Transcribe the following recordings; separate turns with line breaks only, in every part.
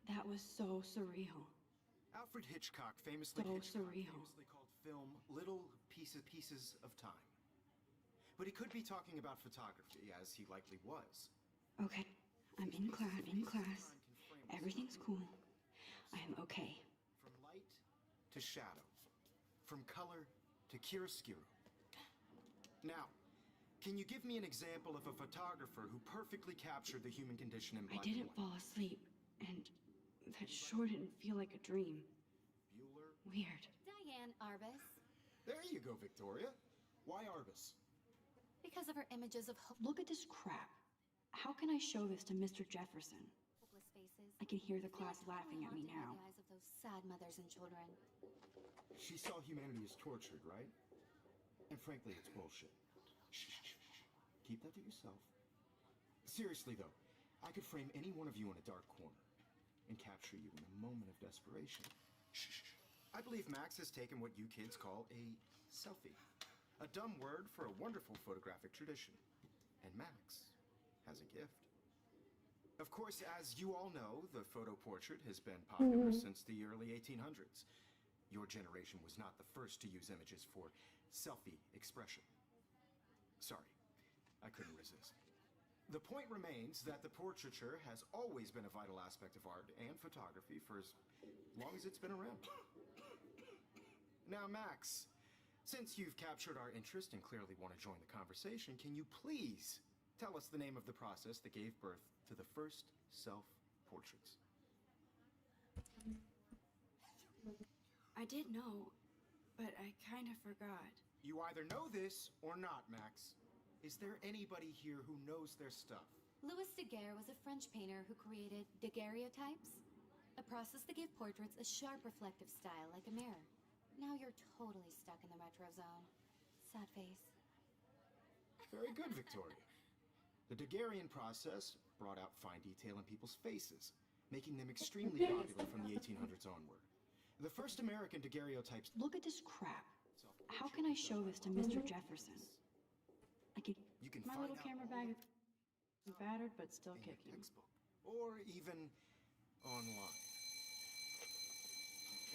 That was so surreal.
Alfred Hitchcock famously called film little pieces of time. But he could be talking about photography, as he likely was.
Okay, I'm in class. Everything's cool. I am okay.
From light to shadow. From color to chiaroscuro. Now, can you give me an example of a photographer who perfectly captured the human condition in black and white?
I didn't fall asleep, and that sure didn't feel like a dream.
Bueller?
Weird.
Diane Arbus.
There you go, Victoria. Why Arbus?
Because of her images of
Look at this crap. How can I show this to Mr. Jefferson?
hopeless faces.
I can hear the class laughing at me now.
The eyes of those sad mothers and children.
She saw humanity as tortured, right? And frankly, it's bullshit. Shh. Keep that to yourself. Seriously, though, I could frame any one of you in a dark corner and capture you in a moment of desperation. Shh. I believe Max has taken what you kids call a selfie. A dumb word for a wonderful photographic tradition. And Max has a gift. Of course, as you all know, the photo portrait has been popular since the early 1800s. Your generation was not the first to use images for selfie expression. Sorry, I couldn't resist. The point remains that the portraiture has always been a vital aspect of art and photography for as long as it's been around. Now, Max, since you've captured our interest and clearly want to join the conversation, can you please tell us the name of the process that gave birth to the first self-portraits?
I did know, but I kind of forgot.
You either know this or not, Max. Is there anybody here who knows their stuff?
Louis Daguerre was a French painter who created daguerreotypes, a process that gave portraits a sharp reflective style like a mirror. Now you're totally stuck in the retro zone. Sad face.
Very good, Victoria. The Daguerrean process brought out fine detail in people's faces, making them extremely popular from the 1800s onward. The first American daguerreotypes.
Look at this crap. How can I show this to Mr. Jefferson? I could.
You can
My
find
little
out
camera
all
bag is battered but still
in your
kicking.
textbook, or even online.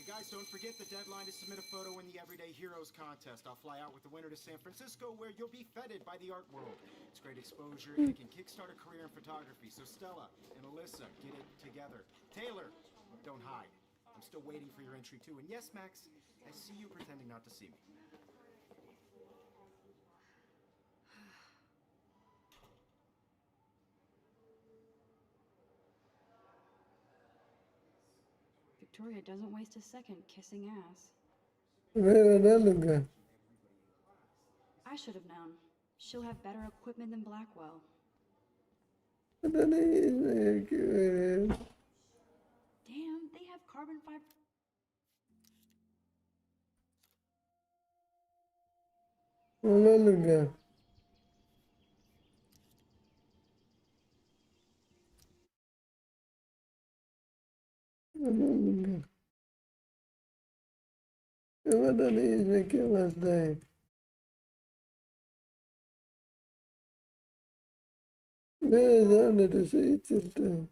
And guys, don't forget the deadline to submit a photo in the Everyday Heroes contest. I'll fly out with the winner to San Francisco, where you'll be feted by the art world. It's great exposure, and it can kickstart a career in photography. So Stella and Alyssa, get it together. Taylor, don't hide. I'm still waiting for your entry too. And yes, Max, I see you pretending not to see me.
Victoria doesn't waste a second kissing ass.
Ver,
I should have known. She'll have better equipment than Blackwell.
Damn,
Damn, they have carbon fiber.
¿Qué más da? ¿Dónde te hiciste?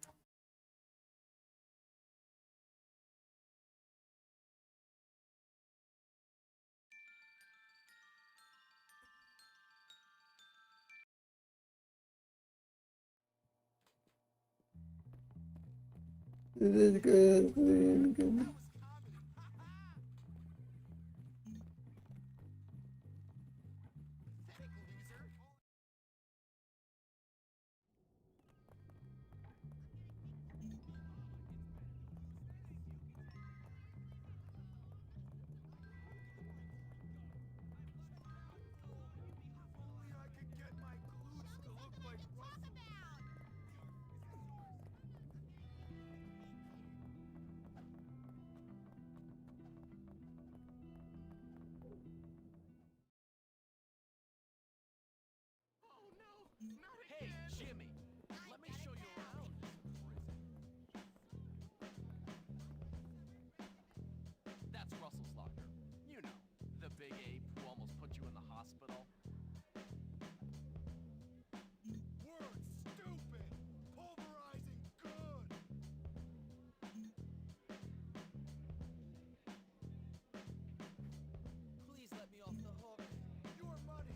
Hey, Jimmy, let me show you around this prison. That's Russell's locker. You know, the big ape who almost put you in the hospital.
Word stupid! Pulverizing good!
Please let me off the hook.
Your money!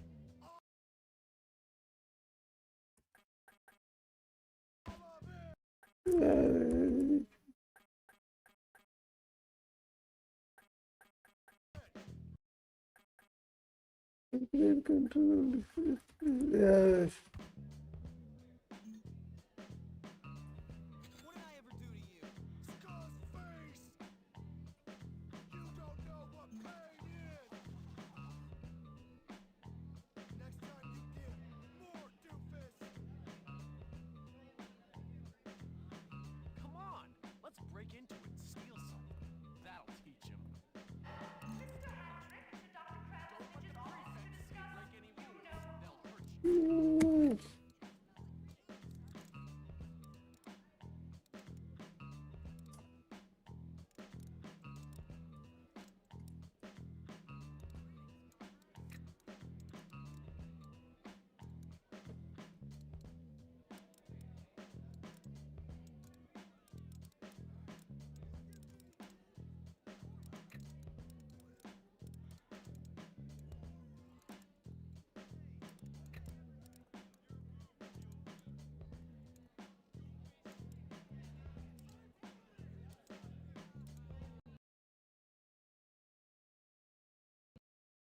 Control.
What
Yes.
did I ever do to you?
Skull's face! You don't know what pain is! Next time you get more doofus!
Come on, let's break into it and steal something. That'll teach him. Don't let the prefects break any rules. They'll hurt you.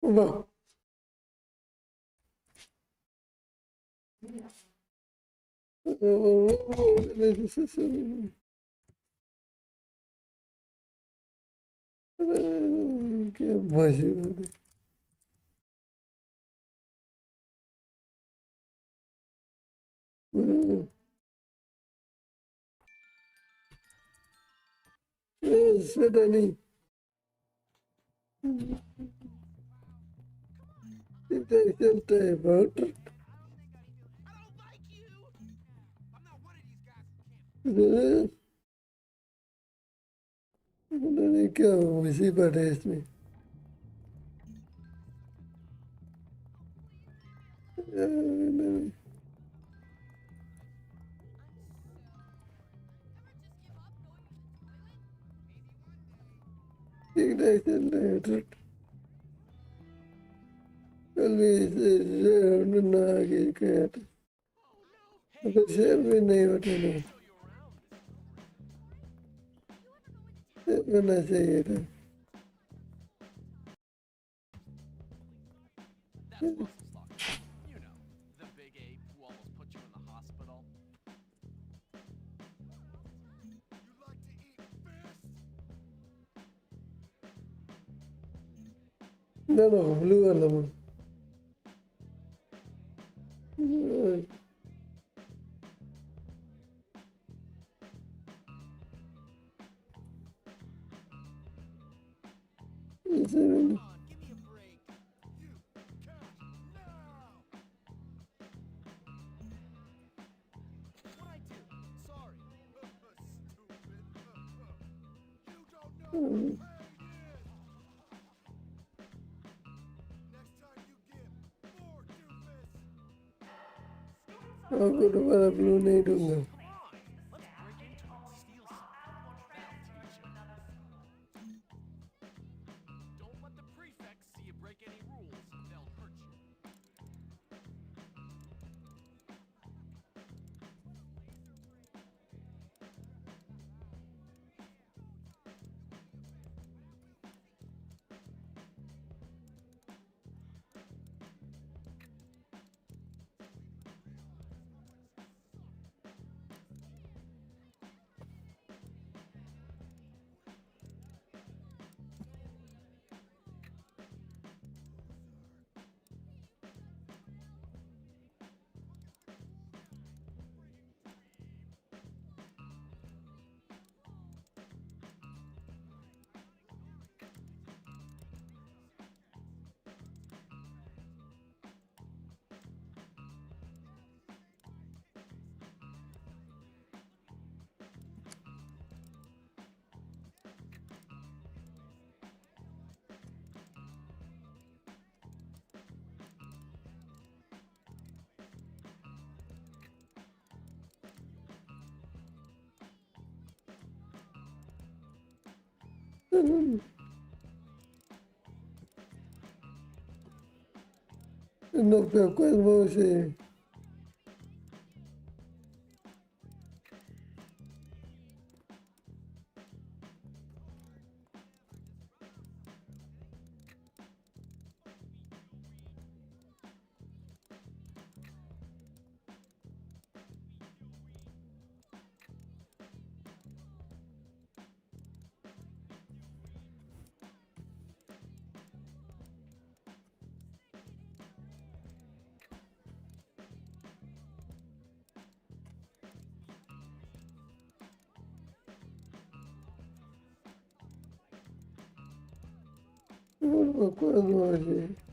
Bon. Que possible. Suddenly, detection type out.
I don't like you. I'm not one of these guys who can't.
पता नहीं क्या हुआ इसी पर है इसमें ठीक ठाक चल रहा है ट्रक कल भी ना आगे गया था अगर शेर भी नहीं बटना करना चाहिए था
That's muscle stock. You know, the big ape who almost put you in the hospital.
You like to eat fish?
no blue वाला मन इसे
Come on, give me a break. You cash now. What I do? Sorry. Stupid. You don't know what pain is. Next time you give more doofus.
आपको दोबारा blue नहीं दूंगा
Come on, let's break into it and steal something. That'll teach him. Don't let the prefects see you break any rules. They'll hurt you. no pero cuál voy a cuál voy a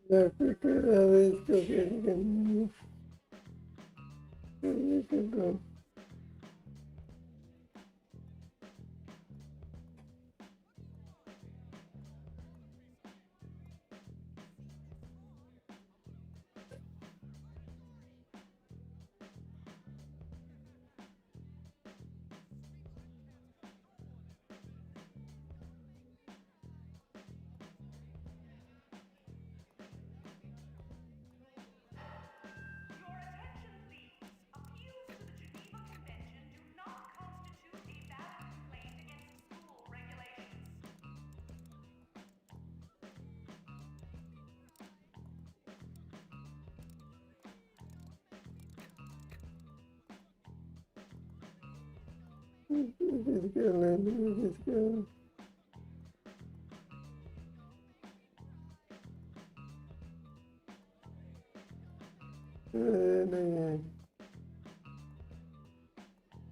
Ya que cada vez que alguien
Your attention, please. Appeals to the Geneva Convention do not constitute a valid complaint against school regulations.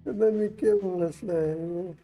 Let me kill him this thing.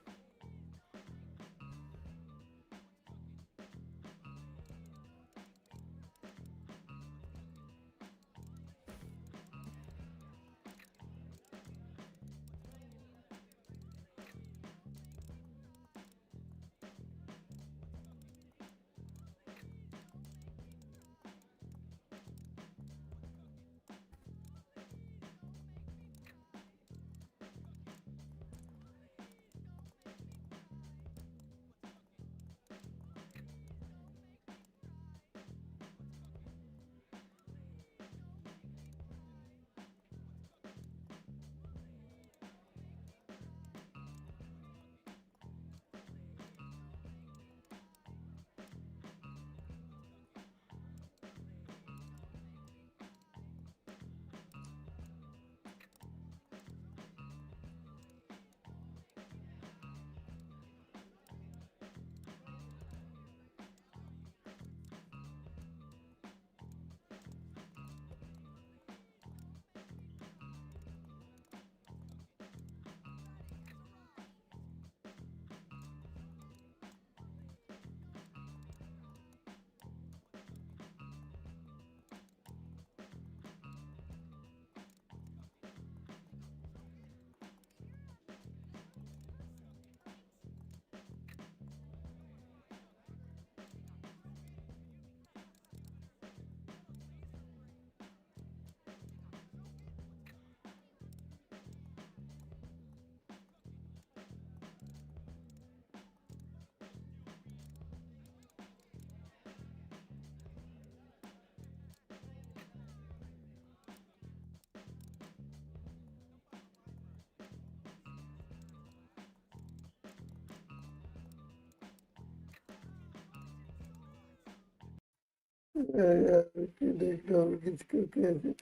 Yeah, they go get cookies.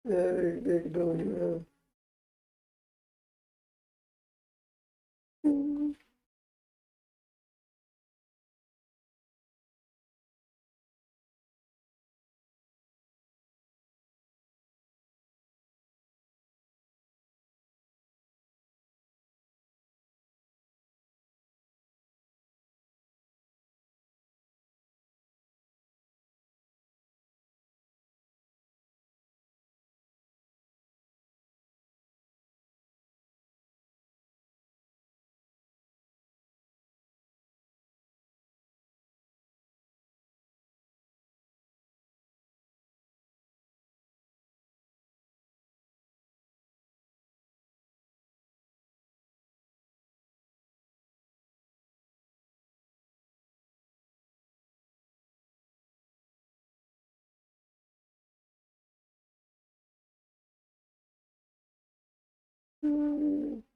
Yeah, they go.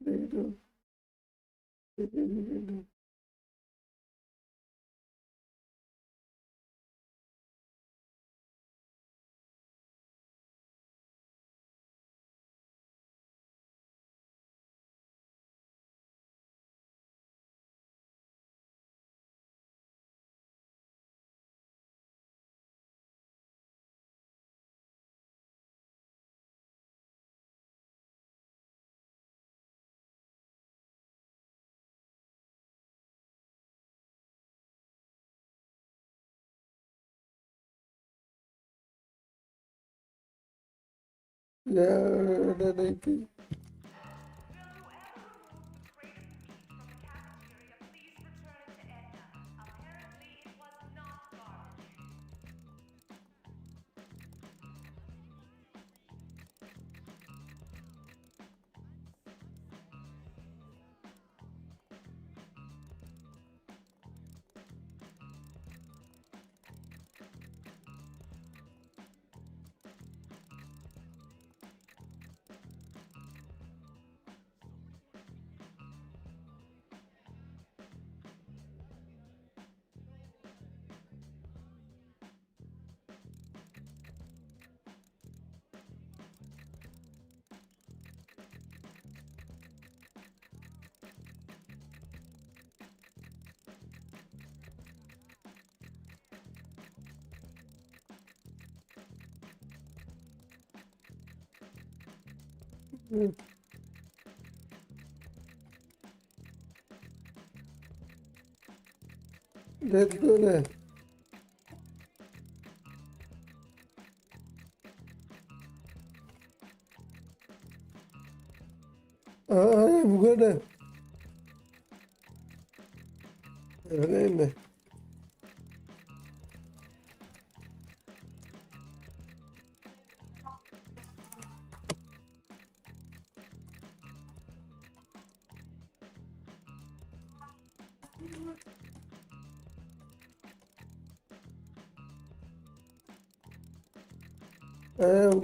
They do. Ya udah naik.
Will whoever removed the crate of meat from the cafeteria please return it to Edna? Apparently, it was not garbage.
Let's go there. I'm gonna. Remember. I'm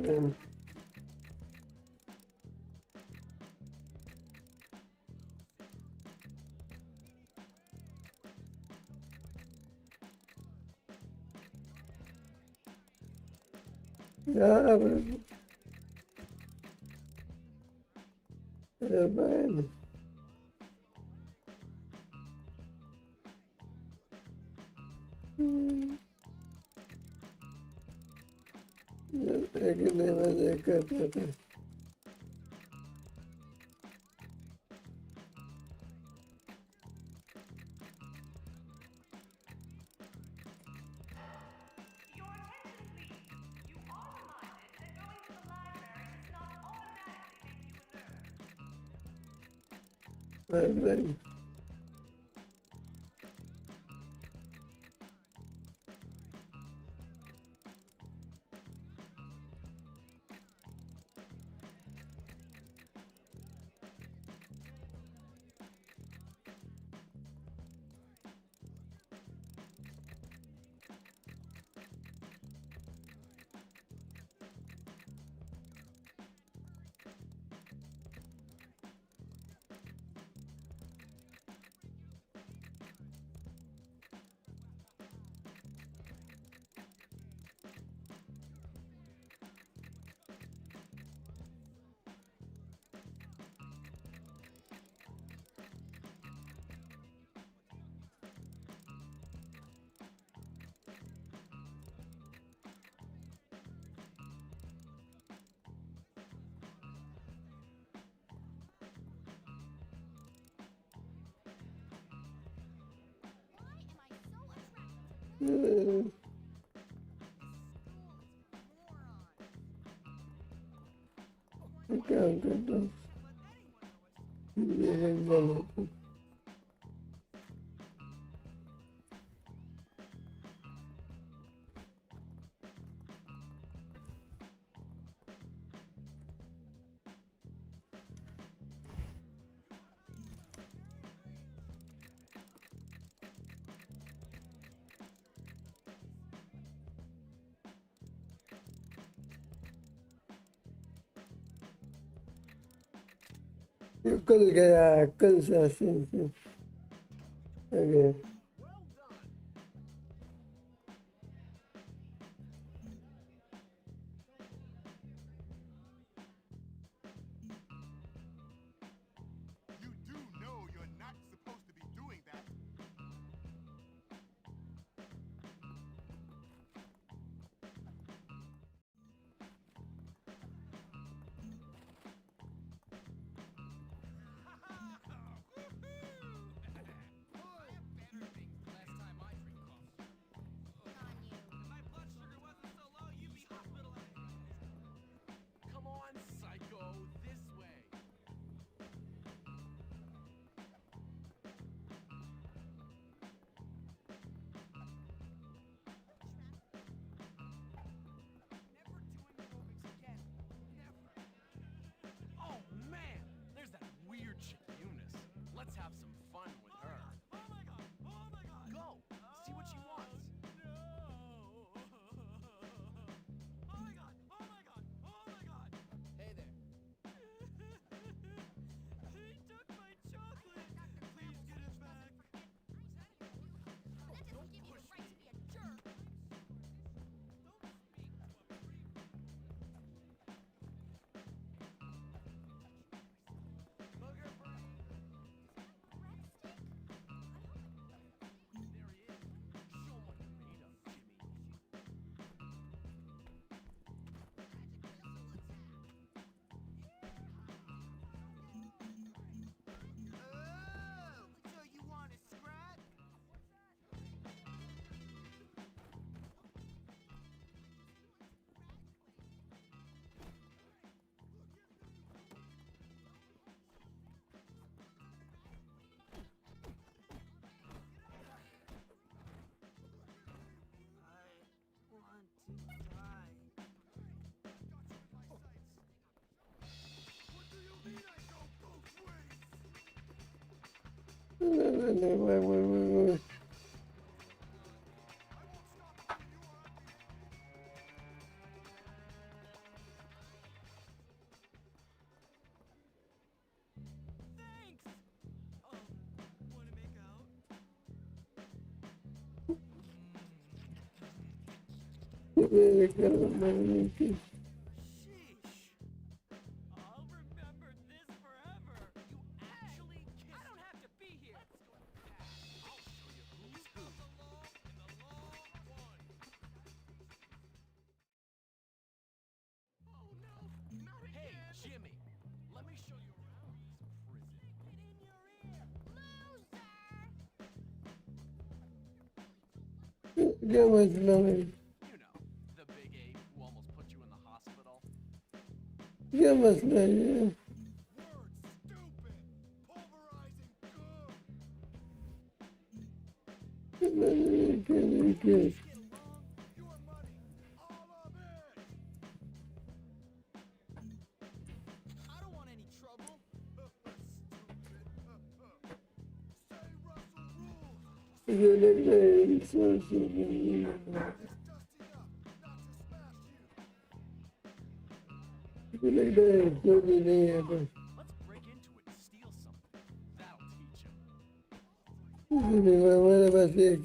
gonna. Yeah, man. Again, I was a cut.
Your attention, please. You are reminded that going to the library does not automatically make you a nerd.
Man. Can't get कल गया कल से आगे
Well done.
You do know you're not supposed to be doing that.
Wait.
Thanks! Wanna make out? Sheesh. I'll remember this forever. You actually kissed. I don't have to be here. Let's go. I'll show you who's who. Belong in the long one. Oh no, not again. Hey, Jimmy. Let me show you around this prison. Get in your ear. Loser!
Get my smelling.
You know, the big ape who almost put you in the hospital.
Get my smelling.
Word stupid! Pulverizing good!
Good.
Get along? Your money! All of it! I don't want any trouble! Stupid! Say Russell rules!
Good nickname. So
Just dusting up, not to smash you!
good nickname. Good nickname.
Let's break into it and steal something. That'll teach him.
What about the last time?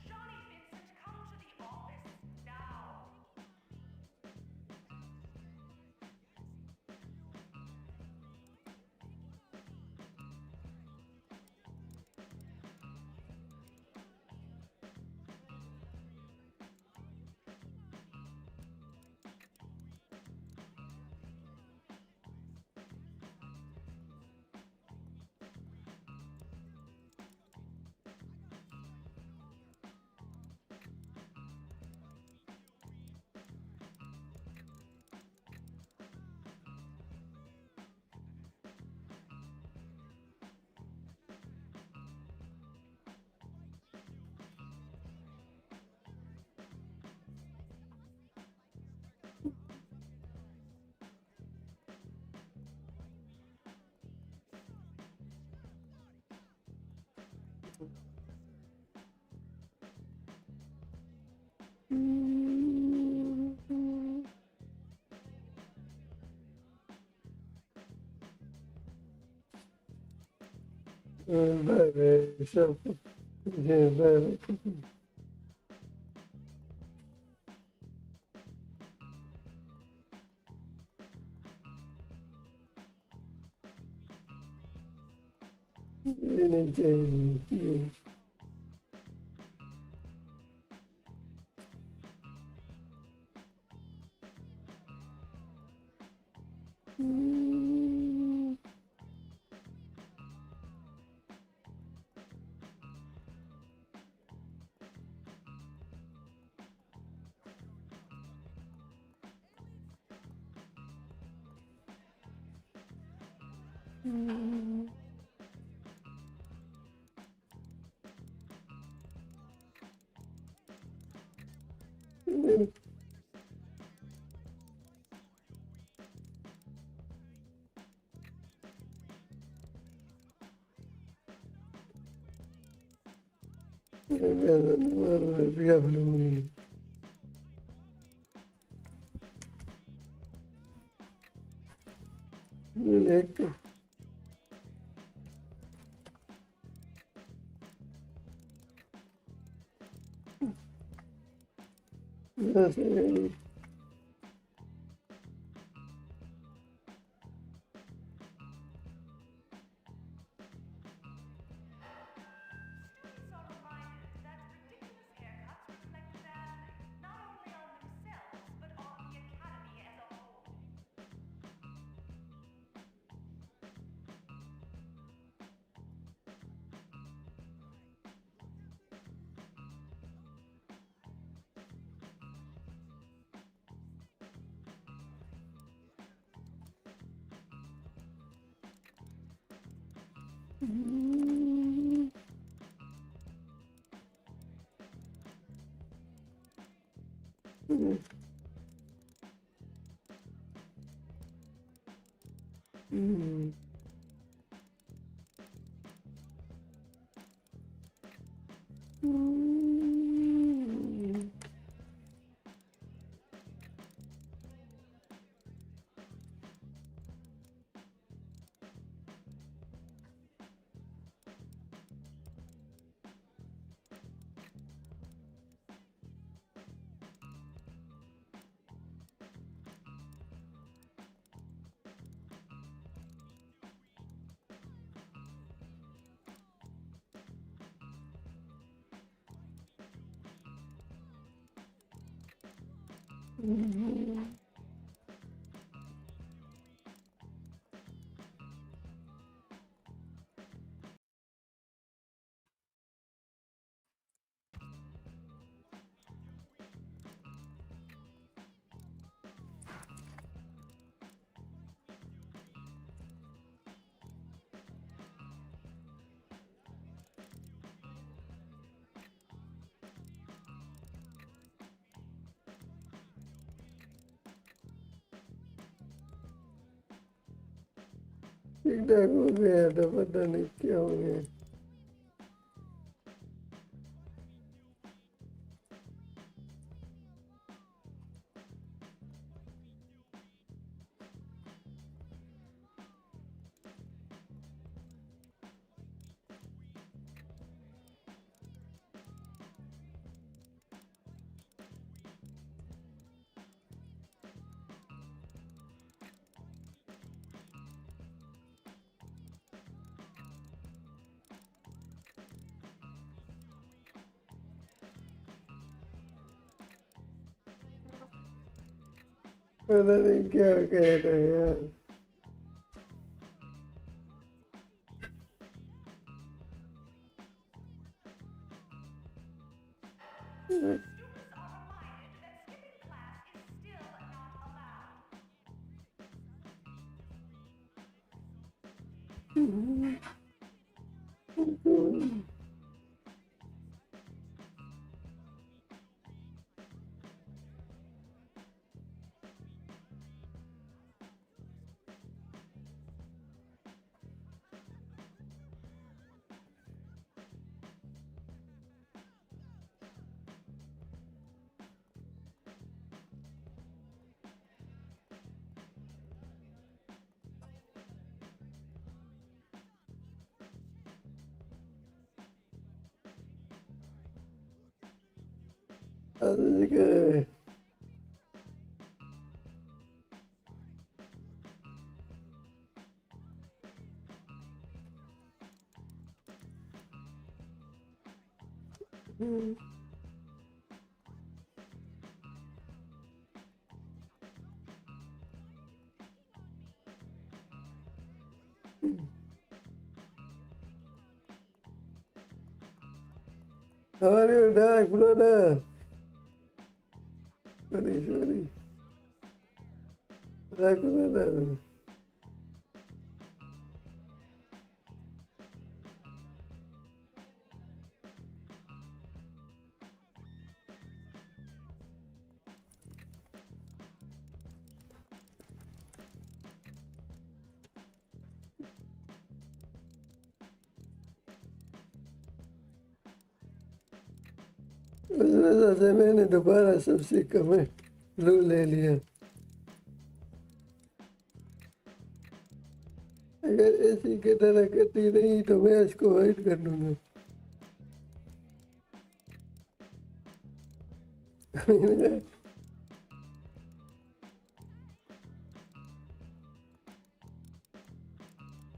Johnny Vincent, come to the office now.
Baby, so, yeah, baby. ในใจอยู่diablo ecco
Students are reminded that ridiculous haircuts reflect badly, not only on themselves, but on the academy as a whole.
ठीक ठाक हो गया था पता नहीं क्या हो गया पता नहीं क्या कह रहे हैं यार
Students are reminded that skipping class is still not allowed.
आज के How are you, dark brother? Sorry. Dark brother. उस वजह से मैंने दोबारा सबसे कमेंट लू ले लिया। अगर ऐसी की तरह करती रही तो मैं इसको वाइट कर दूंगा।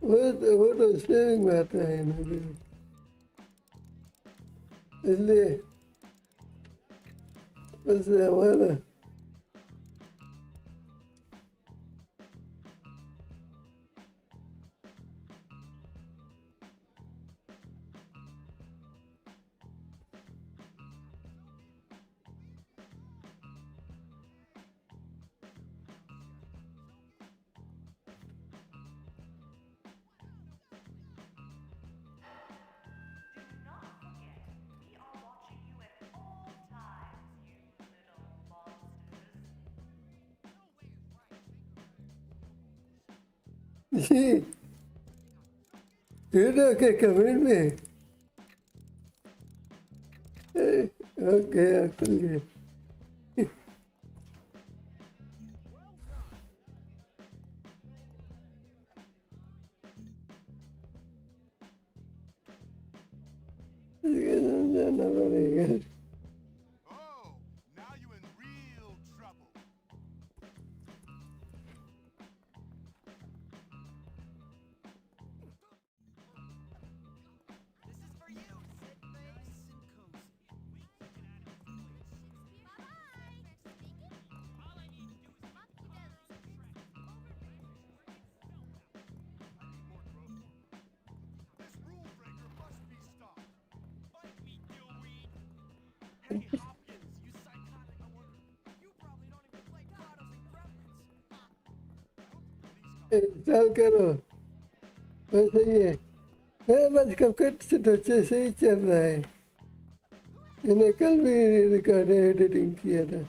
वो तो स्टेरिंग में आता है ना फिर। इसलिए बस हमारा
Do not forget, we are watching you at all times, you little monsters.
जी वीडियो के कमेंट में ओके अकल के समझाना पड़ेगा।
Oh, now you in real trouble.
This is for you, Sid Face. Nice and cozy. All I need to do is
I need more growth hormone. This rule breaker must be stopped.
fight me, Dillweed. Hey, Hopkins, you psychotic. You probably don't even play Prados and Gremlins.
चल करो वैसे ये बस कब cut से तो अच्छे से ही चल रहा है। मैंने कल भी रिकॉर्ड एडिटिंग किया था।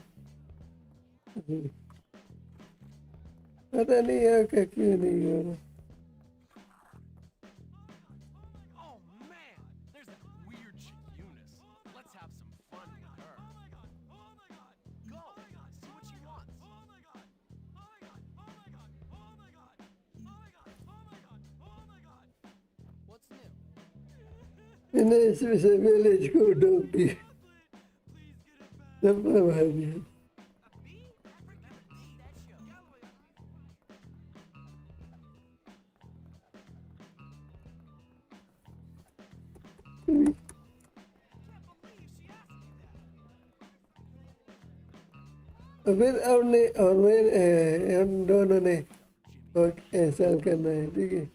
पता नहीं यहाँ का क्यों नहीं हो रहा।
Oh man, there's that weird chick Eunice. Let's have some fun with her. Go, see what she wants. What's new?
मैंने इसमें से विलेज को डॉग की डब्बा मार दिया। फिर हमने और मैंने हम दोनों ने और ऐसा करना है ठीक है।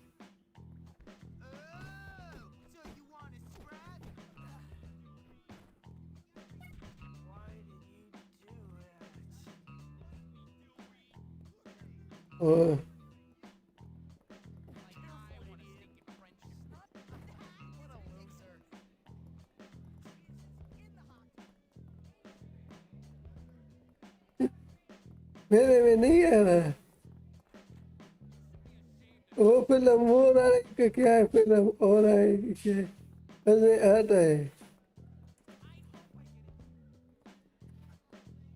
और मेरे में नहीं आ रहा। वो फिल्म हो रहा है कि क्या है, फिल्म हो रहा है कि क्या है, ऐसे आता है।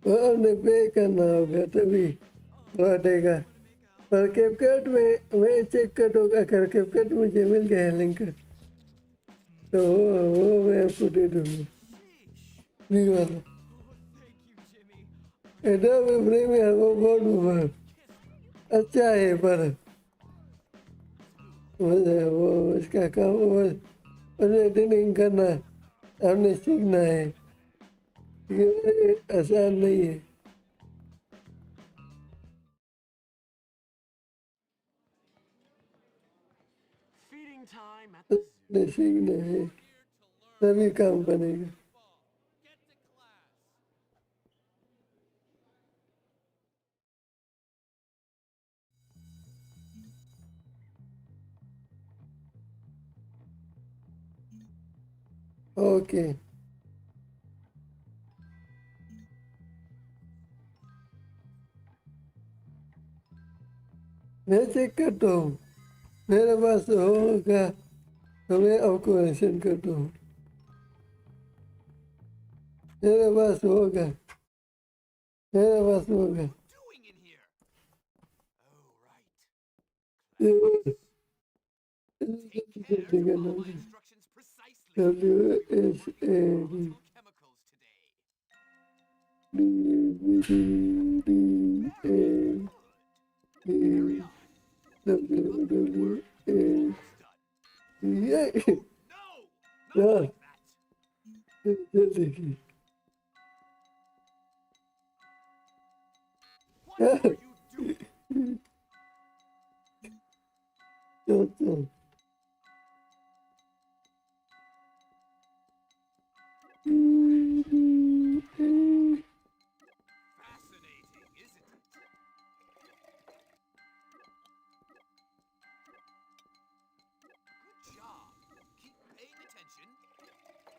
वो हमने पे करना होगा तभी लौटेगा। पर कैपकट में मैं चेक करूँगा, अगर कैपकट मुझे मिल गया लिंक तो वो मैं आपको दे दूँगा। नहीं वाला एडोबी प्रीमियर वो बहुत अच्छा है, पर वो इसका काम वो एडिटिंग करना आपने सीखना है ये आसान नहीं है
Feeding time at the zoo.
आपने सीखना है तभी काम बनेगा
Get to class.
ओके मैं चेक करता हूँ मेरे पास होगा तो मैं आपको सेंड करता हूँ मेरे पास होगा मेरे पास होगा
Doing in here? Oh, right. Take care to follow my instructions precisely.
WSAD
Volatile chemicals today. Carry on.
WWA
Almost done.
Yeah.
No! Not
Yeah.
like that.
जल्दी
What are you doing?
चल
Fascinating, isn't it? Good job. Keep paying attention.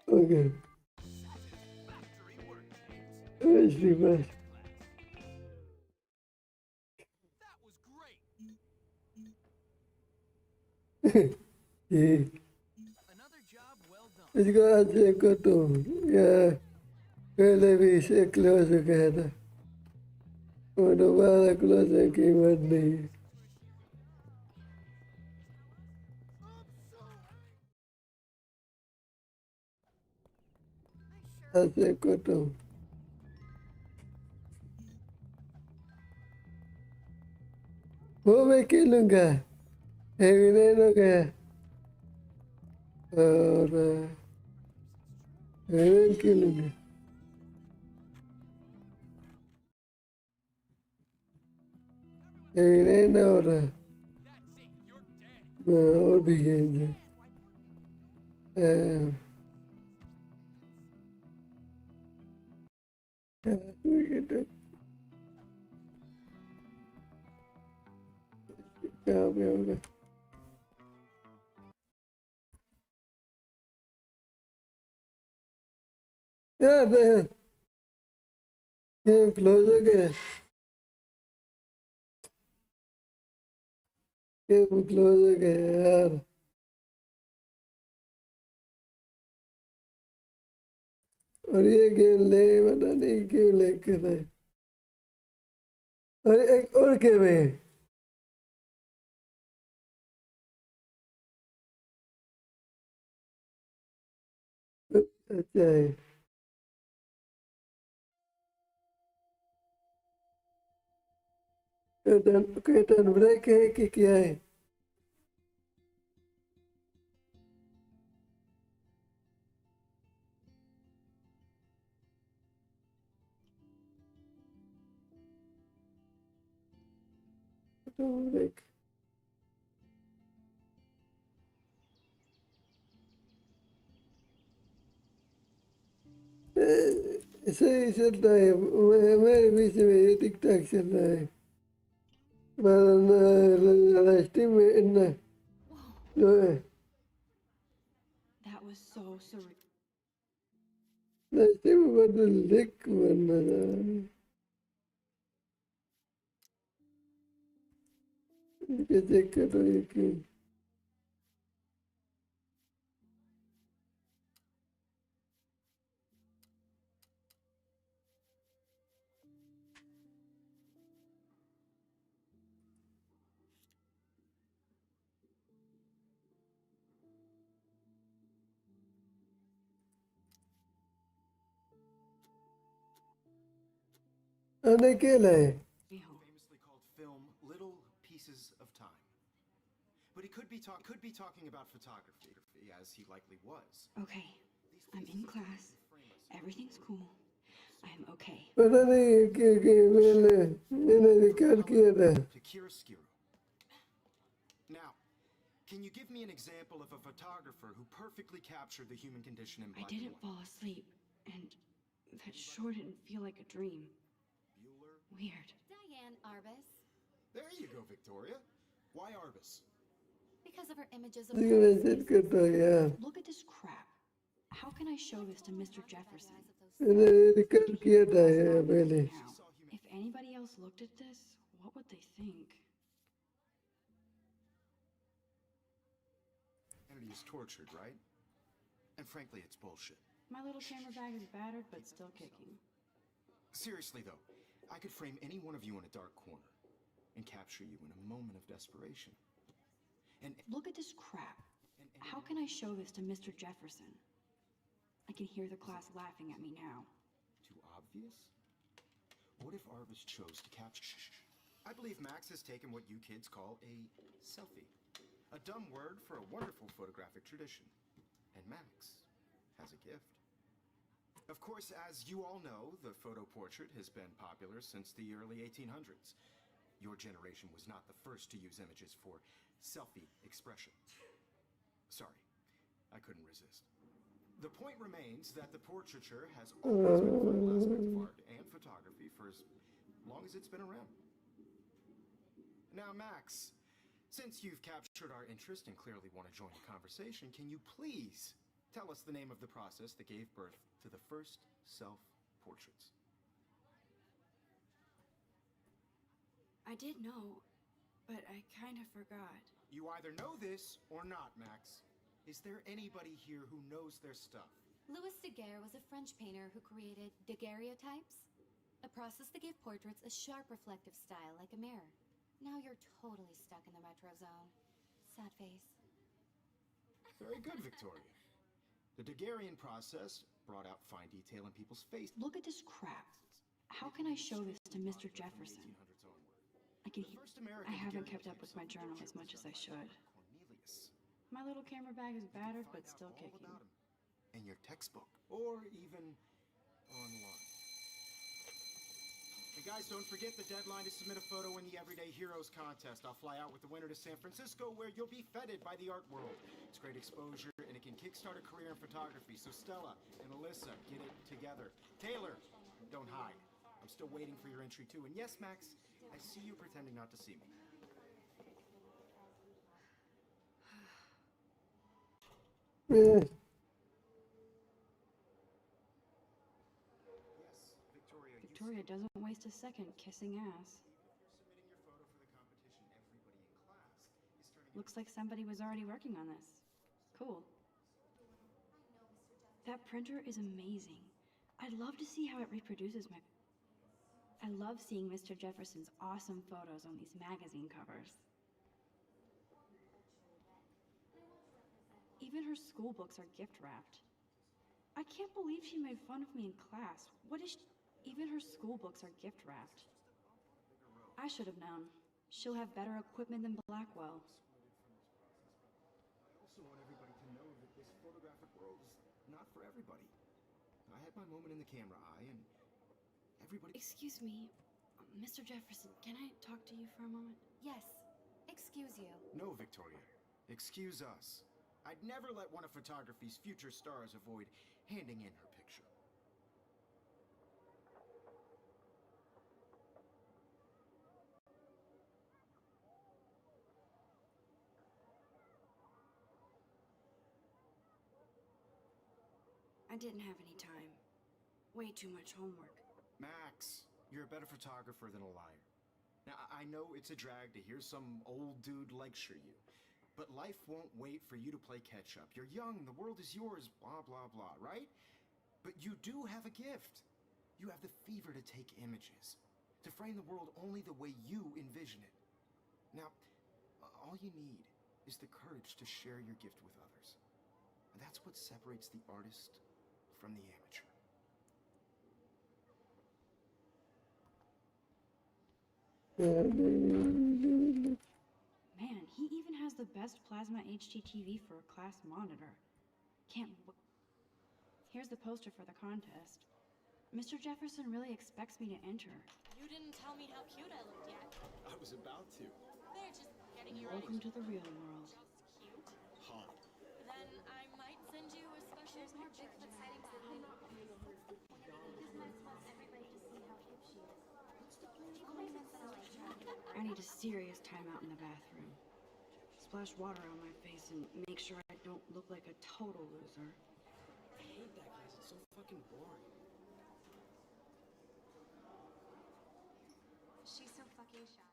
Okay
Satisfactory work, James.
ऐसी बस
Class. That was great.
ये
Another job well done.
इसको आज देखो तो यार पहले भी इसे क्लोज हो गया था वो दोबारा क्लोज है की बात नहीं है आज देखो तो वो मैं खेलूंगा एविडेंट हो गया और एविडेंट खेलूंगा एविडेंट और
That's it. You're dead.
और भी गेम्स हैं क्या पे होगा यार ये क्लोज हो गया ये क्लोज हो गया यार और ये गेम ले पता नहीं क्यों लेकर आए और एक और गेम है अच्छा है कोई टर्न ब्रेक है कि क्या है ब्रेक सही चलता है मेरे बीच में ये टिक टाक चल रहा है लास्ट में इतना
Whoa,
जो है
that was so surreal.
Last में बदल लिख बनना था कैसे करो ये क्यों आने के लिए
Stay home.
Famously called film Little Pieces of Time. But he could be talking about photography, as he likely was.
Okay, I'm in class. Everything's cool. I'm okay.
पता नहीं कि मैंने रिकॉर्ड किया था
To chiaroscuro. Now, can you give me an example of a photographer who perfectly captured the human condition in
I
black and
didn't
white?
fall asleep, and that sure didn't feel like a dream.
Bueller?
Weird.
Diane Arbus.
There you go, Victoria. Why Arbus?
Because of her images of
इसको मैं set करता हूँ यार
Look at this crap. How can I show this to Mr. Jefferson?
मैंने record किया था यार पहले
Now, if anybody else looked at this, what would they think?
Humanity is tortured, right? And frankly, it's bullshit.
My little camera bag is battered, but still kicking.
Seriously, though, I could frame any one of you in a dark corner and capture you in a moment of desperation. And
Look at this crap. How can I show this to Mr. Jefferson? I can hear the class laughing at me now.
too obvious? What if Arbus chose to capture? I believe Max has taken what you kids call a selfie. A dumb word for a wonderful photographic tradition. And Max has a gift. Of course, as you all know, the photo portrait has been popular since the early 1800s. Your generation was not the first to use images for selfie expression. Sorry, I couldn't resist. The point remains that the portraiture has always been a vital aspect of art and photography for as long as it's been around. Now, Max, since you've captured our interest and clearly want to join the conversation, can you please tell us the name of the process that gave birth to the first self-portraits?
I did know, but I kind of forgot.
You either know this or not, Max. Is there anybody here who knows their stuff?
Louis Daguerre was a French painter who created daguerreotypes, a process that gave portraits a sharp reflective style like a mirror. Now you're totally stuck in the retro zone. Sad face.
Very good, Victoria. The Daguerrean process brought out fine detail in people's faces.
Look at this crap. How can I show this to Mr. Jefferson? I can hear. I haven't kept up with my journal as much as I should.
Cornelius.
My little camera bag is battered, but still
All
kicking.
about him. In your textbook, or even online. And guys, don't forget the deadline to submit a photo in the Everyday Heroes contest. I'll fly out with the winner to San Francisco, where you'll be feted by the art world. It's great exposure, and it can kickstart a career in photography. So Stella and Alyssa, get it together. Taylor, don't hide. I'm still waiting for your entry too. And yes, Max, I see you pretending not to see me.
मैं
Yes, Victoria, you
Victoria doesn't waste a second kissing ass.
submitting your photo for the competition. Everybody in class is turning
Looks like somebody was already working on this. Cool. That printer is amazing. I'd love to see how it reproduces my... I love seeing Mr. Jefferson's awesome photos on these magazine covers. Even her school books are gift wrapped. I can't believe she made fun of me in class. What is she... Even her school books are gift wrapped. I should have known. She'll have better equipment than Blackwell.
I also want everybody to know that this photographic world is not for everybody. I had my moment in the camera eye, and everybody...
Excuse me, Mr. Jefferson, can I talk to you for a moment?
Yes. Excuse you.
No, Victoria. Excuse us. I'd never let one of photography's future stars avoid handing in her picture.
I didn't have any time. Way too much homework.
Max, you're a better photographer than a liar. Now, I know it's a drag to hear some old dude lecture you, but life won't wait for you to play catch-up. You're young, the world is yours, blah, blah, blah, right? But you do have a gift. You have the fever to take images, to frame the world only the way you envision it. Now, all you need is the courage to share your gift with others. And that's what separates the artist from the amateur.
Man, he even has the best plasma HDTV for a class monitor. Can't w- Here's the poster for the contest. Mr. Jefferson really expects me to enter.
You didn't tell me how cute I looked yet.
I was about to.
They're just getting you ready.
Welcome to the real world.
Just cute.
Hot.
Then I might send you a special picture.
Bigfoot sightings than you. His mess wants everybody to see how hip she is. She claims it's an electronic.
I need a serious timeout in the bathroom. Splash water on my face and make sure I don't look like a total loser.
I hate that class. It's so fucking boring.
She's so fucking shy.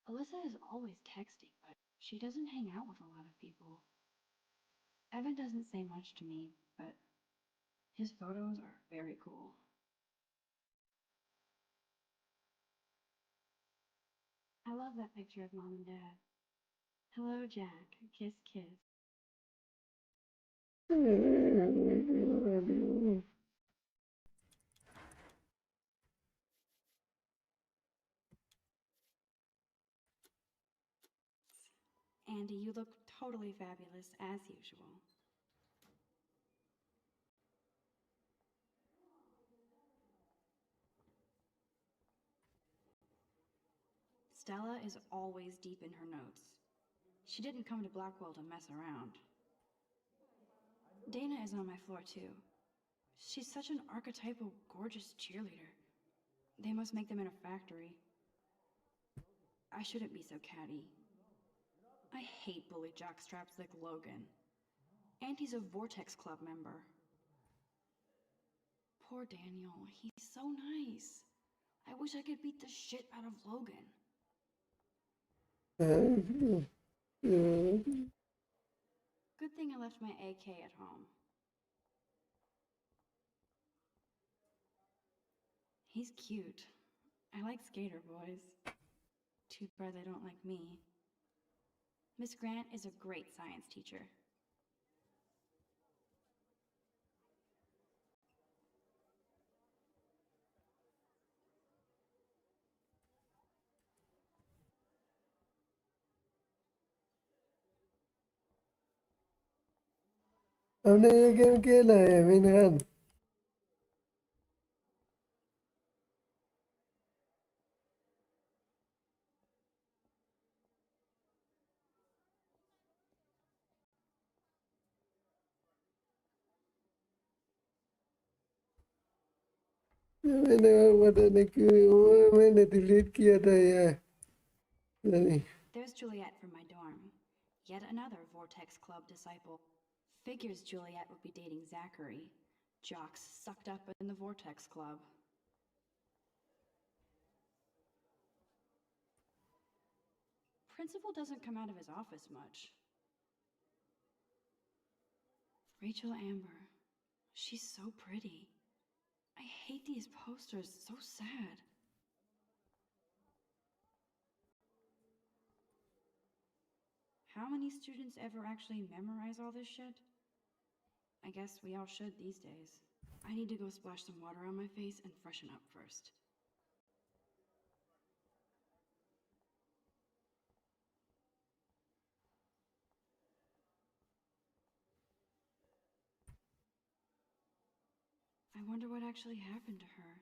Alyssa is always texting, but she doesn't hang out with a lot of people. Evan doesn't say much to me, but his photos are very cool. I love that picture of Mom and Dad. Hello, Jack. Kiss, kiss. Andy, you look totally fabulous, as usual. Stella is always deep in her notes. She didn't come to Blackwell to mess around. Dana is on my floor, too. She's such an archetypal, gorgeous cheerleader. They must make them in a factory. I shouldn't be so catty. I hate bully jockstraps like Logan. And he's a Vortex Club member. Poor Daniel, he's so nice. I wish I could beat the shit out of Logan. Good thing I left my AK at home. He's cute. I like skater boys. Too bad they don't like me. Miss Grant is a great science teacher.
हमने ये game खेला है अमीन खान मैंने पता नहीं क्यों वो मैंने डिलीट किया था यार नहीं
There's Juliet from my dorm. Yet another Vortex Club disciple. Figures Juliet would be dating Zachary. Jocks sucked up in the Vortex Club. Principal doesn't come out of his office much. Rachel Amber. She's so pretty. I hate these posters, so sad. How many students ever actually memorize all this shit? I guess we all should these days. I need to go splash some water on my face and freshen up first. I wonder what actually happened to her.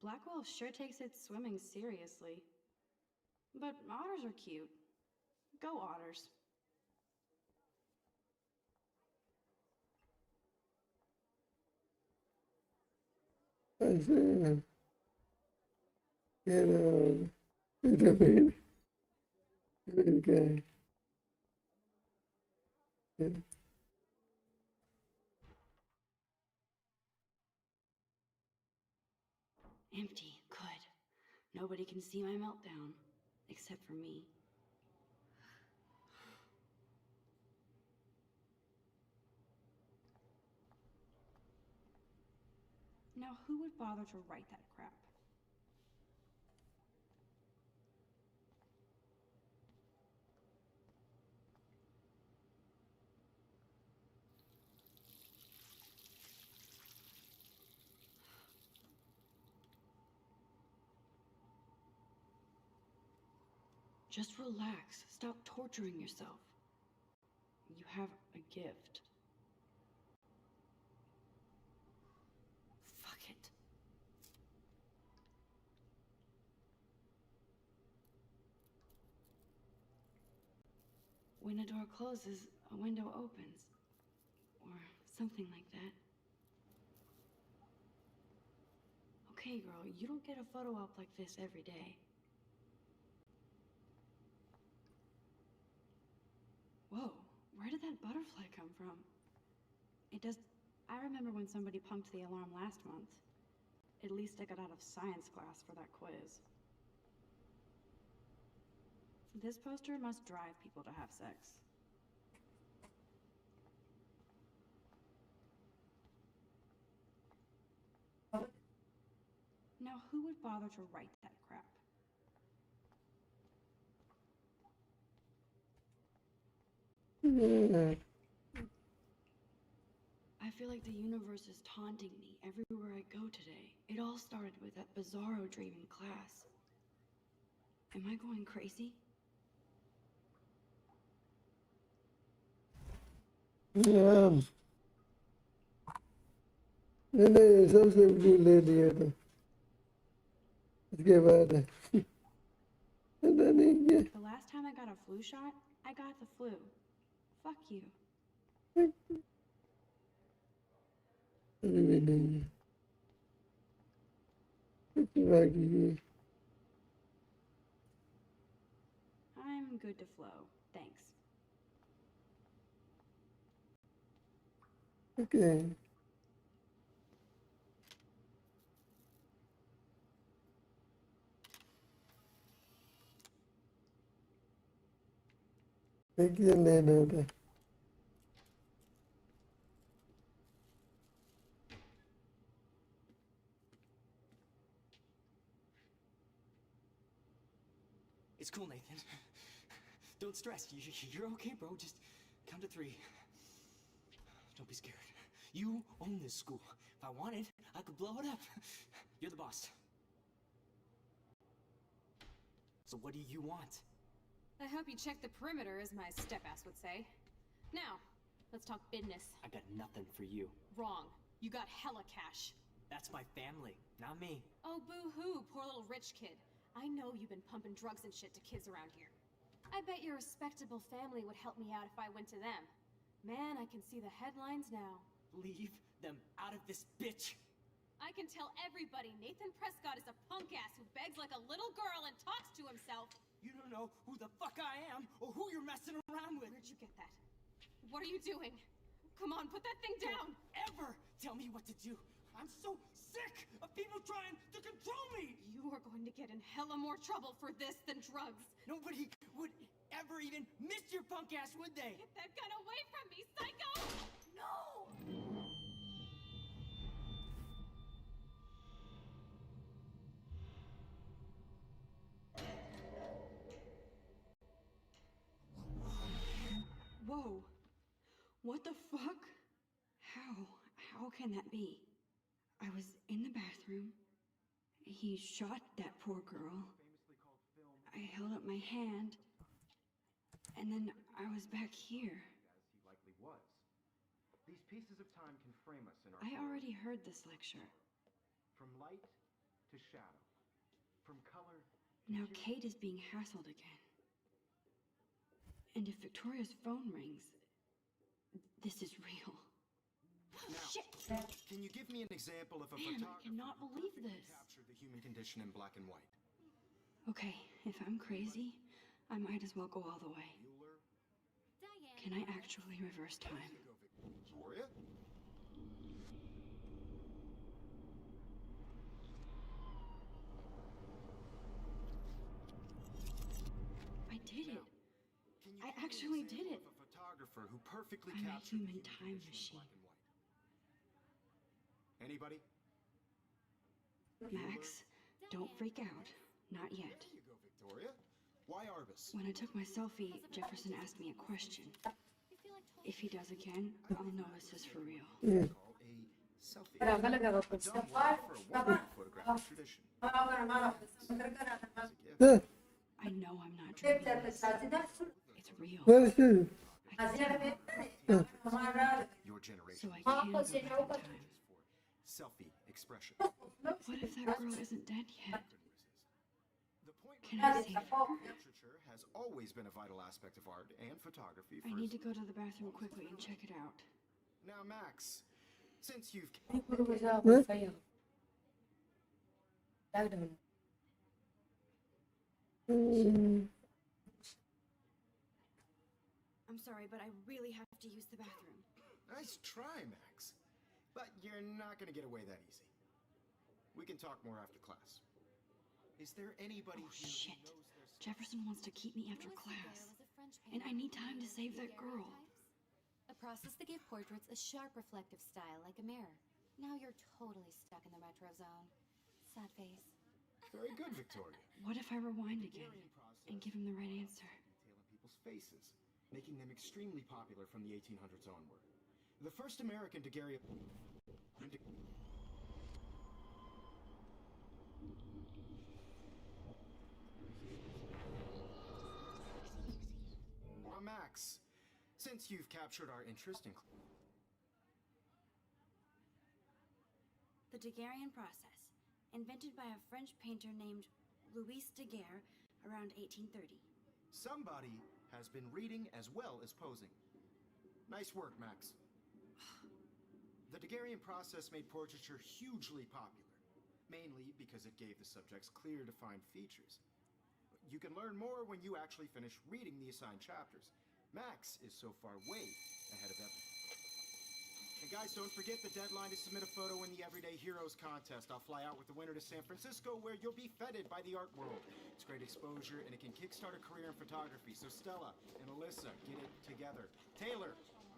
Blackwell sure takes its swimming seriously. But otters are cute. Go otters.
ऐसे ये तो फिर क्या है
Empty. Good. Nobody can see my meltdown. Except for me. Now, who would bother to write that crap? Just relax. Stop torturing yourself. You have a gift. Fuck it. When a door closes, a window opens. Or something like that. Okay, girl, you don't get a photo op like this every day. Whoa, where did that butterfly come from? It does... I remember when somebody punked the alarm last month. At least I got out of science class for that quiz. This poster must drive people to have sex. Now, who would bother to write that crap? I feel like the universe is taunting me everywhere I go today. It all started with that bizarro dream in class. Am I going crazy?
मैंने ये सबसे blue ले लिया था इसके बाद पता नहीं क्या
The last time I got a flu shot, I got the flu. Fuck you.
अभी भी नहीं है कुछ बाकी है
I'm good to flow. Thanks.
Okay. Thank you, Leonardo.
It's cool, Nathan. Don't stress. You're okay, bro. Just count to 3. Don't be scared. You own this school. If I wanted, I could blow it up. You're the boss. So what do you want?
I hope you check the perimeter, as my step-ass would say. Now, let's talk business.
I got nothing for you.
Wrong. You got hella cash.
That's my family, not me.
Oh, boo-hoo, poor little rich kid. I know you've been pumping drugs and shit to kids around here. I bet your respectable family would help me out if I went to them. Man, I can see the headlines now.
Leave them out of this bitch.
I can tell everybody Nathan Prescott is a punk-ass who begs like a little girl and talks to himself.
You don't know who the fuck I am or who you're messing around with.
Where'd you get that? What are you doing? Come on, put that thing down!
Don't ever tell me what to do. I'm so sick of people trying to control me.
You are going to get in hella more trouble for this than drugs.
Nobody would ever even miss your punk ass, would they?
Get that gun away from me, psycho! No!
Whoa. What the fuck? How can that be? I was in the bathroom. He shot that poor girl. I held up my hand. And then I was back here.
As he likely was. These pieces of time can frame us in our
I
stories.
already heard this lecture.
From light to shadow. From color to
Now
hue.
Kate is being hassled again. And if Victoria's phone rings, this is real.
Now,
Shit!
can you give me an example of a
Man, I
photographer
cannot
who
believe
perfectly
this.
captured the human condition in black and white?
Okay, if I'm crazy, I might as well go all the way.
Bueller?
Diane.
Can I actually reverse time?
There you go, Victoria.
I did it.
Can you
I
give me an
actually
example
did it.
of a photographer who perfectly
I'm a
captured the
human
human
time
condition in
machine.
black and white? Anybody?
Max, don't freak out. Not yet.
There you go, Victoria. Why Arbus?
When I took my selfie, Jefferson asked me a question. If he does again, I'll know this is for real.
Call a selfie. A dumb word for a woman photographic tradition. As a gift.
I know I'm not dreaming this. It's real.
Görüşürüz.
I can tell.
Your generation
So I can go back in time.
selfie expression.
What if that girl isn't dead yet?
The point
Can I save her?
literature has always been a vital aspect of art and photography.
I need to go to the bathroom quickly and check it out.
Now, Max, since you've
Hmm.
I'm sorry, but I really have to use the bathroom.
nice try, Max, but you're not gonna get away that easy. We can talk more after class. Is there anybody
Oh,
here
shit.
who knows their
Jefferson wants to keep me after
Louis
class.
Daguerre was a French
And I
painter
need
who
time to
created
save that girl.
daguerreotypes, a process that gave portraits a sharp reflective style like a mirror. Now you're totally stuck in the retro zone. Sad face.
Very good, Victoria.
What if I rewind again
Daguerrean process
and give him the right answer?
detail in people's faces, making them extremely popular from the 1800s onward. The first American daguerreotype. Max, since you've captured our interest in
The Daguerrean process, invented by a French painter named Louis Daguerre around 1830.
somebody has been reading as well as posing. Nice work, Max. The Daguerrean process made portraiture hugely popular, mainly because it gave the subjects clear, defined features. You can learn more when you actually finish reading the assigned chapters. Max is so far way ahead of everyone. And guys, don't forget the deadline to submit a photo in the Everyday Heroes contest. I'll fly out with the winner to San Francisco, where you'll be feted by the art world. It's great exposure, and it can kickstart a career in photography. So Stella and Alyssa, get it together. Taylor,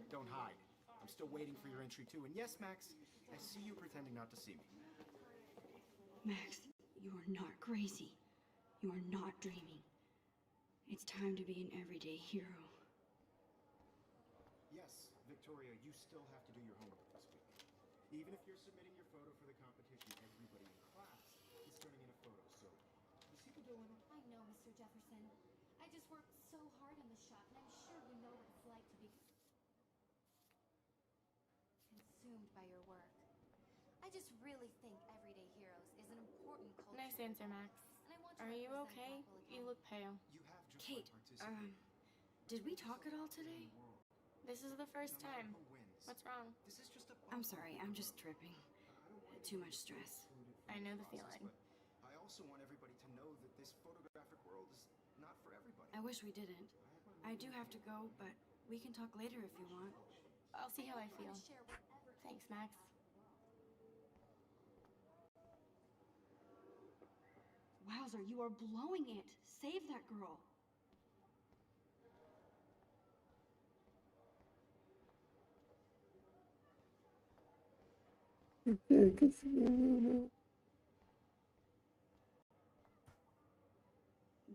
don't hide. I'm still waiting for your entry too. And yes, Max, I see you pretending not to see me.
Max, you are not crazy. You are not dreaming. It's time to be an everyday hero.
Yes, Victoria, you still have to do your homework this week. Even if you're submitting your photo for the competition, everybody in class is turning in a photo. So, you see the dilemma?
I know, Mr. Jefferson. I just worked so hard on the shot, and I'm sure you know what it's like to be consumed by your work. I just really think Everyday Heroes is an important culture.
Nice answer, Max.
And I want to
Are you
represent
okay?
that well
You
again.
look pale.
You have just
Kate,
participated.
did we talk at all today?
This is the first
No matter
time.
who wins,
What's wrong?
this is just a
I'm sorry, I'm just tripping. Too much stress.
I know the
process,
feeling.
but I also want everybody to know that this photographic world is not for everybody.
I wish we didn't. I do have to go, but we can talk later if you want.
I'll see how I
Try
feel.
to share whatever.
Thanks, Max.
Wowzer, you are blowing it. Save that girl.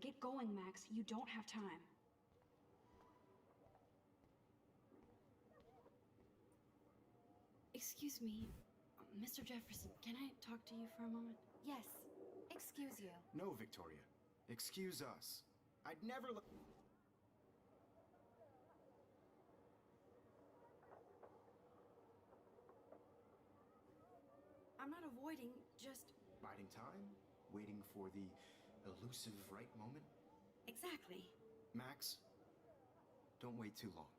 Get going, Max. You don't have time. Excuse me, Mr. Jefferson, can I talk to you for a moment?
Yes. Excuse you.
No, Victoria. Excuse us. I'd never let.
I'm not avoiding, just
Biding time, waiting for the elusive right moment.
exactly.
Max, don't wait too long.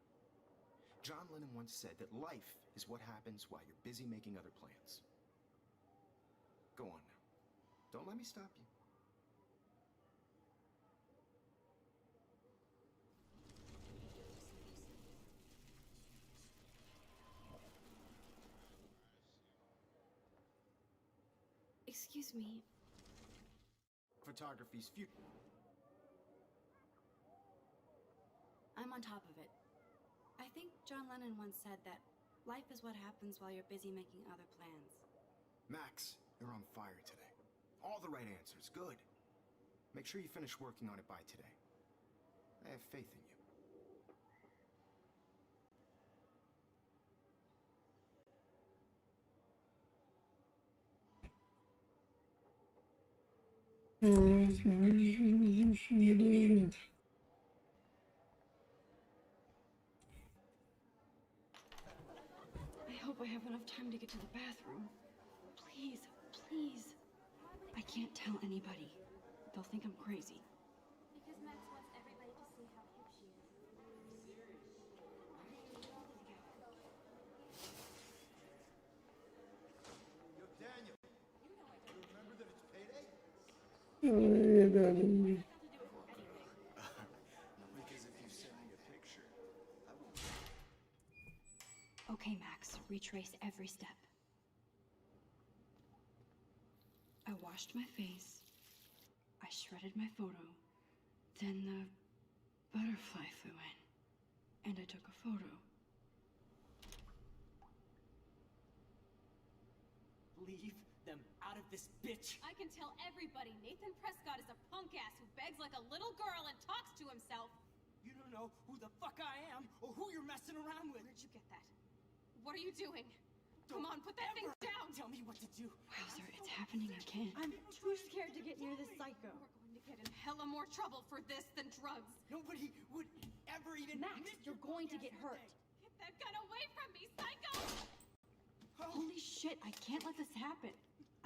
John Lennon once said that life is what happens while you're busy making other plans. Go on now. Don't let me stop you.
Excuse me.
Photography's future.
I'm on top of it. I think John Lennon once said that life is what happens while you're busy making other plans.
Max, you're on fire today. All the right answers. Good. Make sure you finish working on it by today. I have faith in you.
I hope I have enough time to get to the bathroom. Please, please. I can't tell anybody. They'll think I'm crazy.
Because Max wants everybody to see how hip she is.
Yo, Daniel. You remember that it's payday?
ये darling.
Because if you send me a picture, I will.
Okay, Max, retrace every step. I washed my face. I shredded my photo. Then the butterfly flew in. And I took a photo.
Leave them out of this bitch.
I can tell everybody Nathan Prescott is a punk ass who begs like a little girl and talks to himself.
You don't know who the fuck I am or who you're messing around with.
Where'd you get that? What are you doing? Come on, put that thing down!
Tell me what to do.
Wowzer, it's happening again.
I'm too scared to get near this psycho. We're going to get in hella more trouble for this than drugs.
Nobody would ever even.
Max,
miss
you're
your
going to
podcast
get
one
hurt.
day.
Get that gun away from me, psycho!
Holy shit, I can't let this happen.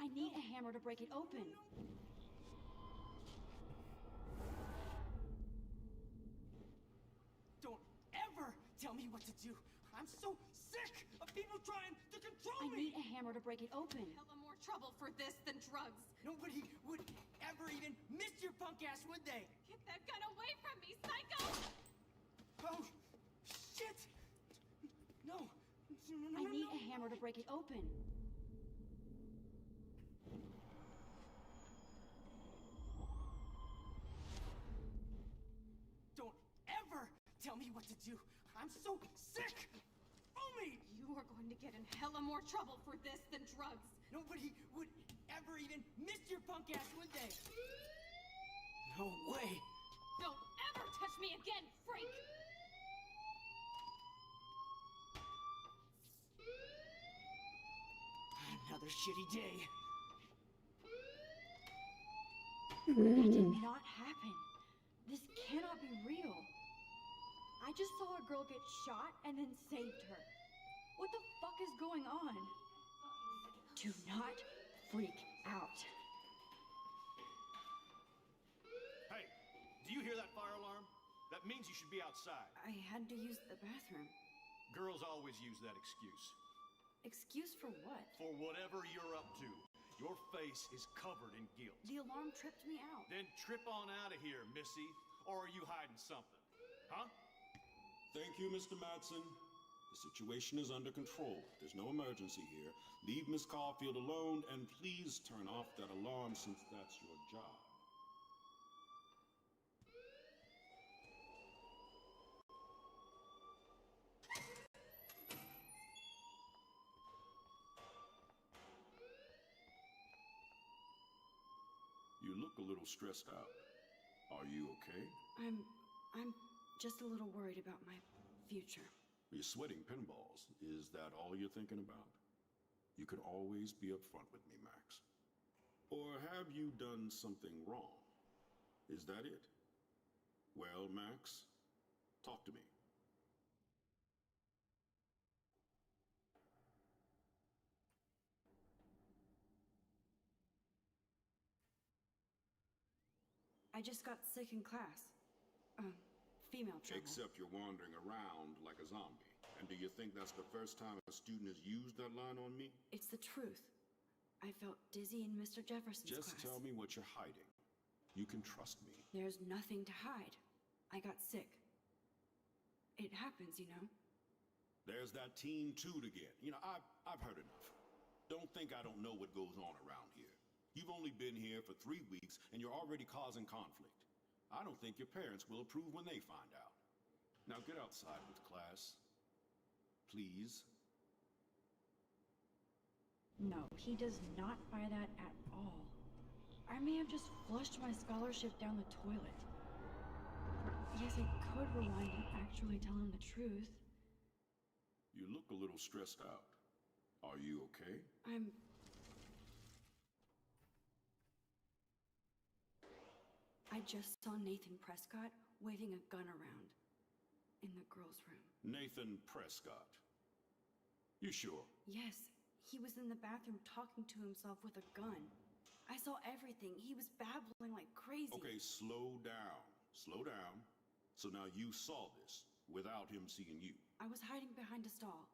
I need a hammer to break it open.
Don't ever tell me what to do. I'm so sick of people trying to control
I
me.
need a hammer to break it open.
Hella more trouble for this than drugs.
Nobody would ever even miss your punk ass, would they?
Get that gun away from me, psycho!
Oh, shit! No.
I need a hammer to break it open.
Don't ever tell me what to do. I'm so sick. Me.
You are going to get in hella more trouble for this than drugs.
Nobody would ever even miss your punk ass, would they? No way.
Don't ever touch me again, freak!
Another shitty day.
That did not happen. This cannot be real. I just saw a girl get shot and then saved her. What the fuck is going on? Do not freak out.
Hey, do you hear that fire alarm? That means you should be outside.
I had to use the bathroom.
Girls always use that excuse.
Excuse for what?
For whatever you're up to. Your face is covered in guilt.
The alarm tripped me out.
Then trip on out of here, Missy. Or are you hiding something? Huh?
Thank you, Mr. Madsen. The situation is under control. There's no emergency here. Leave Miss Caulfield alone, and please turn off that alarm since that's your job. You look a little stressed out. Are you okay?
I'm just a little worried about my future.
You're sweating pinballs. Is that all you're thinking about? You could always be upfront with me, Max. Or have you done something wrong? Is that it? Well, Max, talk to me.
I just got sick in class. Female trouble.
Except you're wandering around like a zombie. And do you think that's the first time a student has used that line on me?
It's the truth. I felt dizzy in Mr. Jefferson's
Just
class.
tell me what you're hiding. You can trust me.
There's nothing to hide. I got sick. It happens, you know.
There's that teen toot again. You know, I've heard enough. Don't think I don't know what goes on around here. You've only been here for 3 weeks, and you're already causing conflict. I don't think your parents will approve when they find out. Now get outside with class. Please.
No, he does not buy that at all. I may have just flushed my scholarship down the toilet. Yes, I could rewind and actually tell him the truth.
You look a little stressed out. Are you okay?
I just saw Nathan Prescott waving a gun around in the girls' room.
Nathan Prescott. You sure?
Yes, he was in the bathroom talking to himself with a gun. I saw everything. He was babbling like crazy.
Okay, slow down. Slow down. So now you saw this without him seeing you.
I was hiding behind a stall.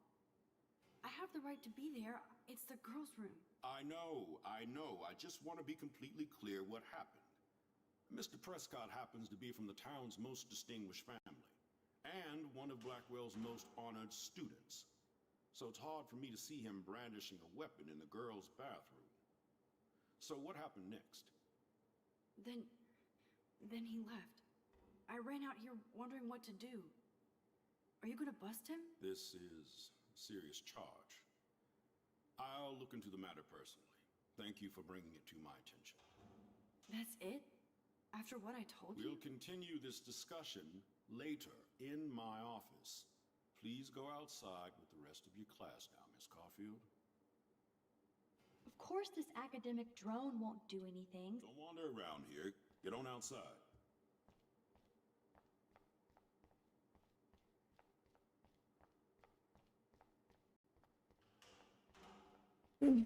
I have the right to be there. It's the girls' room.
I know. I just want to be completely clear what happened. Mr. Prescott happens to be from the town's most distinguished family, and one of Blackwell's most honored students. So it's hard for me to see him brandishing a weapon in the girls' bathroom. So what happened next?
Then he left. I ran out here wondering what to do. Are you gonna bust him?
This is a serious charge. I'll look into the matter personally. Thank you for bringing it to my attention.
That's it? After what I told you?
We'll continue this discussion later in my office. Please go outside with the rest of your class now, Miss Caulfield.
Of course this academic drone won't do anything.
Don't wander around here. Get on outside.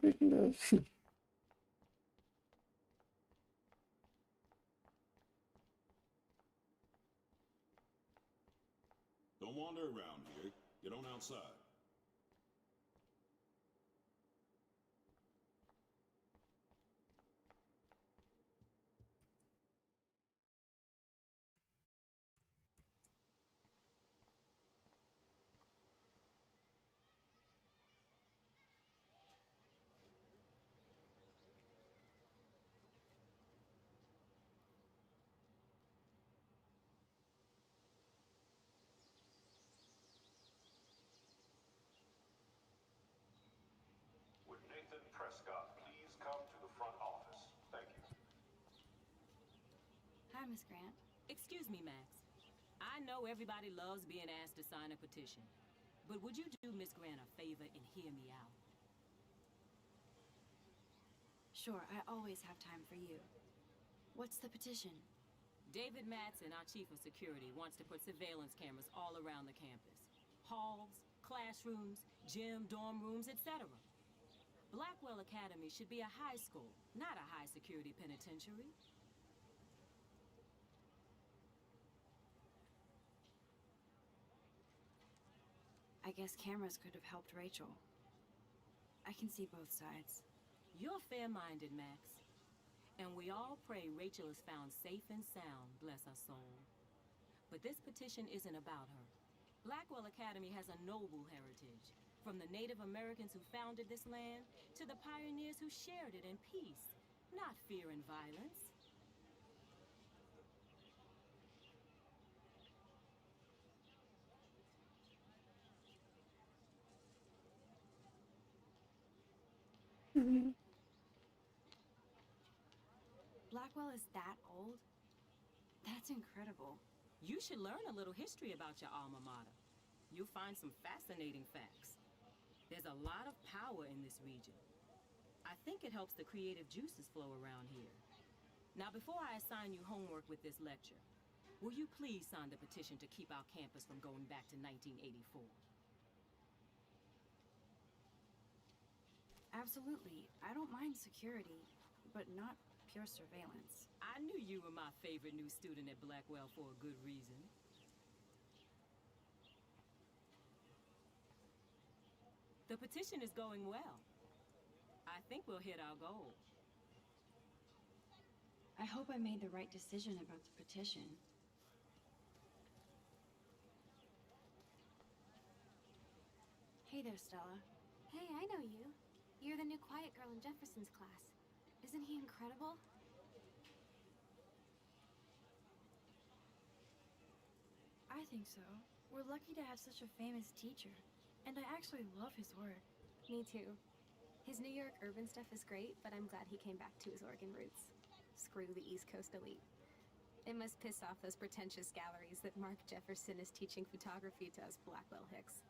Big nose.
Don't wander around here. Get on outside. Would Nathan Prescott please come to the front office? Thank you.
Hi, Miss Grant.
Excuse me, Max. I know everybody loves being asked to sign a petition, but would you do Miss Grant a favor and hear me out?
Sure, I always have time for you. What's the petition?
David Matson, our chief of security, wants to put surveillance cameras all around the campus. Halls, classrooms, gym, dorm rooms, etc. Blackwell Academy should be a high school, not a high-security penitentiary.
I guess cameras could have helped Rachel. I can see both sides.
You're fair-minded, Max. And we all pray Rachel is found safe and sound, bless her soul. But this petition isn't about her. Blackwell Academy has a noble heritage, from the Native Americans who founded this land to the pioneers who shared it in peace, not fear and violence.
Blackwell is that old? That's incredible.
You should learn a little history about your alma mater. You'll find some fascinating facts. There's a lot of power in this region. I think it helps the creative juices flow around here. Now, before I assign you homework with this lecture, will you please sign the petition to keep our campus from going back to 1984?
Absolutely. I don't mind security, but not pure surveillance.
I knew you were my favorite new student at Blackwell for a good reason. The petition is going well. I think we'll hit our goal.
I hope I made the right decision about the petition. Hey there, Stella.
Hey, I know you. You're the new quiet girl in Jefferson's class. Isn't he incredible?
I think so. We're lucky to have such a famous teacher. And I actually love his work.
Me too. His New York urban stuff is great, but I'm glad he came back to his Oregon roots. Screw the East Coast elite. It must piss off those pretentious galleries that Mark Jefferson is teaching photography to us Blackwell hicks.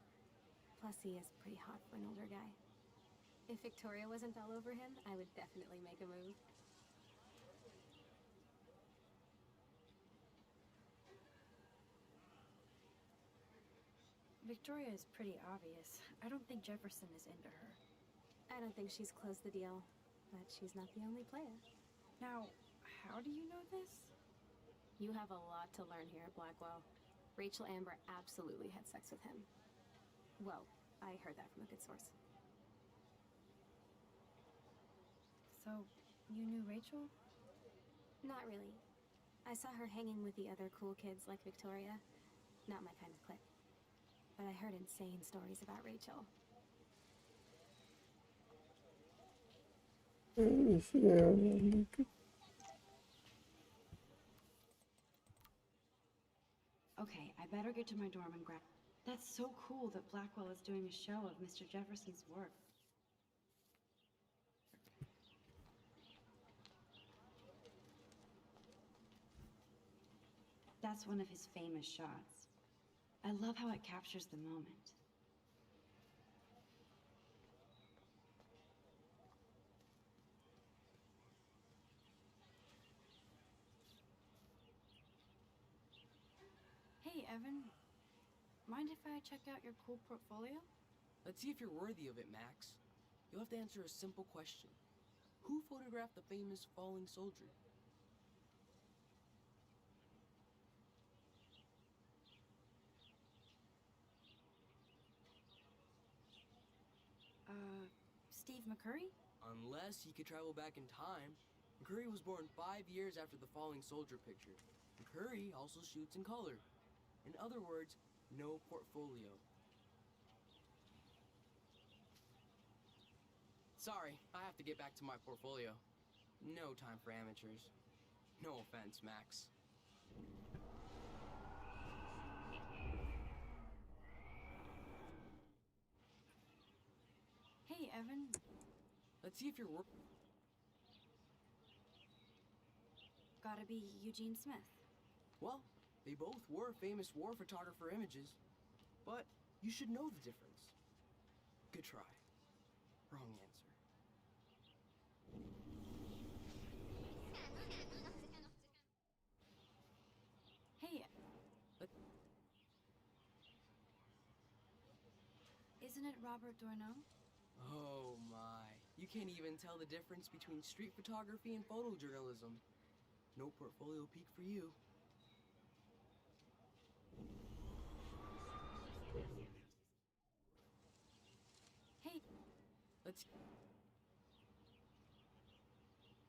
Plus, he is pretty hot for an older guy. If Victoria wasn't all over him, I would definitely make a move.
Victoria is pretty obvious. I don't think Jefferson is into her.
I don't think she's closed the deal, but she's not the only player.
Now, how do you know this?
You have a lot to learn here at Blackwell. Rachel Amber absolutely had sex with him. Well, I heard that from a good source.
So, you knew Rachel?
Not really. I saw her hanging with the other cool kids like Victoria. Not my kind of clique. But I heard insane stories about Rachel.
Okay, I better get to my dorm and grab. That's so cool that Blackwell is doing a show of Mr. Jefferson's work. That's one of his famous shots. I love how it captures the moment. Hey, Evan. Mind if I check out your cool portfolio?
Let's see if you're worthy of it, Max. You'll have to answer a simple question. Who photographed the famous falling soldier?
Steve McCurry?
Unless he could travel back in time. McCurry was born 5 years after the falling soldier picture. McCurry also shoots in color. In other words, no portfolio. Sorry, I have to get back to my portfolio. No time for amateurs. No offense, Max.
Hey, Evan.
Let's see if you're
Gotta be Eugene Smith.
Well, they both were famous war photographer images. But you should know the difference. Good try. Wrong answer.
Hey. Isn't it Robert Doisneau?
Oh my. You can't even tell the difference between street photography and photojournalism. No portfolio peak for you.
Hey.
Let's...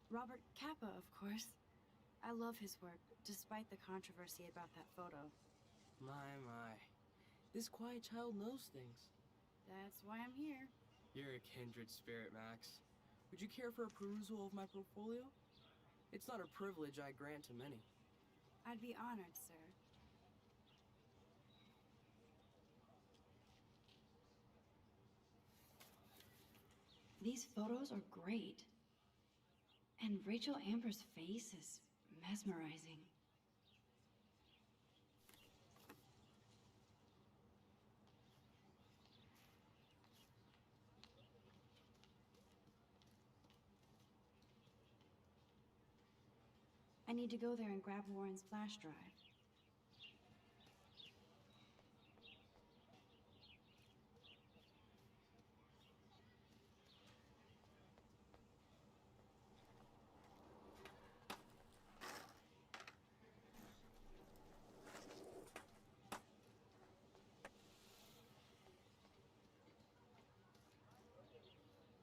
Robert Capa, of course. I love his work, despite the controversy about that photo.
My. This quiet child knows things.
That's why I'm here.
You're a kindred spirit, Max. Would you care for a perusal of my portfolio? It's not a privilege I grant to many.
I'd be honored, sir. These photos are great. And Rachel Amber's face is mesmerizing. I need to go there and grab Warren's flash drive.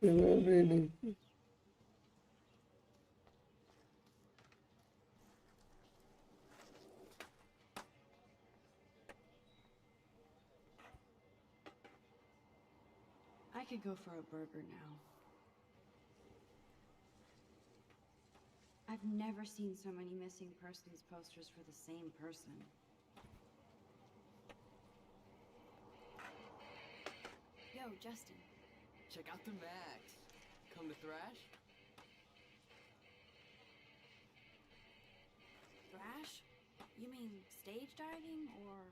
Really.
I could go for a burger now. I've never seen so many missing persons posters for the same person. Yo, Justin.
Check out the Max. Come to thrash?
Thrash? You mean stage diving, or...?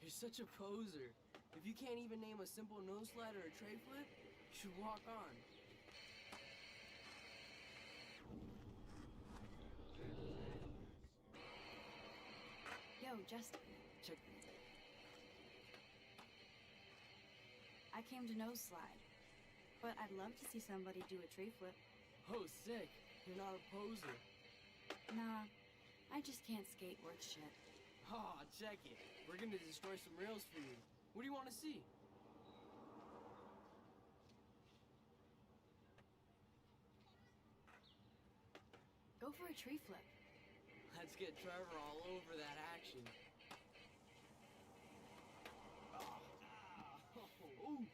You're such a poser. If you can't even name a simple nose slide or a tray flip, you should walk on.
Yo, Justin.
Check.
I came to know slide. But I'd love to see somebody do a tree flip.
Oh, sick. You're not a poser.
Nah, I just can't skate worth shit.
Aw, check it. We're gonna destroy some rails for you. What do you want to see?
Go for a tree flip.
Let's get Trevor all over that action. Ooh.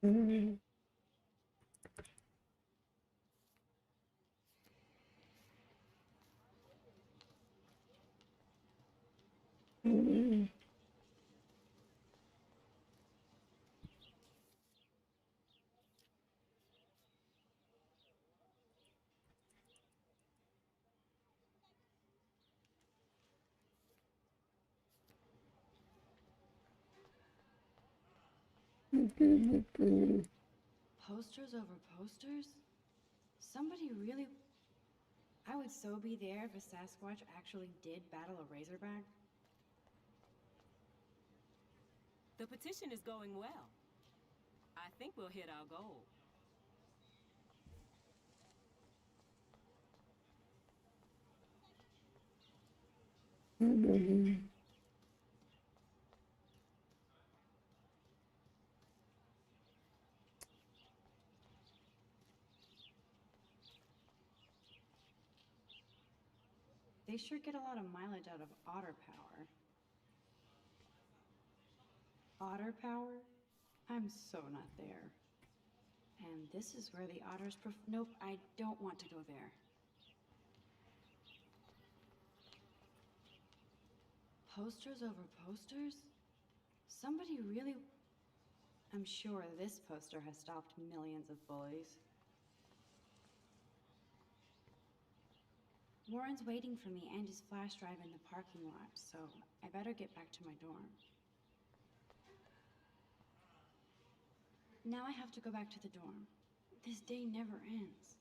Hmm. Hmm.
Posters over posters? Somebody really... I would so be there if a Sasquatch actually did battle a Razorback.
The petition is going well. I think we'll hit our goal.
They sure get a lot of mileage out of otter power. Otter power? I'm so not there. And this is where the otters nope, I don't want to go there. Posters over posters? Somebody really... I'm sure this poster has stopped millions of bullies. Warren's waiting for me and his flash drive in the parking lot, so I better get back to my dorm. Now I have to go back to the dorm. This day never ends.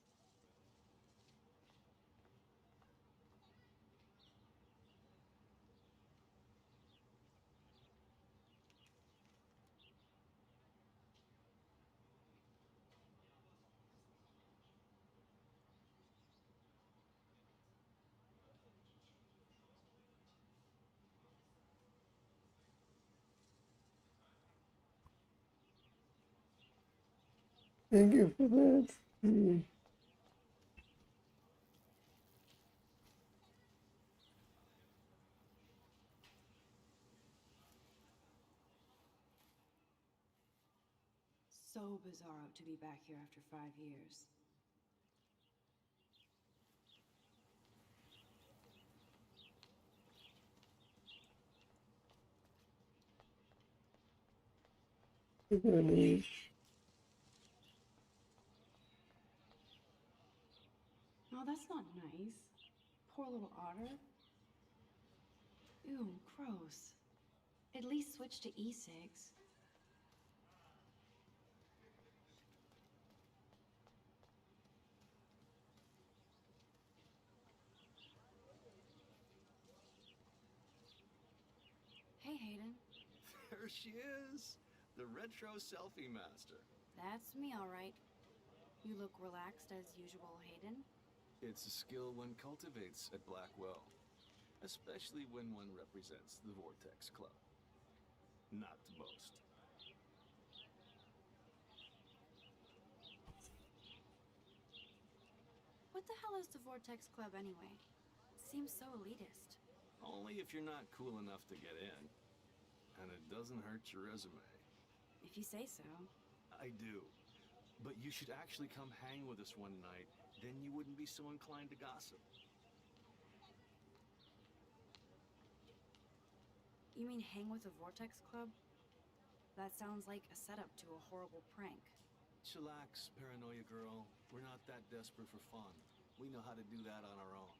Thank you for that. Hmm.
So bizarro to be back here after 5 years.
Funny.
Oh, that's not nice. Poor little otter. Ew, gross. At least switch to e-cigs. Hey, Hayden.
There she is, the retro selfie master.
That's me, all right. You look relaxed as usual, Hayden.
It's a skill one cultivates at Blackwell, especially when one represents the Vortex Club. Not to boast.
What the hell is the Vortex Club anyway? Seems so elitist.
Only if you're not cool enough to get in. And it doesn't hurt your resume.
If you say so.
I do. But you should actually come hang with us one night. Then you wouldn't be so inclined to gossip.
You mean hang with the Vortex Club? That sounds like a setup to a horrible prank.
Chillax, paranoia girl. We're not that desperate for fun. We know how to do that on our own.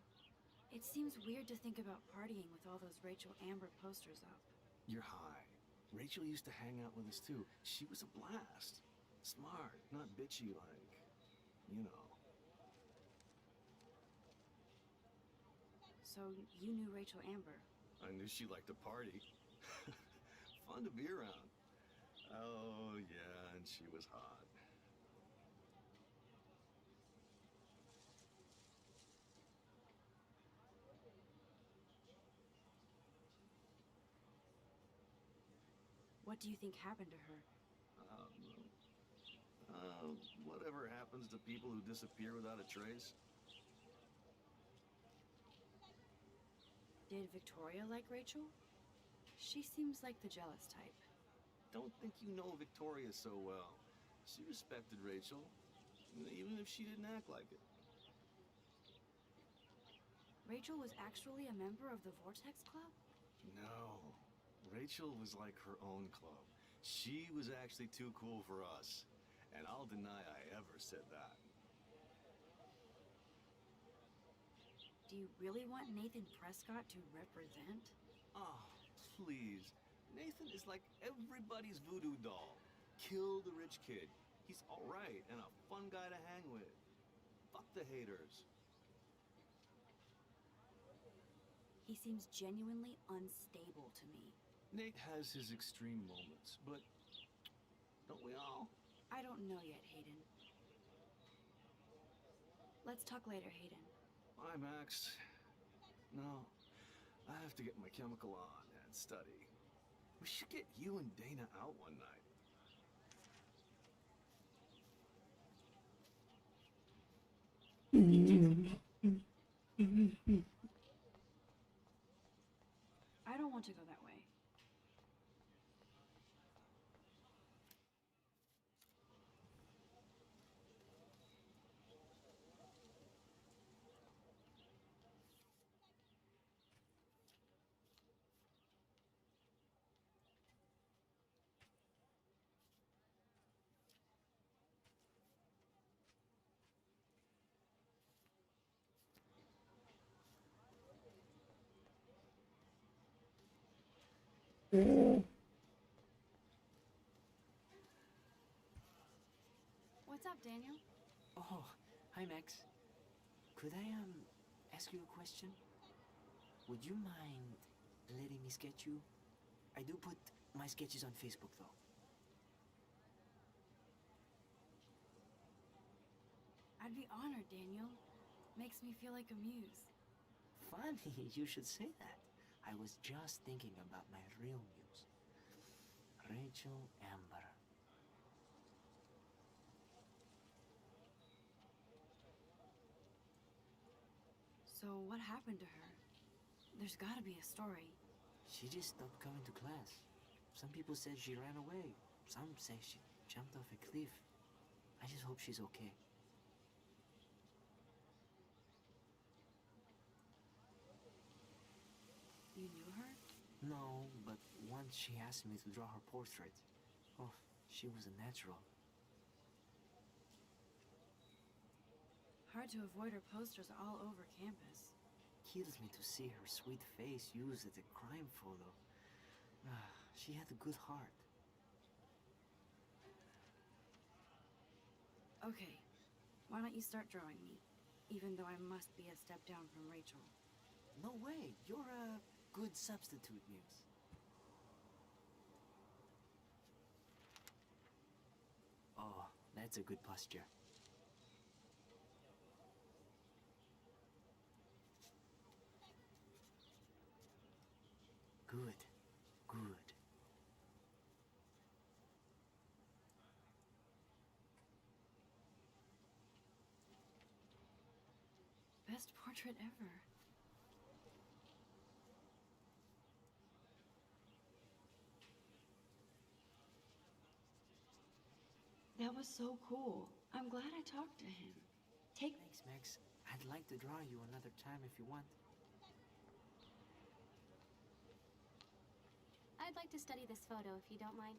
It seems weird to think about partying with all those Rachel Amber posters up.
You're high. Rachel used to hang out with us too. She was a blast. Smart, not bitchy like, you know.
So you knew Rachel Amber?
I knew she liked to party. Fun to be around. Oh, yeah, and she was hot.
What do you think happened to her?
Whatever happens to people who disappear without a trace?
Did Victoria like Rachel? She seems like the jealous type.
Don't think you know Victoria so well. She respected Rachel, even if she didn't act like it.
Rachel was actually a member of the Vortex Club?
No. Rachel was like her own club. She was actually too cool for us. And I'll deny I ever said that.
Do you really want Nathan Prescott to represent?
Oh, please. Nathan is like everybody's voodoo doll. Kill the rich kid. He's alright and a fun guy to hang with. Fuck the haters.
He seems genuinely unstable to me.
Nate has his extreme moments, but don't we all?
I don't know yet, Hayden. Let's talk later, Hayden.
Bye, Max. No, I have to get my chemical on and study. We should get you and Dana out one night.
I don't want to go that way. What's up, Daniel?
Oh, hi, Max. Could I, ask you a question? Would you mind letting me sketch you? I do put my sketches on Facebook, though.
I'd be honored, Daniel. Makes me feel like a muse.
Funny, you should say that. I was just thinking about my real muse, Rachel Amber.
So what happened to her? There's gotta be a story.
She just stopped coming to class. Some people said she ran away. Some say she jumped off a cliff. I just hope she's okay.
You knew her?
No, but once she asked me to draw her portrait. Oh, she was a natural.
Hard to avoid her posters all over campus.
Kills me to see her sweet face used as a crime photo. She had a good heart.
Okay, why don't you start drawing me? Even though I must be a step down from Rachel.
No way, you're a good substitute muse. Oh, that's a good posture. Good, good.
Best portrait ever. That was so cool. I'm glad I talked to him.
Thanks, Max. I'd like to draw you another time if you want.
I'd like to study this photo if you don't mind.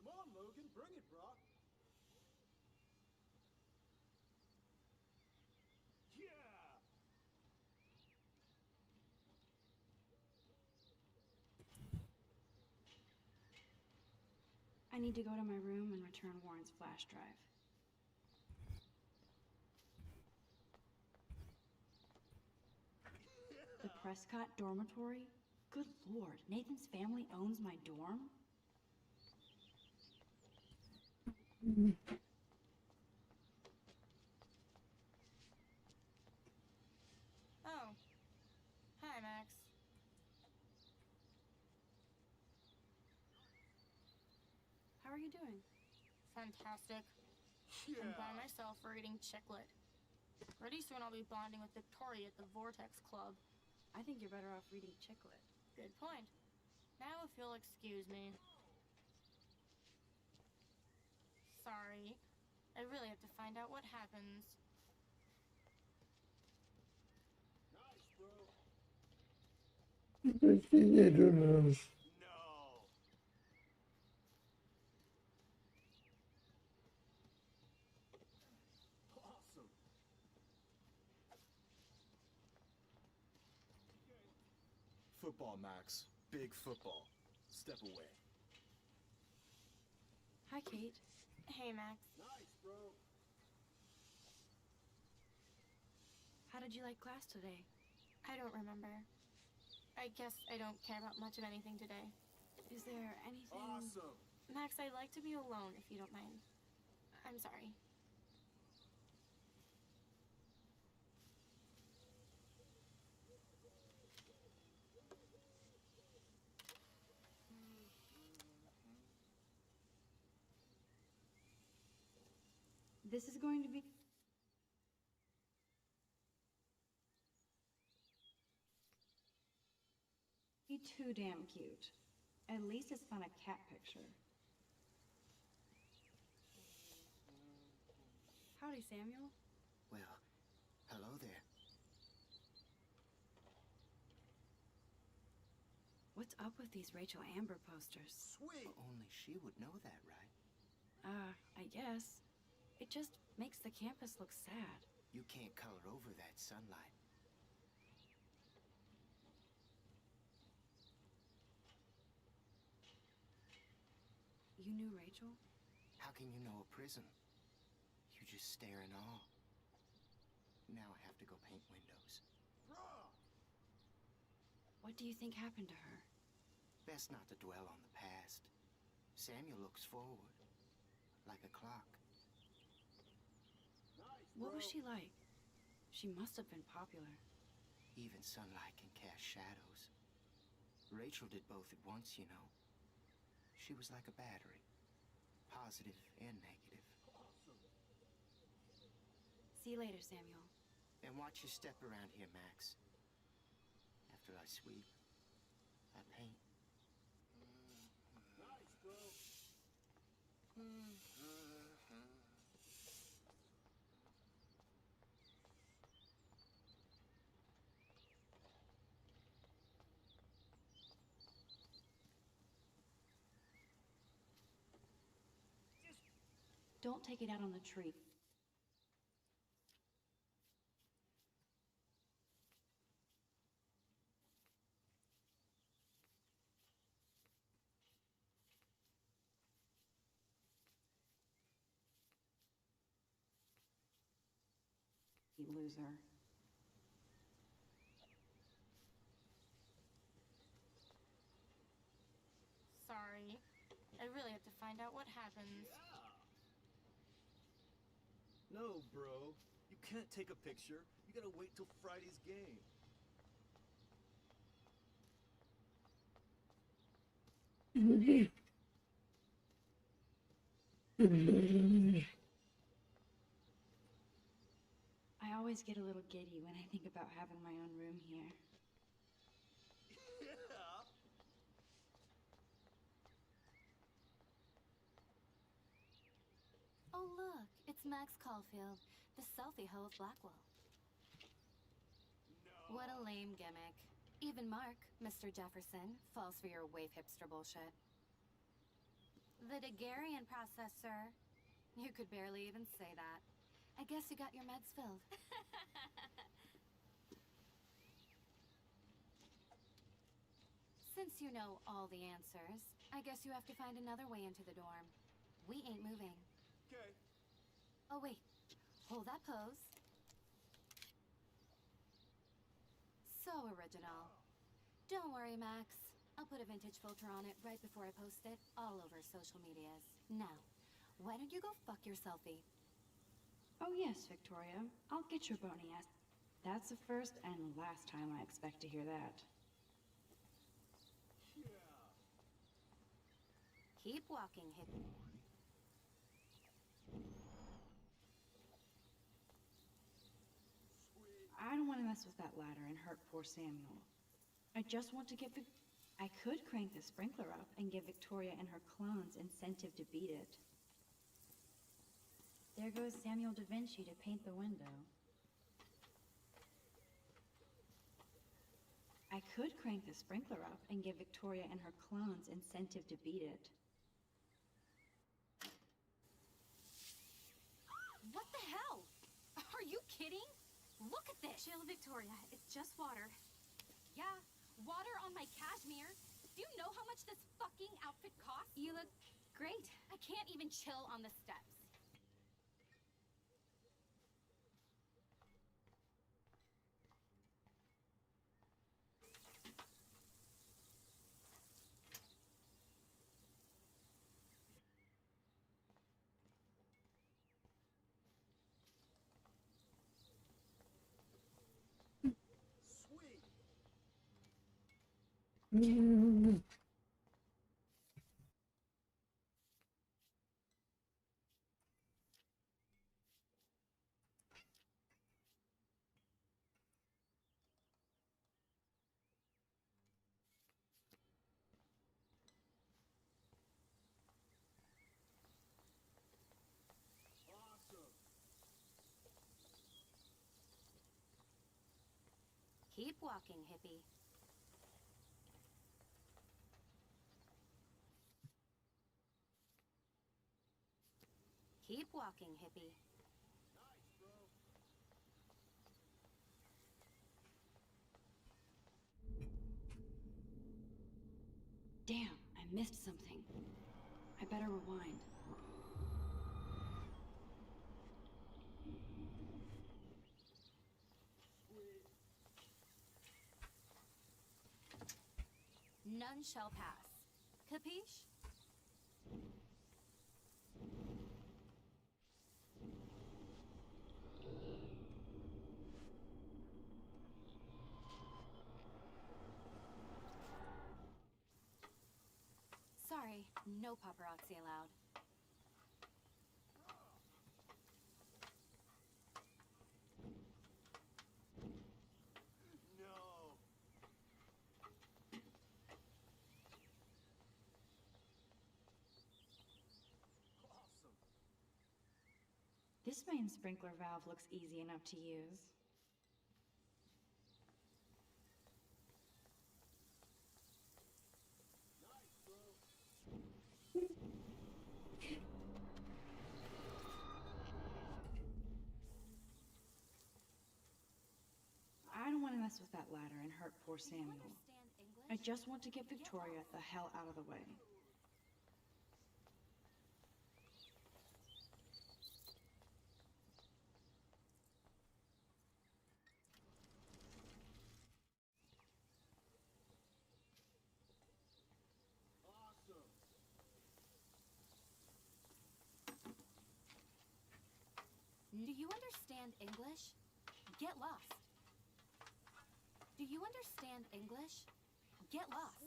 Come on, Logan, bring it, bro. Yeah!
I need to go to my room and return Warren's flash drive. The Prescott dormitory? Good lord, Nathan's family owns my dorm?
Oh. Hi, Max.
How are you doing?
Fantastic.
Yeah!
I'm by myself reading Chicklet. Pretty soon I'll be bonding with Victoria at the Vortex Club.
I think you're better off reading Chicklet.
Good point. Now if you'll excuse me. Sorry. I really have to find out what happens.
Nice, bro.
I think I don't know.
No. Awesome.
Football, Max. Big football. Step away.
Hi, Kate.
Hey, Max.
Nice, bro.
How did you like class today?
I don't remember. I guess I don't care about much of anything today.
Is there anything...
Awesome.
Max, I'd like to be alone if you don't mind. I'm sorry.
This is going to be too damn cute. At least it's not a cat picture. Howdy, Samuel.
Well, hello there.
What's up with these Rachel Amber posters?
Sweet.
Only she would know that, right?
I guess. It just makes the campus look sad.
You can't color over that sunlight.
You knew Rachel?
How can you know a prison? You just stare in awe. Now I have to go paint windows.
Bruh.
What do you think happened to her?
Best not to dwell on the past. Samuel looks forward, like a clock.
Nice,
What was
bro.
she like? She must have been popular.
Even sunlight can cast shadows. Rachel did both at once, you know. She was like a battery, positive and negative.
Awesome.
See you later, Samuel.
And watch your step around here, Max. After I sweep, I paint.
Nice, bro.
Don't take it out on the tree. You loser.
Sorry. I really have to find out what happens.
No, bro. You can't take a picture. You gotta wait till Friday's game.
I always get a little giddy when I think about having my own room here.
Oh, look, it's Max Caulfield, the selfie hoe of Blackwell.
No.
What a lame gimmick. Even Mark, Mr. Jefferson, falls for your wave hipster bullshit. The Daguerrean process, sir. You could barely even say that. I guess you got your meds filled. Since you know all the answers, I guess you have to find another way into the dorm. We ain't moving.
Okay.
Oh, wait. Hold that pose. So original. Don't worry, Max. I'll put a vintage filter on it right before I post it all over social medias. Now, why don't you go fuck your selfie?
Oh yes, Victoria. I'll get your bony ass. That's the first and last time I expect to hear that.
Keep walking, hippie.
I don't want to mess with that ladder and hurt poor Samuel. I just want to get I could crank the sprinkler up and give Victoria and her clones incentive to beat it. There goes Samuel da Vinci to paint the window. I could crank the sprinkler up and give Victoria and her clones incentive to beat it.
What the hell? Are you kidding? Look at this! Chill, Victoria. It's just water. Yeah, water on my cashmere. Do you know how much this fucking outfit costs? You look great. I can't even chill on the steps.
Keep walking, hippie. Keep walking, hippie.
Damn, I missed something. I better rewind.
None shall pass. Capiche? Sorry, no paparazzi allowed.
No. Awesome.
This main sprinkler valve looks easy enough to use. I don't want to mess with that ladder and hurt poor Samuel. I just want to get Victoria the hell out of the way.
Do you understand English? Get lost. Do you understand English? Get lost.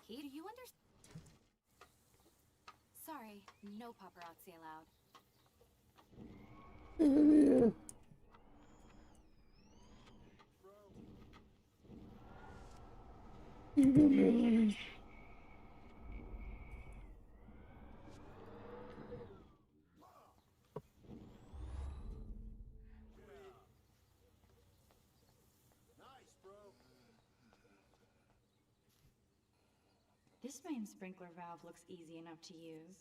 key. Do you understand? Sorry, no paparazzi allowed.
Yeah.
Nice, bro.
This main sprinkler valve looks easy enough to use.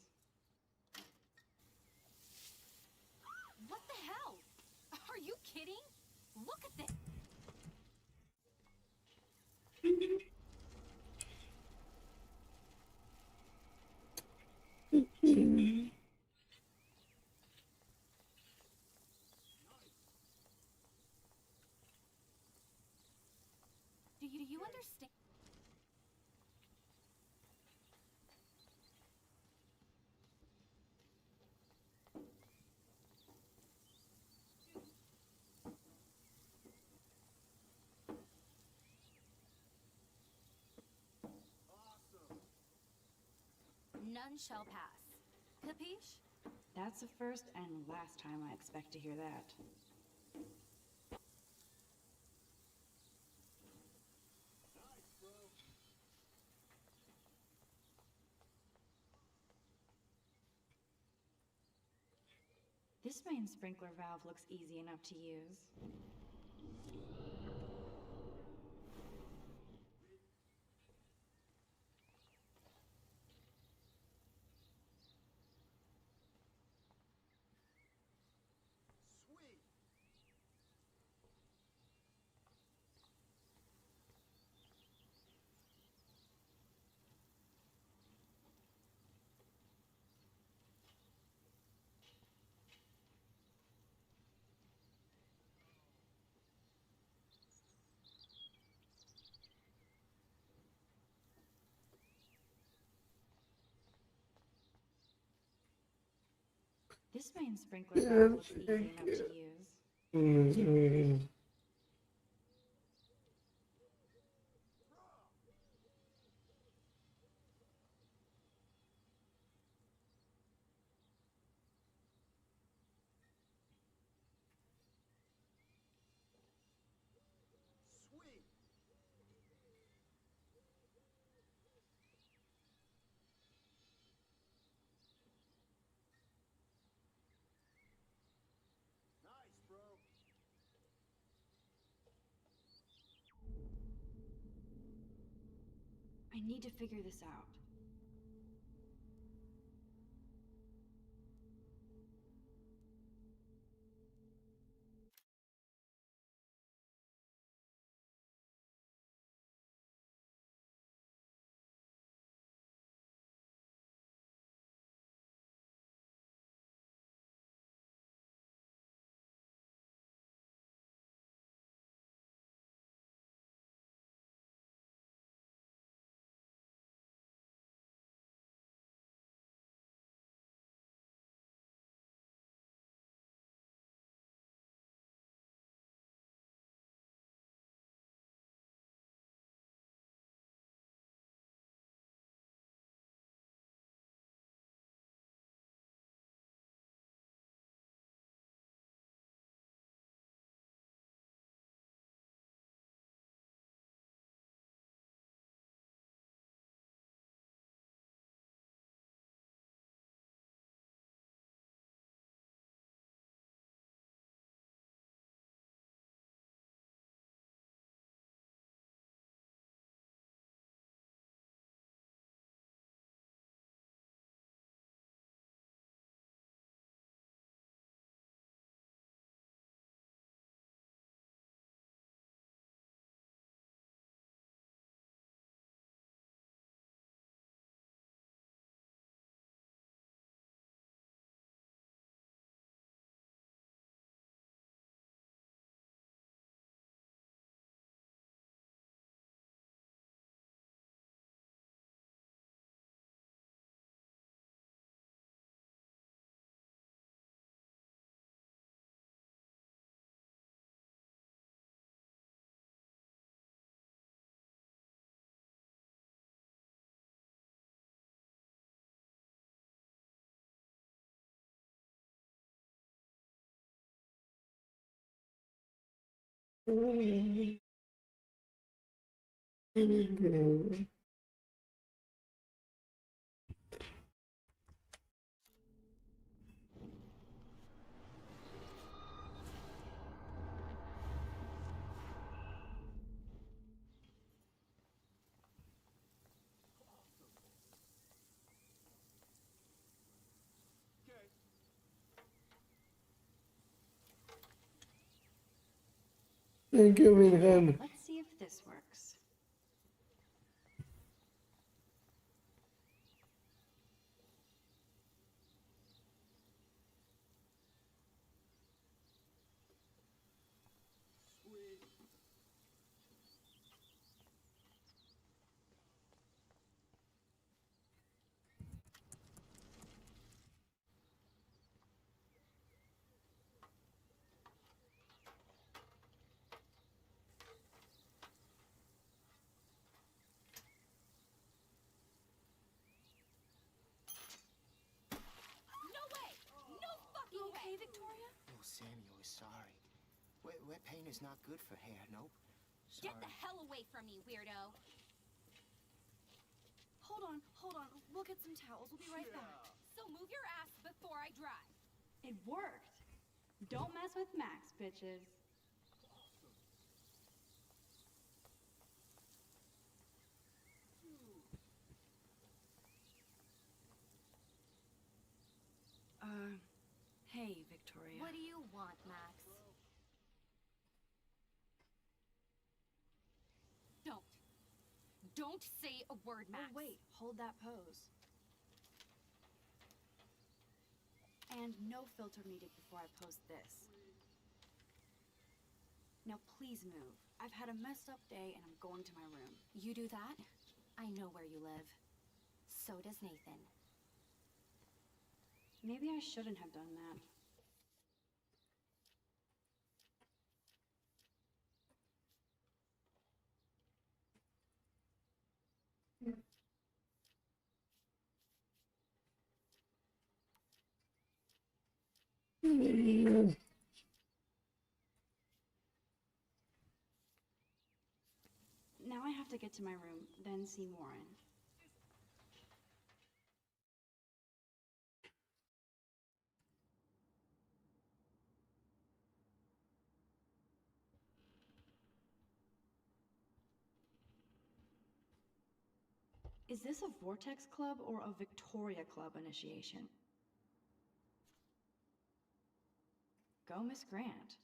What the hell? Are you kidding? Look at this. Do you understand? None shall pass. Capiche?
That's the first and last time I expect to hear that. This main sprinkler valve looks easy enough to use.
Sweet.
This main sprinkler valve looks easy enough to use.
Sweet. Nice, bro.
I need to figure this out.
Okay. Thank you, Minhan.
Let's see if this works.
No way! No fucking way!
Okay, Victoria? Oh, Samuel is sorry. Wet paint is not good for hair, nope. Sorry.
Get the hell away from me, weirdo!
Hold on. We'll get some towels. We'll be right back.
So move your ass before I drive.
It worked. Don't mess with Max, bitches.
Hey, Victoria.
What do you want, Max? Don't say a word, Max.
Oh, wait. Hold that pose. And no filter needed before I post this. Now please move. I've had a messed up day and I'm going to my room.
You do that? I know where you live. So does Nathan.
Maybe I shouldn't have done that. Now I have to get to my room, then see Warren. Is this a Vortex Club or a Victoria Club initiation? Go Miss Grant.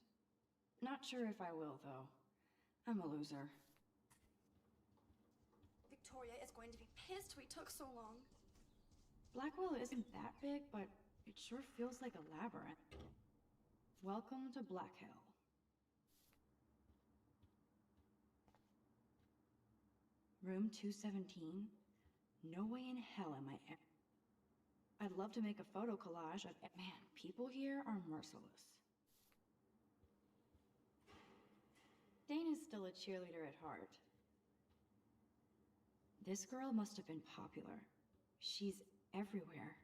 Not sure if I will, though. I'm a loser.
Victoria is going to be pissed we took so long.
Blackwell isn't that big, but it sure feels like a labyrinth. Welcome to Black Hill. Room 217? No way in hell am I I'd love to make a photo collage of man, people here are merciless. Dane is still a cheerleader at heart. This girl must have been popular. She's everywhere.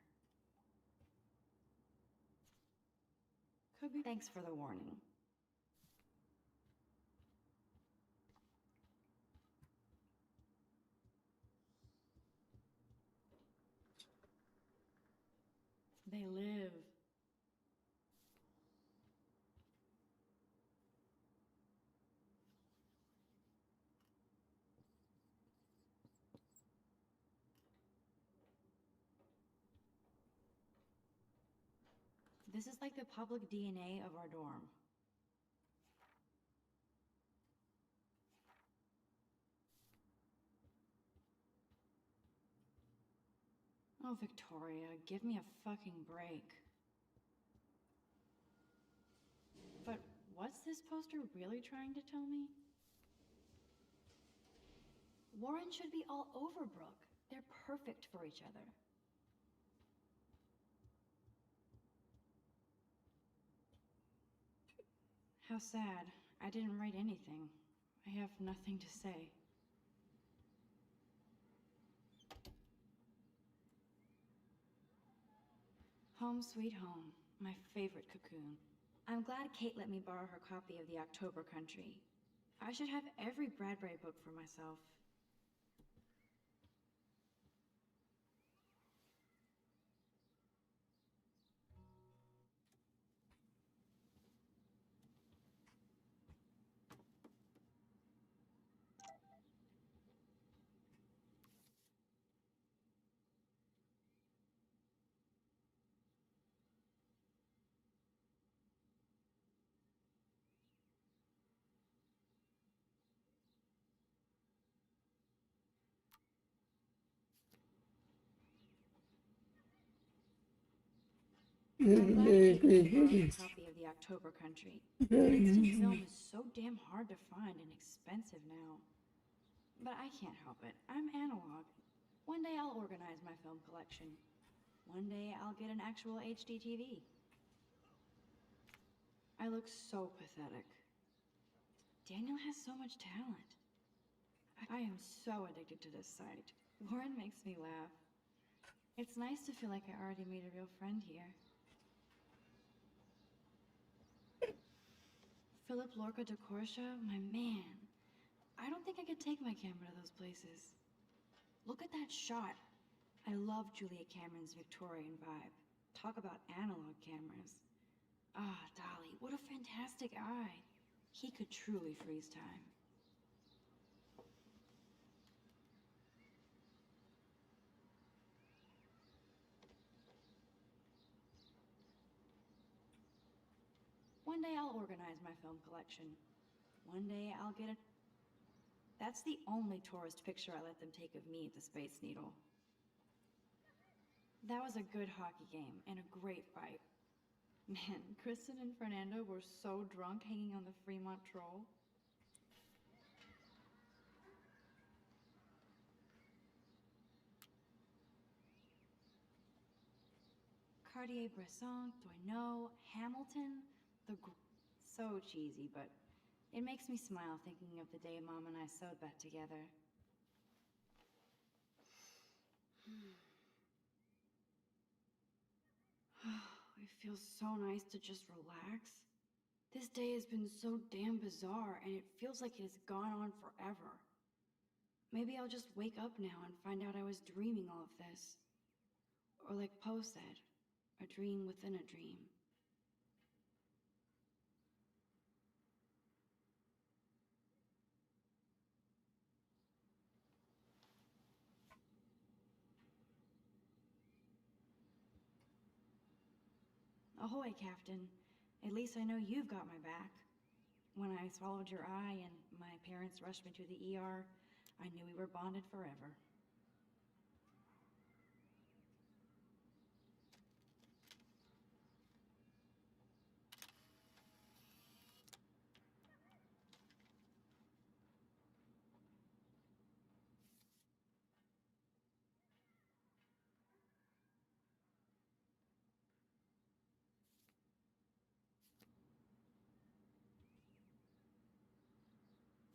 Could be. Thanks for the warning. They live. This is like the public DNA of our dorm. Oh, Victoria, give me a fucking break. But what's this poster really trying to tell me? Warren should be all over Brooke. They're perfect for each other. How sad. I didn't write anything. I have nothing to say. Home sweet home, my favorite cocoon. I'm glad Kate let me borrow her copy of The October Country. I should have every Bradbury book for myself. I'm glad Kate let me borrow her copy of The October Country. Instant film is so damn hard to find and expensive now. But I can't help it. I'm analog. One day I'll organize my film collection. One day I'll get an actual HD TV. I look so pathetic. Daniel has so much talent. I am so addicted to this site. Warren makes me laugh. It's nice to feel like I already made a real friend here. Philip Lorca de Corsia, my man. I don't think I could take my camera to those places. Look at that shot. I love Julia Cameron's Victorian vibe. Talk about analog cameras. Ah, Dolly, what a fantastic eye. He could truly freeze time. One day I'll organize my film collection. One day I'll get a... That's the only tourist picture I let them take of me at the Space Needle. That was a good hockey game and a great fight. Man, Kristen and Fernando were so drunk hanging on the Fremont Troll. Cartier-Bresson, do I know? Hamilton? So cheesy, but it makes me smile thinking of the day Mom and I sewed that together. It feels so nice to just relax. This day has been so damn bizarre, and it feels like it has gone on forever. Maybe I'll just wake up now and find out I was dreaming all of this. Or like Poe said, a dream within a dream. Ahoy, Captain. At least I know you've got my back. When I swallowed your eye and my parents rushed me to the ER, I knew we were bonded forever.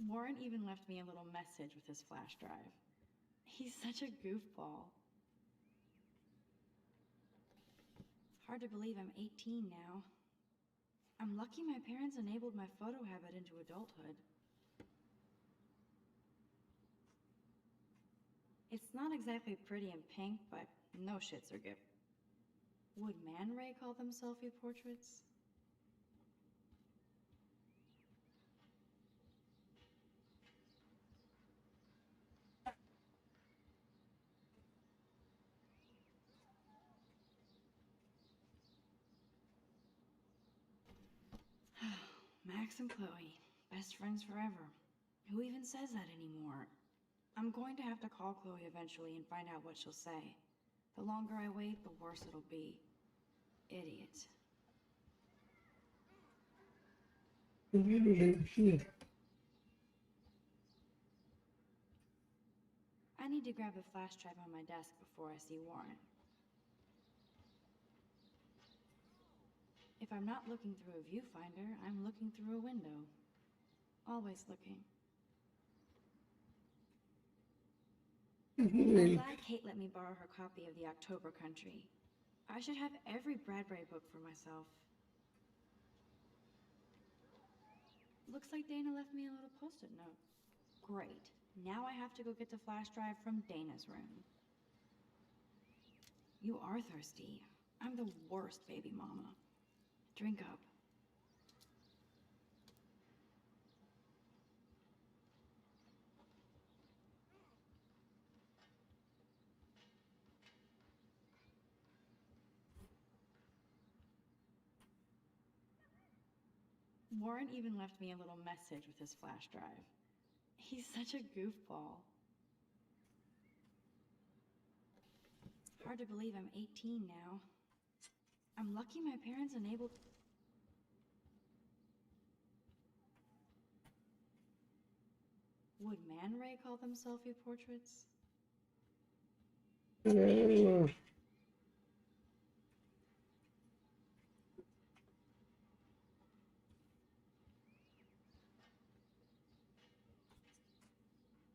Warren even left me a little message with his flash drive. He's such a goofball. Hard to believe I'm 18 now. I'm lucky my parents enabled my photo habit into adulthood. It's not exactly pretty and pink, but no shits or gift. Would Man Ray call them selfie portraits? Max and Chloe, best friends forever. Who even says that anymore? I'm going to have to call Chloe eventually and find out what she'll say. The longer I wait, the worse it'll be. Idiot. I need to grab the flash drive on my desk before I see Warren. If I'm not looking through a viewfinder, I'm looking through a window. Always looking. I'm glad Kate let me borrow her copy of The October Country. I should have every Bradbury book for myself. Looks like Dana left me a little post-it note. Great. Now I have to go get the flash drive from Dana's room. You are thirsty. I'm the worst baby mama. Drink up. Warren even left me a little message with his flash drive. He's such a goofball. Hard to believe I'm 18 now. I'm lucky my parents enabled... Would Man Ray call them selfie portraits?
Yeah.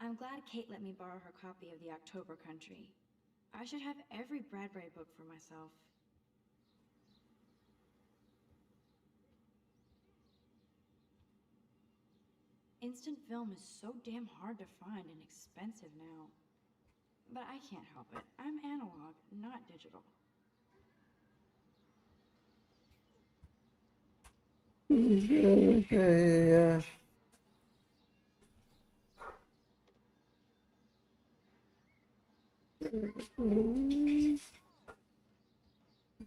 I'm glad Kate let me borrow her copy of the October Country. I should have every Bradbury book for myself. Instant film is so damn hard to find and expensive now. But I can't help it. I'm analog, not digital.
Okay, yeah.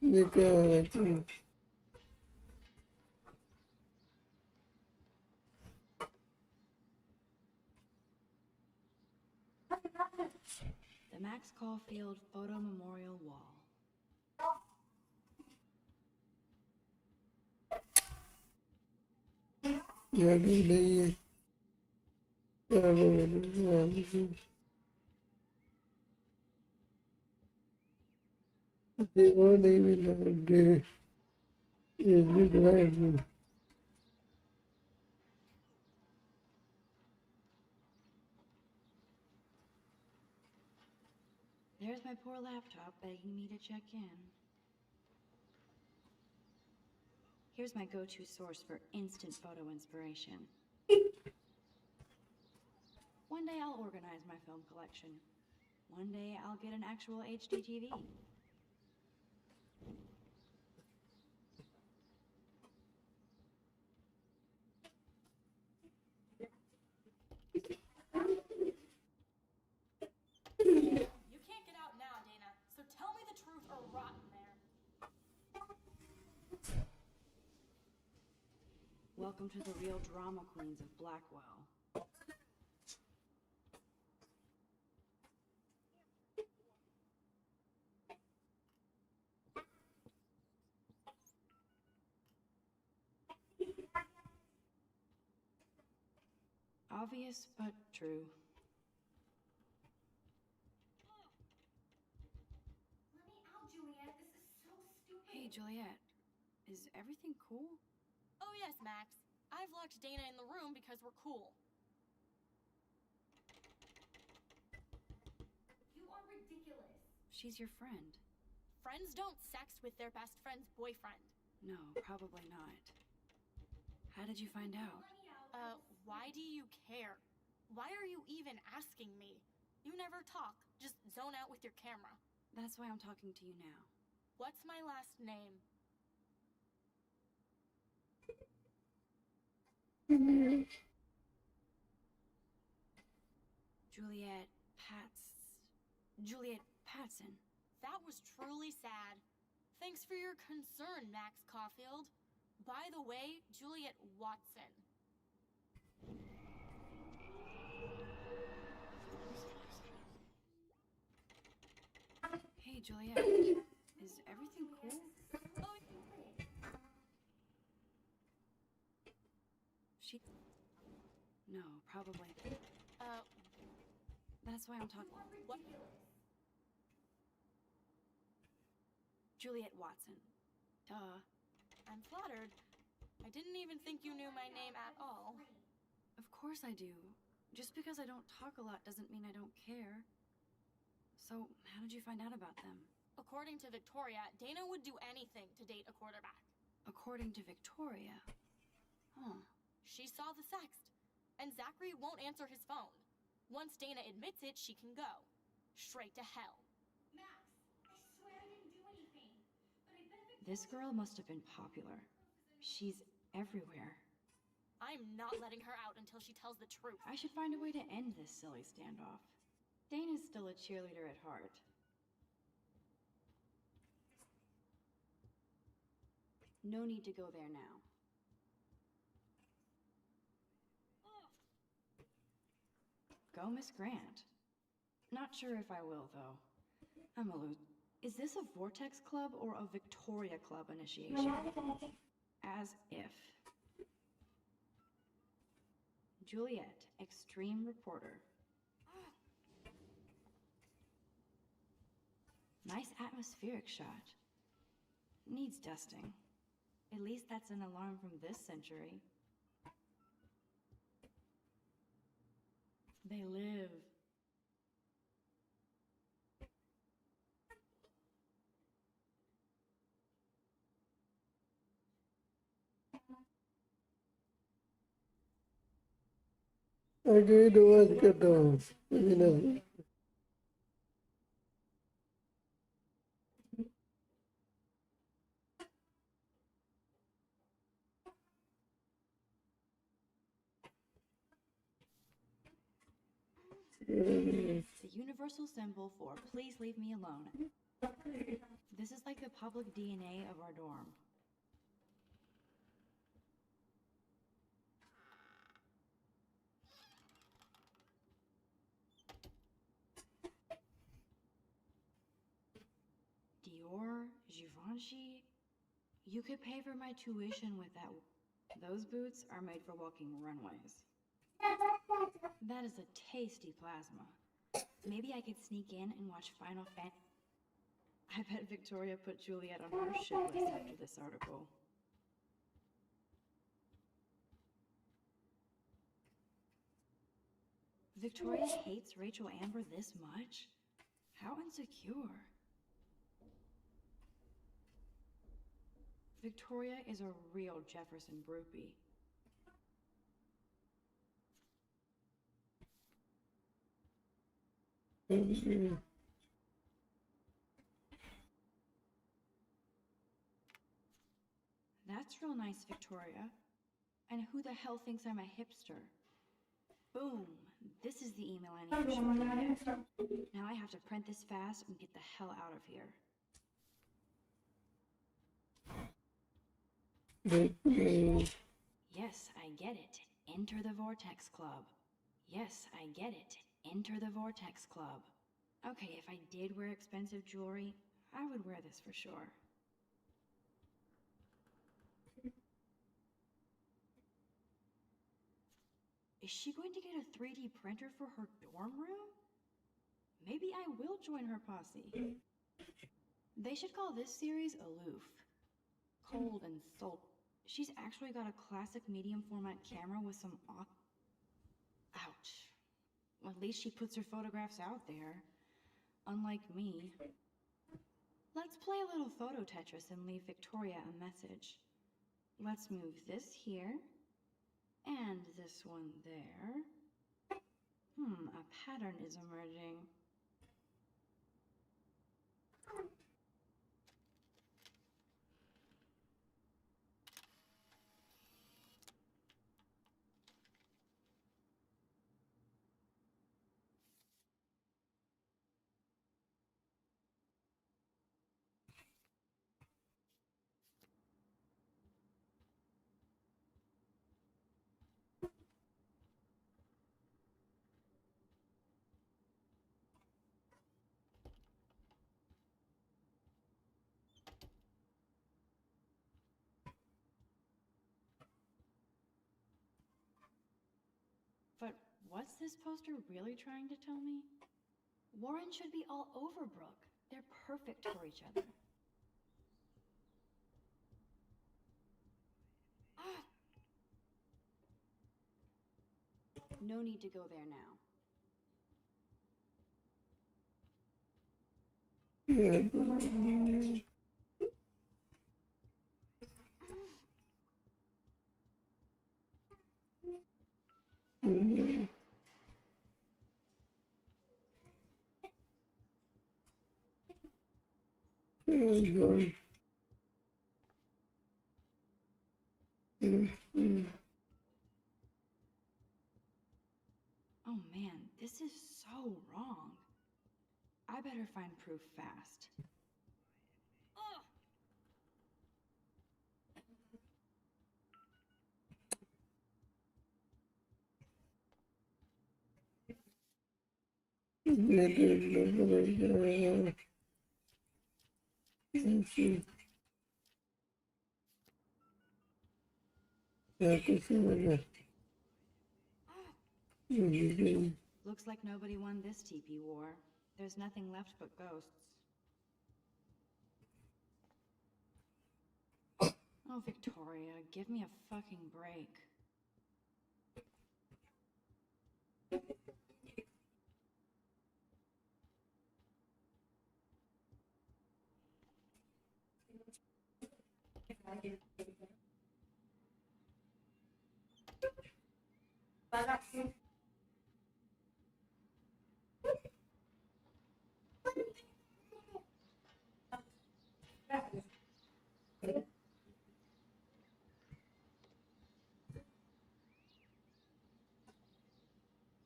Because
The Max Caulfield Photo Memorial Wall.
jadi the only will do is driving.
There's my poor laptop begging me to check in. Here's my go-to source for instant photo inspiration. One day I'll organize my film collection. One day I'll get an actual HD TV.
You can't get out now, Dana, so tell me the truth or rot in there.
Welcome to the real drama queens of Blackwell. Obvious, but true.
Let me out, Juliet. This is so stupid.
Hey, Juliet. Is everything cool?
Oh yes, Max. I've locked Dana in the room because we're cool.
You are ridiculous.
She's your friend.
Friends don't sex with their best friend's boyfriend.
No, probably not. How did you find out?
Why do you care? Why are you even asking me? You never talk. Just zone out with your camera.
That's why I'm talking to you now.
What's my last name?
Juliet Patson.
That was truly sad. Thanks for your concern, Max Caulfield. By the way, Juliet Watson.
Hey, Juliet. Is everything cool? She... No, probably. That's why I'm talking...
What?
Juliet Watson. Duh.
I'm flattered. I didn't even think you knew my name at all.
Of course I do. Just because I don't talk a lot doesn't mean I don't care. So, how did you find out about them?
According to Victoria, Dana would do anything to date a quarterback.
According to Victoria? Huh.
She saw the sext, and Zachary won't answer his phone. Once Dana admits it, she can go. Straight to hell.
Max, I swear I didn't do anything. But I bet
This girl must have been popular. She's everywhere.
I'm not letting her out until she tells the truth.
I should find a way to end this silly standoff. Dana's still a cheerleader at heart. No need to go there now. Go, Miss Grant. Not sure if I will, though. I'm a Is this a Vortex Club or a Victoria Club initiation? As if. Juliet, extreme reporter. Nice atmospheric shot. Needs dusting. At least that's an alarm from this century. They live.
आगे आवाज करता हूँ बिना
The universal symbol for please leave me alone. This is like the public DNA of our dorm. Dior, Givenchy. You could pay for my tuition with that. Those boots are made for walking runways. That is a tasty plasma. Maybe I could sneak in and watch Final Fantasy. I bet Victoria put Juliet on her shit list after this article. Victoria hates Rachel Amber this much? How insecure. Victoria is a real Jefferson groupie. That's real nice, Victoria. And who the hell thinks I'm a hipster? Boom! This is the email I need to show Juliet. Now I have to print this fast and get the hell out of here. Yes, I get it. Enter the Vortex Club. Yes, I get it. Enter the Vortex Club. Okay, if I did wear expensive jewelry, I would wear this for sure. Is she going to get a 3D printer for her dorm room? Maybe I will join her posse. They should call this series Aloof. Cold and salt. She's actually got a classic medium format camera with some Ouch. Well, at least she puts her photographs out there. Unlike me. Let's play a little photo Tetris and leave Victoria a message. Let's move this here. And this one there. A pattern is emerging. But what's this poster really trying to tell me? Warren should be all over Brooke. They're perfect for each other. No need to go there now.
Gone.
Oh man, this is so wrong. I better find proof fast.
Ugh.
Looks like nobody won this TP war. There's nothing left but ghosts. Oh, Victoria, give me a fucking break.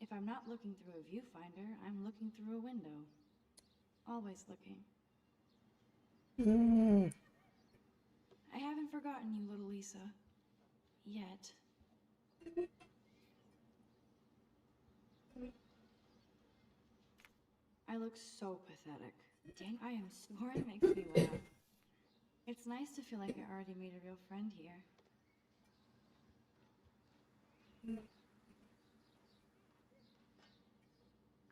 If I'm not looking through a viewfinder, I'm looking through a window. Always looking. I haven't forgotten you, little Lisa. Yet. I look so pathetic. Dang, I am snoring makes me laugh. It's nice to feel like I already made a real friend here.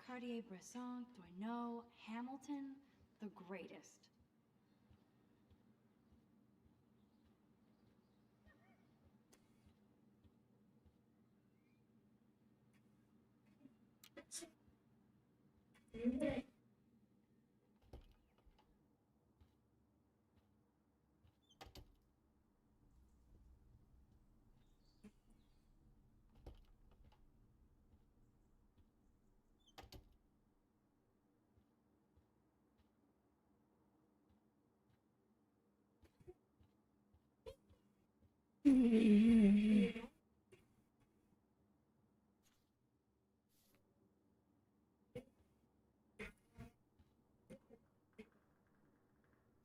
Cartier-Bresson, Doisneau, Hamilton, the greatest.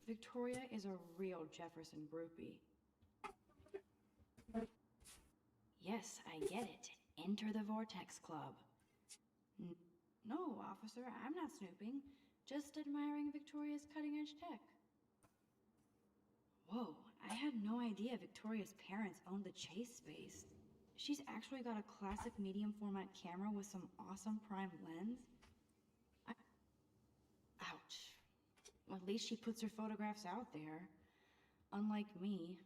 Victoria is a real Jefferson groupie. Yes, I get it. Enter the Vortex Club. No, officer, I'm not snooping. Just admiring Victoria's cutting-edge tech. Whoa, I had no idea Victoria's parents owned the chase space. She's actually got a classic medium format camera with some awesome prime lens. Ouch. Well, at least she puts her photographs out there. Unlike me.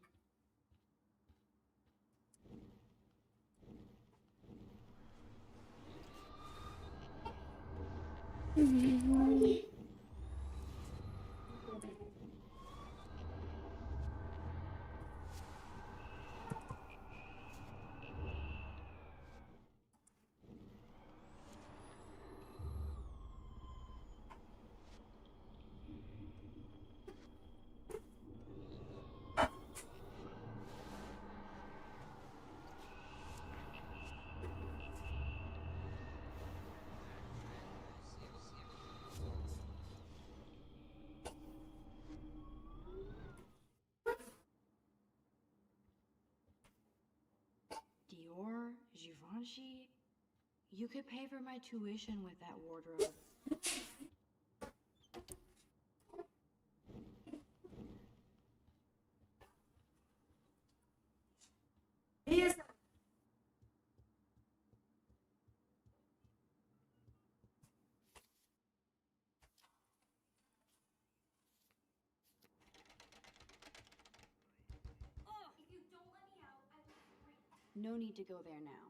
Dior, Givenchy. You could pay for my tuition with that wardrobe. No need to go there now.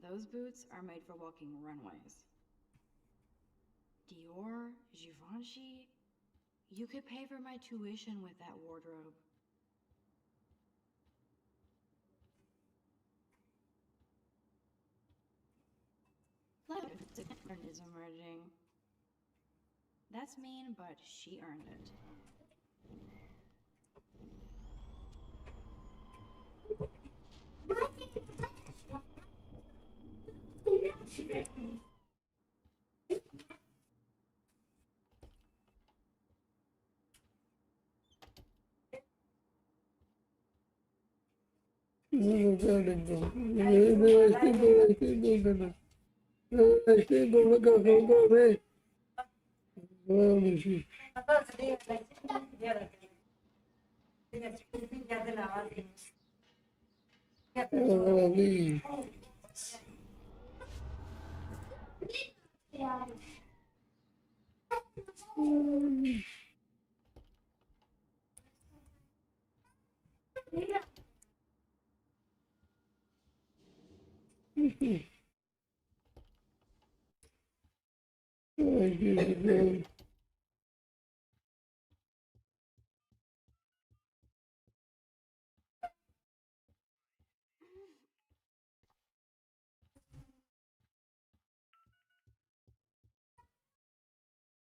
Those boots are made for walking runways. Dior, Givenchy. You could pay for my tuition with that wardrobe. Is emerging. That's mean, but she earned it.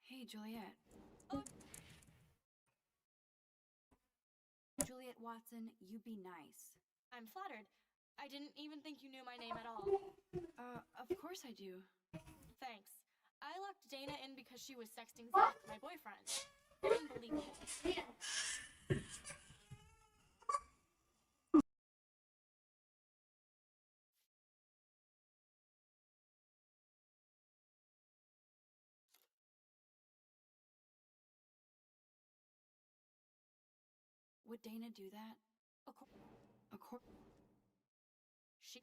Hey, Juliet. Juliet Watson, you be nice.
I'm flattered. I didn't even think you knew my name at all.
Of course I do.
Thanks. I locked Dana in because she was sexting Zach, my boyfriend. Unbelievable.
Would Dana do that?
She.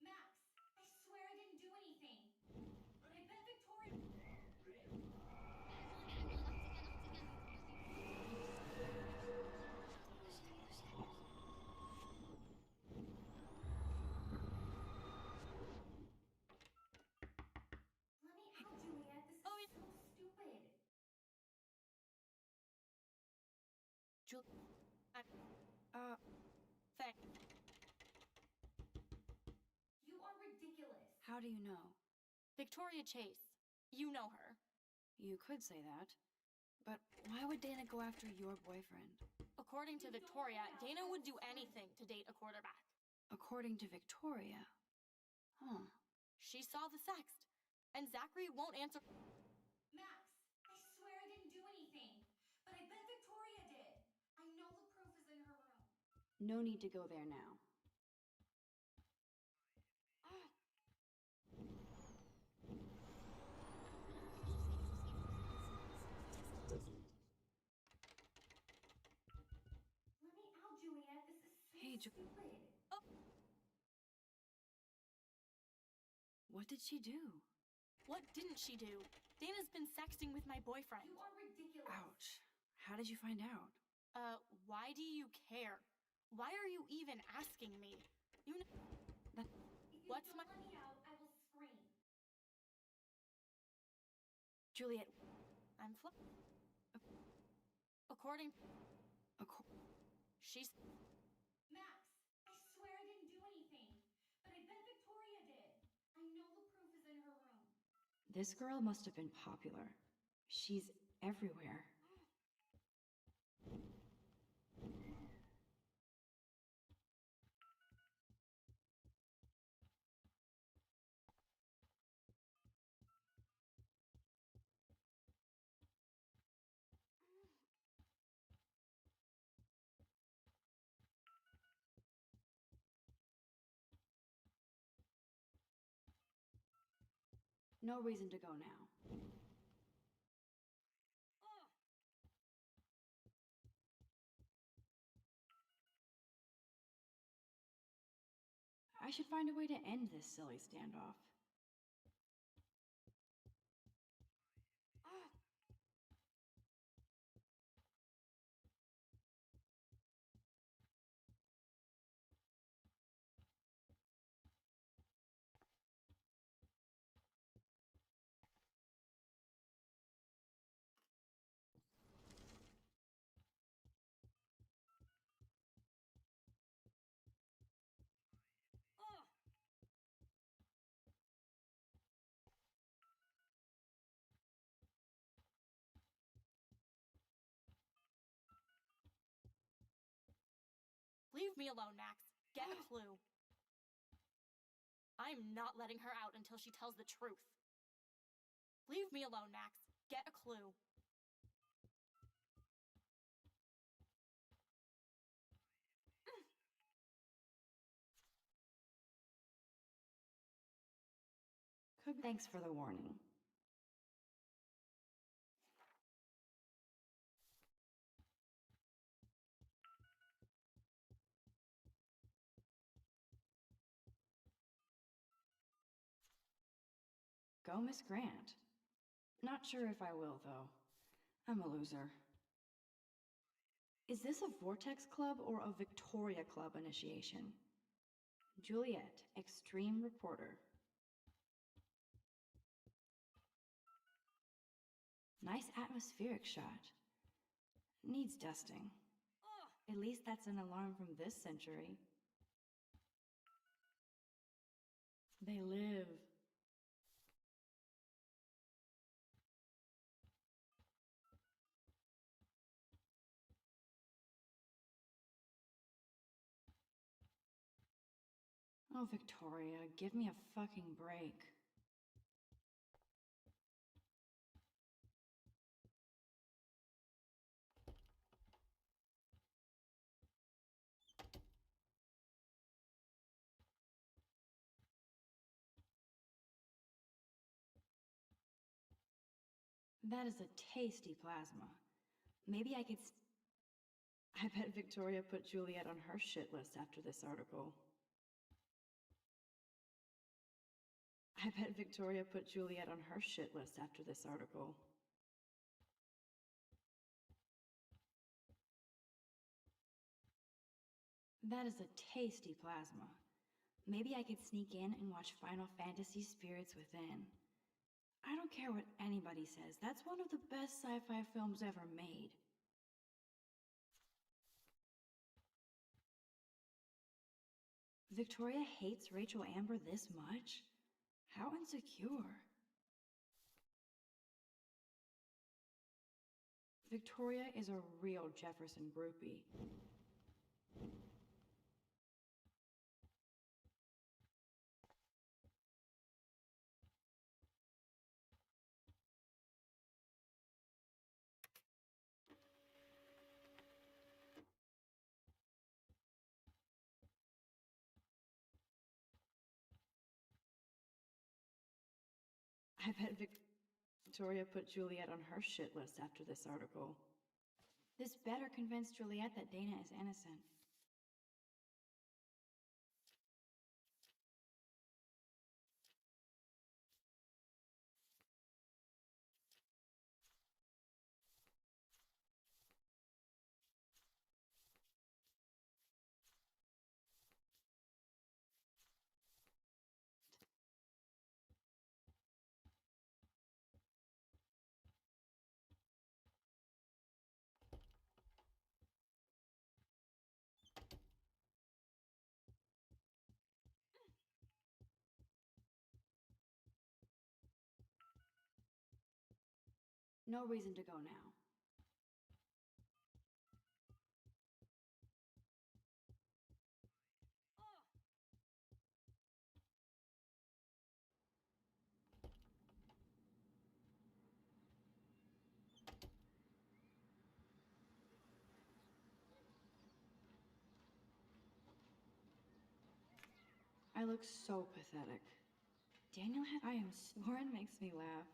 Max, I swear I didn't do anything. But I bet Victoria. Let me out, Juliet. This is so stupid.
Thank.
You are ridiculous.
How do you know?
Victoria Chase. You know her.
You could say that. But why would Dana go after your boyfriend?
According to Victoria, Dana would do anything to date a quarterback.
According to Victoria. Huh.
She saw the sext, and Zachary won't answer.
Max, I swear I didn't do anything. But I bet Victoria did. I know the proof is in her room.
No need to go there now.
Let me out, Juliet. This is so stupid.
What did she do?
What didn't she do? Dana's been sexting with my boyfriend.
You are ridiculous.
Ouch. How did you find out?
Why do you care? Why are you even asking me? You know.
If you
What's
don't
my.
let me out, I will scream.
Juliet.
I'm According. She's.
Max, I swear I didn't do anything. But I bet Victoria did. I know the proof is in her room.
This girl must have been popular. She's everywhere. No reason to go now. I should find a way to end this silly standoff.
Leave me alone, Max. Get a clue. I'm not letting her out until she tells the truth. Leave me alone, Max. Get a clue.
Thanks for the warning. Go, Miss Grant. Not sure if I will, though. I'm a loser. Is this a Vortex Club or a Victoria Club initiation? Juliet, Extreme Reporter. Nice atmospheric shot. Needs dusting. At least that's an alarm from this century. They live. Oh, Victoria, give me a fucking break. That is a tasty plasma. Maybe I could. I bet Victoria put Juliet on her shit list after this article. I bet Victoria put Juliet on her shit list after this article. That is a tasty plasma. Maybe I could sneak in and watch Final Fantasy Spirits Within. I don't care what anybody says, that's one of the best sci-fi films ever made. Victoria hates Rachel Amber this much? How insecure. Victoria is a real Jefferson groupie. I bet Victoria put Juliet on her shit list after this article. This better convince Juliet that Dana is innocent. No reason to go now. I look so pathetic. I am sworn makes me laugh.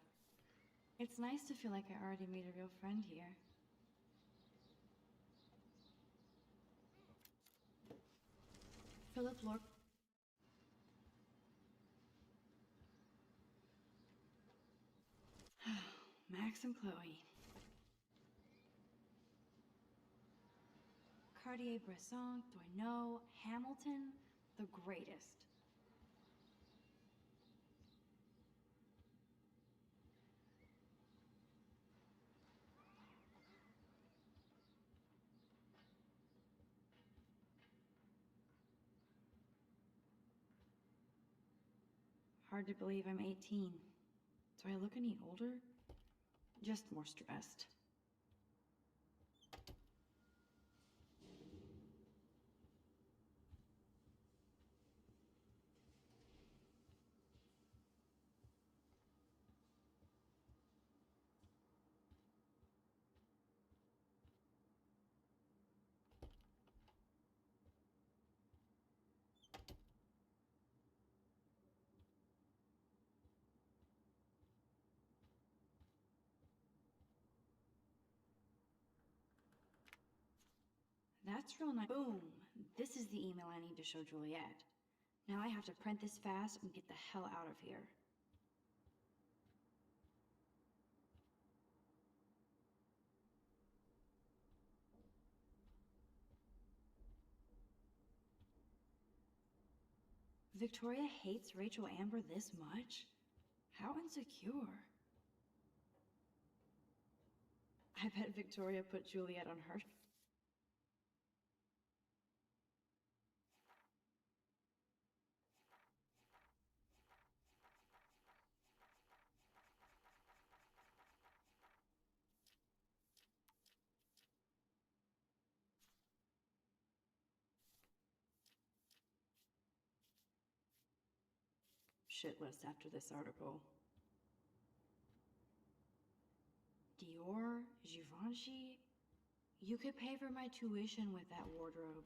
It's nice to feel like I already made a real friend here. Philip Lord. Max and Chloe. Cartier-Bresson, Doisneau, Hamilton, the greatest. Hard to believe I'm 18. Do I look any older? Just more stressed. that's real nice. Boom! This is the email I need to show Juliet. Now I have to print this fast and get the hell out of here. Victoria hates Rachel Amber this much? How insecure. I bet Victoria put Juliet on her. Shit list after this article. Dior, Givenchy. You could pay for my tuition with that wardrobe.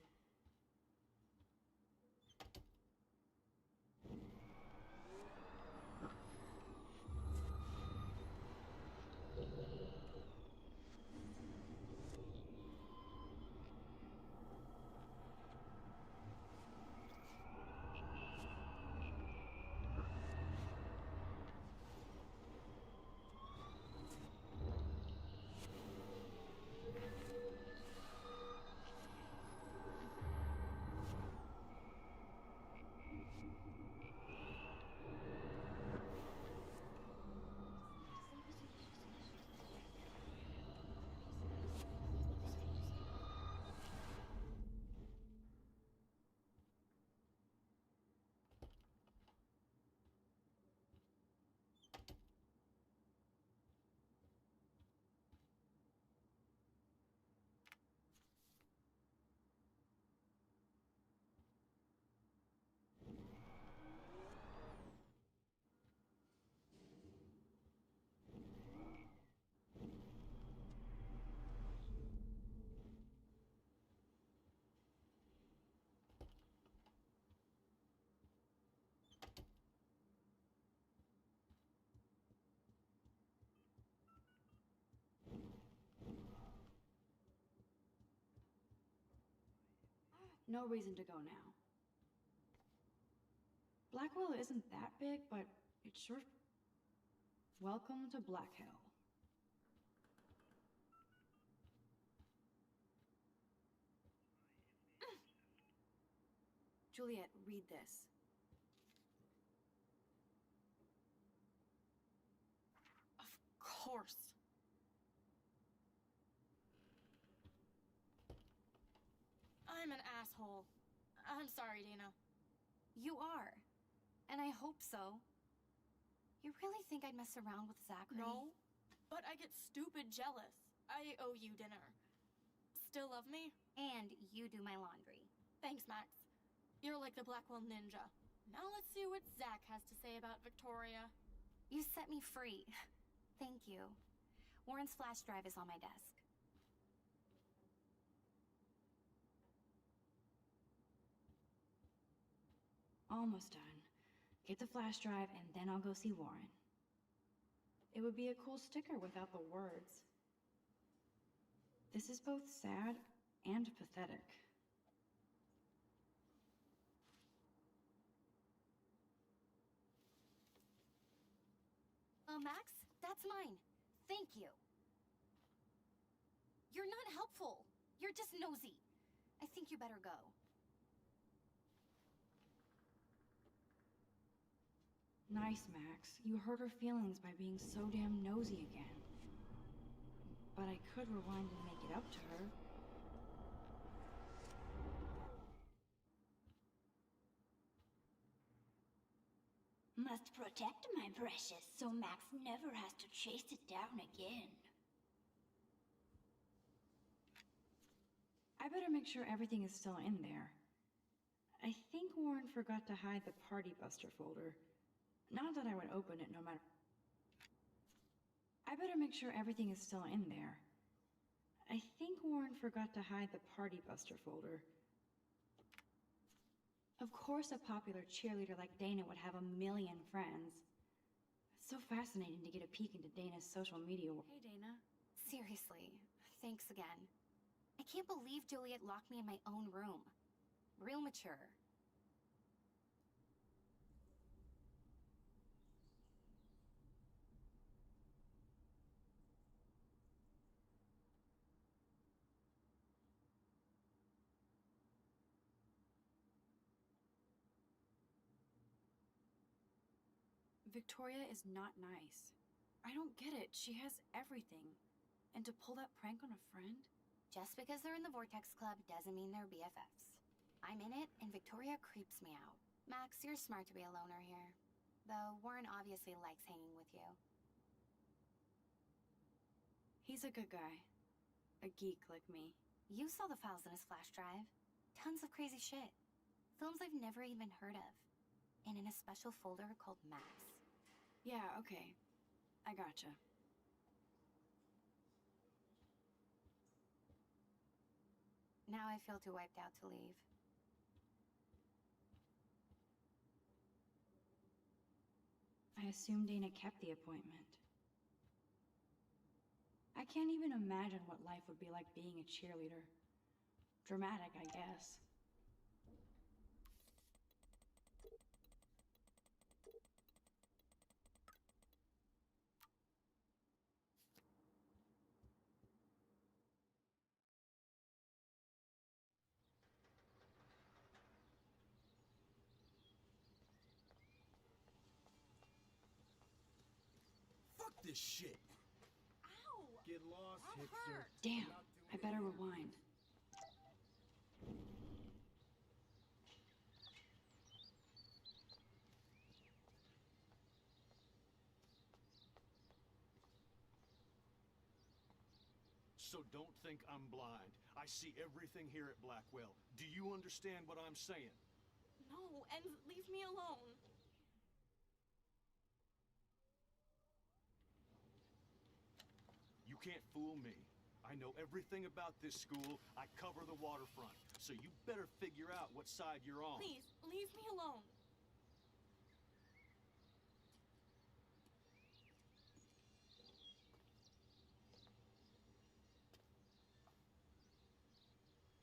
No reason to go now. Blackwell isn't that big, but it's sure. Welcome to Black Hill.
Juliet, read this.
Of course. I'm an asshole. I'm sorry, Dana.
You are. And I hope so. You really think I'd mess around with Zachary?
No, but I get stupid jealous. I owe you dinner. Still love me?
And you do my laundry.
Thanks, Max. You're like the Blackwell Ninja. Now let's see what Zach has to say about Victoria.
You set me free. Thank you. Warren's flash drive is on my desk.
Almost done. Get the flash drive and then I'll go see Warren. It would be a cool sticker without the words. This is both sad and pathetic.
Max, that's mine. Thank you. You're not helpful. You're just nosy. I think you better go.
Nice, Max. You hurt her feelings by being so damn nosy again. But I could rewind and make it up to her.
Must protect my precious so Max never has to chase it down again.
I better make sure everything is still in there. I think Warren forgot to hide the Party Buster folder. Not that I would open it no matter. I better make sure everything is still in there. I think Warren forgot to hide the Party Buster folder. Of course a popular cheerleader like Dana would have a million friends. It's so fascinating to get a peek into Dana's social media world.
Hey, Dana. Seriously, thanks again. I can't believe Juliet locked me in my own room. Real mature.
Victoria is not nice. I don't get it. She has everything. And to pull that prank on a friend?
Just because they're in the Vortex Club doesn't mean they're BFFs. I'm in it, and Victoria creeps me out. Max, you're smart to be a loner here. Though Warren obviously likes hanging with you.
He's a good guy. A geek like me.
You saw the files in his flash drive. Tons of crazy shit. Films I've never even heard of. And in a special folder called Max.
Yeah, okay. I gotcha.
Now I feel too wiped out to leave.
I assume Dana kept the appointment. I can't even imagine what life would be like being a cheerleader. Dramatic, I guess.
Fuck this shit.
Ow!
Get lost,
I'm
hipster.
hurt.
Damn, I better rewind.
So don't think I'm blind. I see everything here at Blackwell. Do you understand what I'm saying?
No, and leave me alone.
You can't fool me. I know everything about this school. I cover the waterfront. So you better figure out what side you're on.
Please, leave me alone.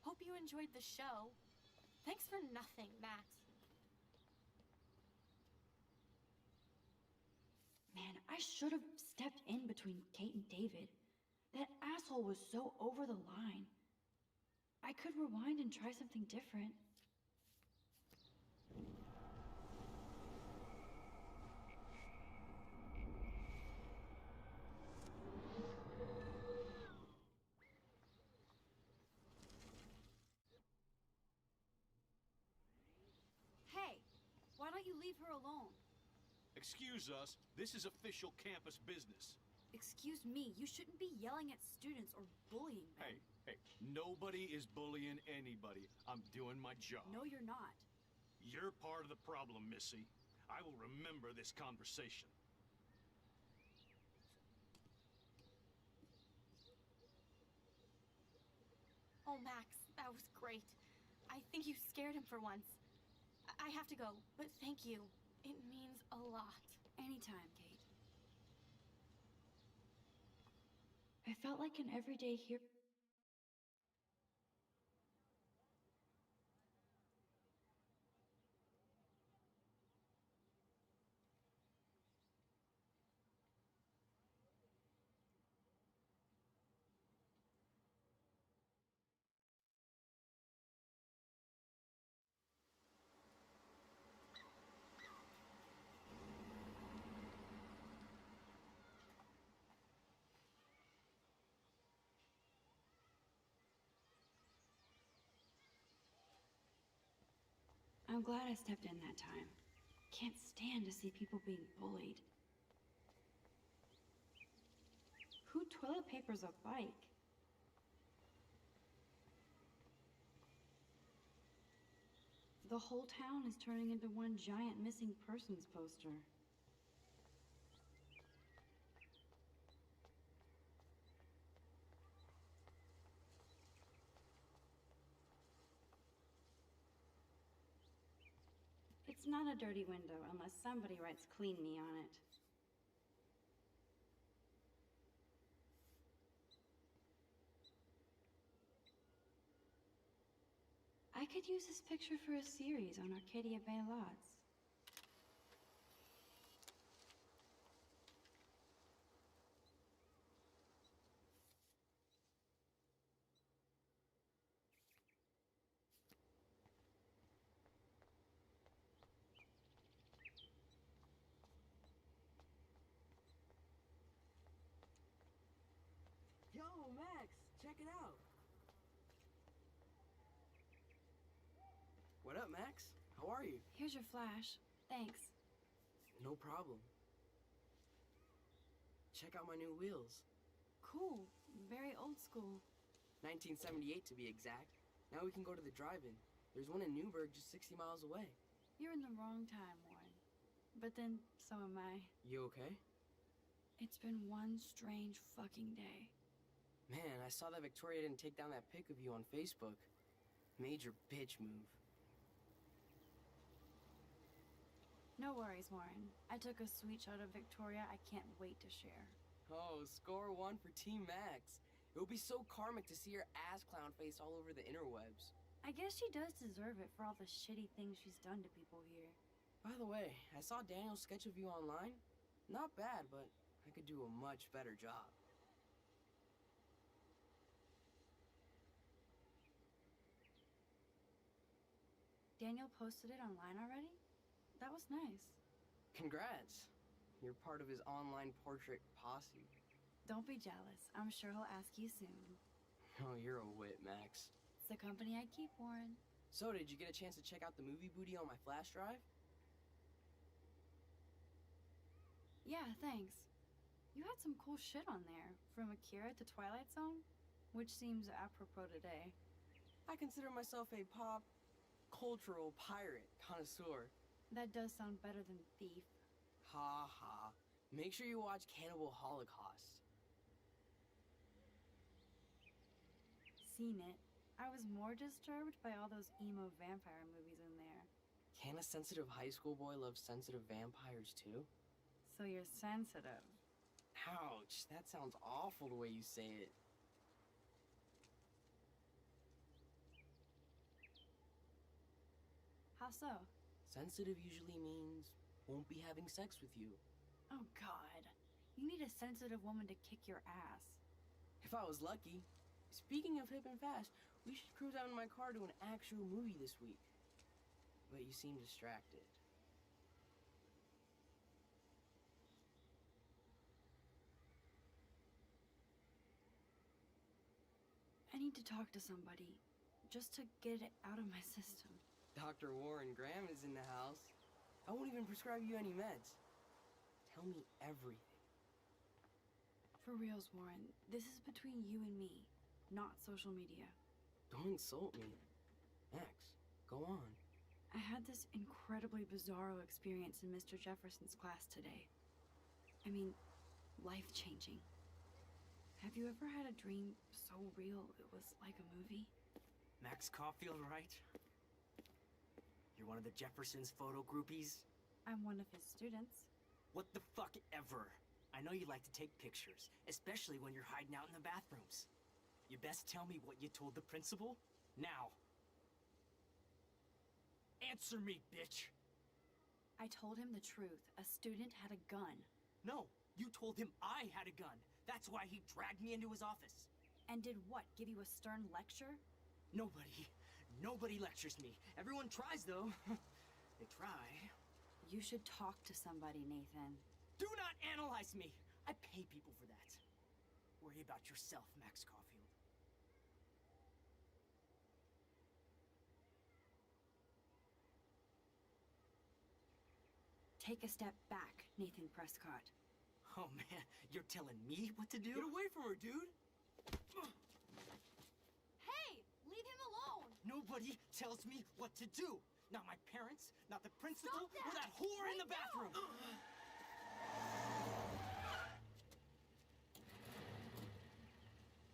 Hope you enjoyed the show. Thanks for nothing, Max.
Man, I should have stepped in between Kate and David. That asshole was so over the line. I could rewind and try something different. Hey, why don't you leave her alone?
Excuse us. This is official campus business.
Excuse me, you shouldn't be yelling at students or bullying them.
Hey, nobody is bullying anybody. I'm doing my job.
No, you're not.
You're part of the problem, Missy. I will remember this conversation.
Oh, Max, that was great. I think you scared him for once. I have to go, but thank you. It means a lot.
Anytime, Kate. I felt like an everyday hero. I'm glad I stepped in that time. Can't stand to see people being bullied. Who toilet papers a bike? The whole town is turning into one giant missing persons poster. It's not a dirty window unless somebody writes "clean me" on it. I could use this picture for a series on Arcadia Bay lots.
Yo, Max, check it out. What up, Max? How are you?
Here's your flash. Thanks.
No problem. Check out my new wheels.
Cool. Very old school.
1978 to be exact. Now we can go to the drive-in. There's one in Newburgh just 60 miles away.
You're in the wrong time, Warren. But then, so am I.
You okay?
It's been one strange fucking day.
Man, I saw that Victoria didn't take down that pic of you on Facebook. Major bitch move.
No worries, Warren. I took a sweet shot of Victoria I can't wait to share.
Oh, score one for Team Max. It would be so karmic to see her ass clown face all over the interwebs.
I guess she does deserve it for all the shitty things she's done to people here.
By the way, I saw Daniel's sketch of you online. Not bad, but I could do a much better job.
Daniel posted it online already? That was nice.
Congrats. You're part of his online portrait posse.
Don't be jealous. I'm sure he'll ask you soon.
Oh, you're a wit, Max.
It's the company I keep, Warren.
So, did you get a chance to check out the movie booty on my flash drive?
Yeah, thanks. You had some cool shit on there, from Akira to Twilight Zone, which seems apropos today.
I consider myself a pop cultural pirate connoisseur.
That does sound better than thief.
Ha ha. Make sure you watch Cannibal Holocaust.
Seen it. I was more disturbed by all those emo vampire movies in there.
Can a sensitive high school boy love sensitive vampires too?
So you're sensitive.
Ouch, that sounds awful the way you say it.
How so?
Sensitive usually means won't be having sex with you.
Oh God. You need a sensitive woman to kick your ass.
If I was lucky. Speaking of hip and fast, we should cruise out in my car to an actual movie this week. But you seem distracted.
I need to talk to somebody, just to get it out of my system.
Dr. Warren Graham is in the house. I won't even prescribe you any meds. Tell me everything.
For reals, Warren, this is between you and me, not social media.
Don't insult me. Max, go on.
I had this incredibly bizarro experience in Mr. Jefferson's class today. I mean, life-changing. Have you ever had a dream so real it was like a movie?
Max Caulfield, right? You're one of the Jefferson's photo groupies?
I'm one of his students.
What the fuck ever? I know you like to take pictures, especially when you're hiding out in the bathrooms. You best tell me what you told the principal, now. Answer me, bitch!
I told him the truth. A student had a gun.
No, you told him I had a gun. That's why he dragged me into his office.
And did what, give you a stern lecture?
Nobody lectures me. Everyone tries, though. They try.
You should talk to somebody, Nathan.
Do not analyze me! I pay people for that. Worry about yourself, Max Caulfield.
Take a step back, Nathan Prescott.
Oh man, you're telling me what to do?
Get away from her, dude!
Hey! Leave him alone!
Nobody tells me what to do! Not my parents, not the principal,
Stop that!
or that whore in the bathroom!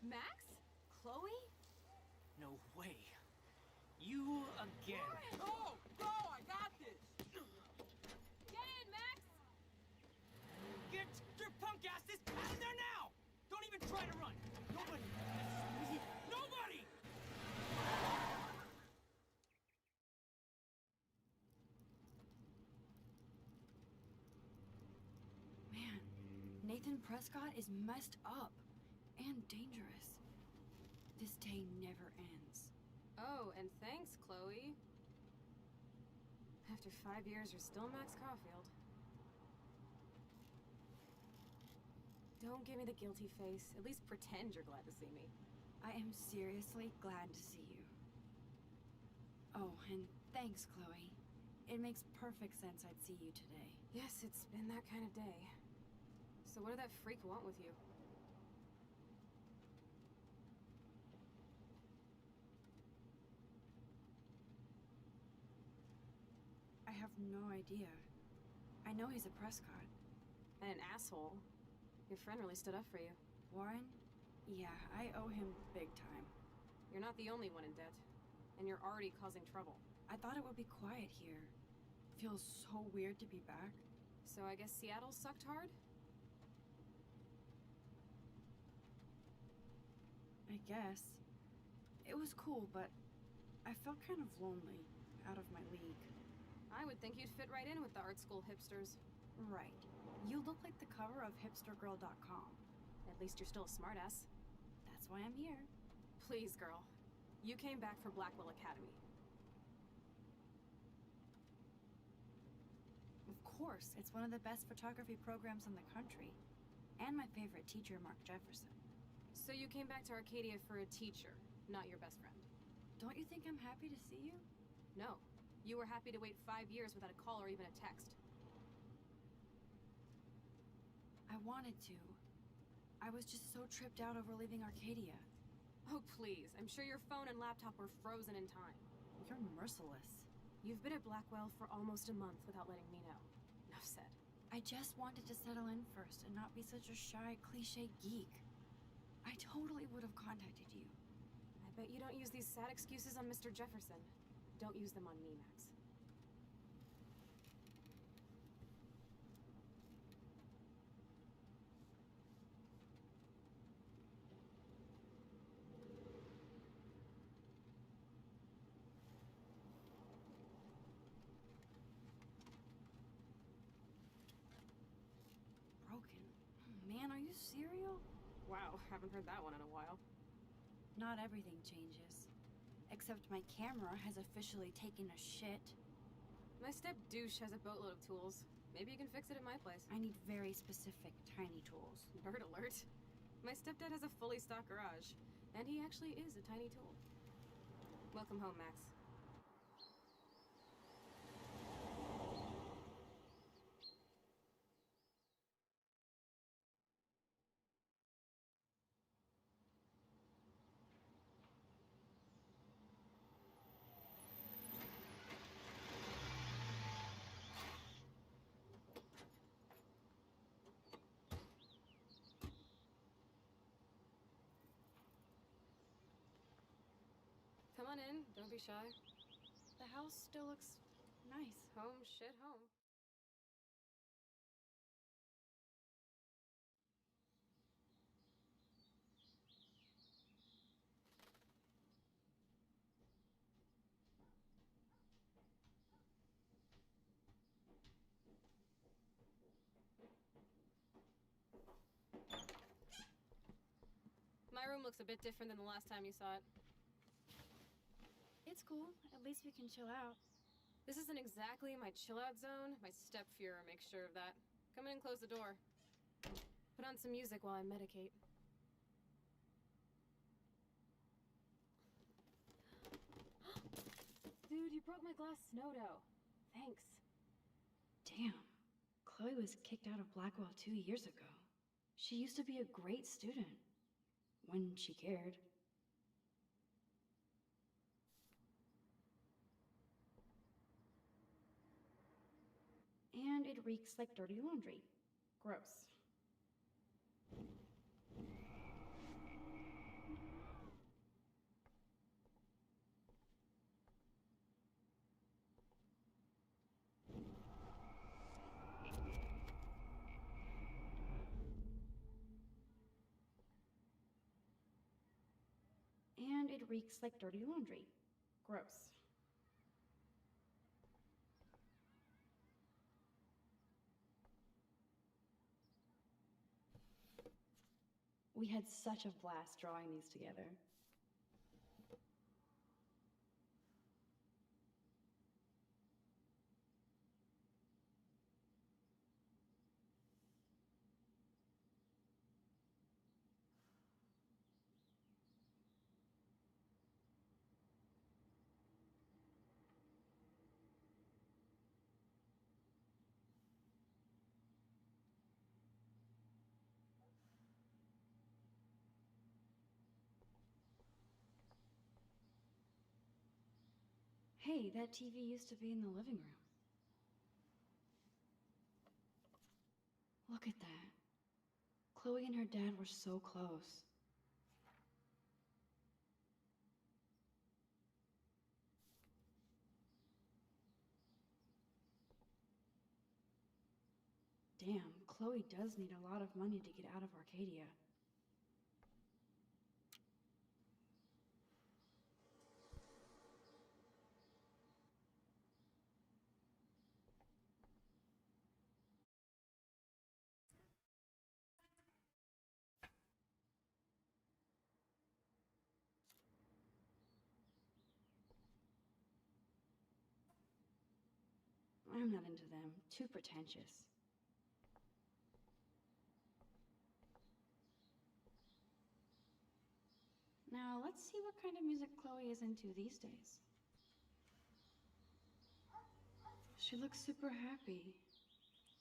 Max? Chloe?
No way. You again.
Go! Go! I got this!
Get in, Max!
Get your punk asses out of there now! Don't even try to run! Nobody! Nobody!
Nathan Prescott is messed up and dangerous. This day never ends.
Oh, and thanks, Chloe. After 5 years, you're still Max Caulfield. Don't give me the guilty face. At least pretend you're glad to see me.
I am seriously glad to see you. Oh, and thanks, Chloe. It makes perfect sense I'd see you today.
Yes, it's been that kind of day. So what did that freak want with you?
I have no idea. I know he's a Prescott.
And an asshole. Your friend really stood up for you.
Warren? Yeah, I owe him big time.
You're not the only one in debt. And you're already causing trouble.
I thought it would be quiet here. Feels so weird to be back.
So I guess Seattle sucked hard?
I guess. It was cool, but I felt kind of lonely, out of my league.
I would think you'd fit right in with the art school hipsters.
Right. You look like the cover of hipstergirl.com.
At least you're still a smartass.
That's why I'm here.
Please, girl. You came back for Blackwell Academy.
Of course, it's one of the best photography programs in the country. And my favorite teacher, Mark Jefferson.
So you came back to Arcadia for a teacher, not your best friend.
Don't you think I'm happy to see you?
No. You were happy to wait 5 years without a call or even a text.
I wanted to. I was just so tripped out over leaving Arcadia.
Oh, please. I'm sure your phone and laptop were frozen in time.
You're merciless.
You've been at Blackwell for almost a month without letting me know. Enough said.
I just wanted to settle in first and not be such a shy, cliché geek. I totally would have contacted you.
I bet you don't use these sad excuses on Mr. Jefferson. Don't use them on me, Max.
Broken. Man, are you serial?
Wow, haven't heard that one in a while.
Not everything changes. Except my camera has officially taken a shit.
My step-douche has a boatload of tools. Maybe you can fix it at my place.
I need very specific, tiny tools.
Nerd alert. My stepdad has a fully stocked garage. And he actually is a tiny tool. Welcome home, Max. Come on in, don't be shy.
The house still looks nice.
Home, shit, home. My room looks a bit different than the last time you saw it.
It's cool. At least we can chill out.
This isn't exactly my chill-out zone. My step-Fuhrer makes sure of that. Come in and close the door. Put on some music while I medicate. Dude, you broke my glass snow dough. Thanks.
Damn. Chloe was kicked out of Blackwell 2 years ago. She used to be a great student. When she cared. And it reeks like dirty laundry. Gross. And it reeks like dirty laundry. Gross. We had such a blast drawing these together. Hey, that TV used to be in the living room. Look at that. Chloe and her dad were so close. Damn, Chloe does need a lot of money to get out of Arcadia. I'm not into them. Too pretentious. Now, let's see what kind of music Chloe is into these days. She looks super happy.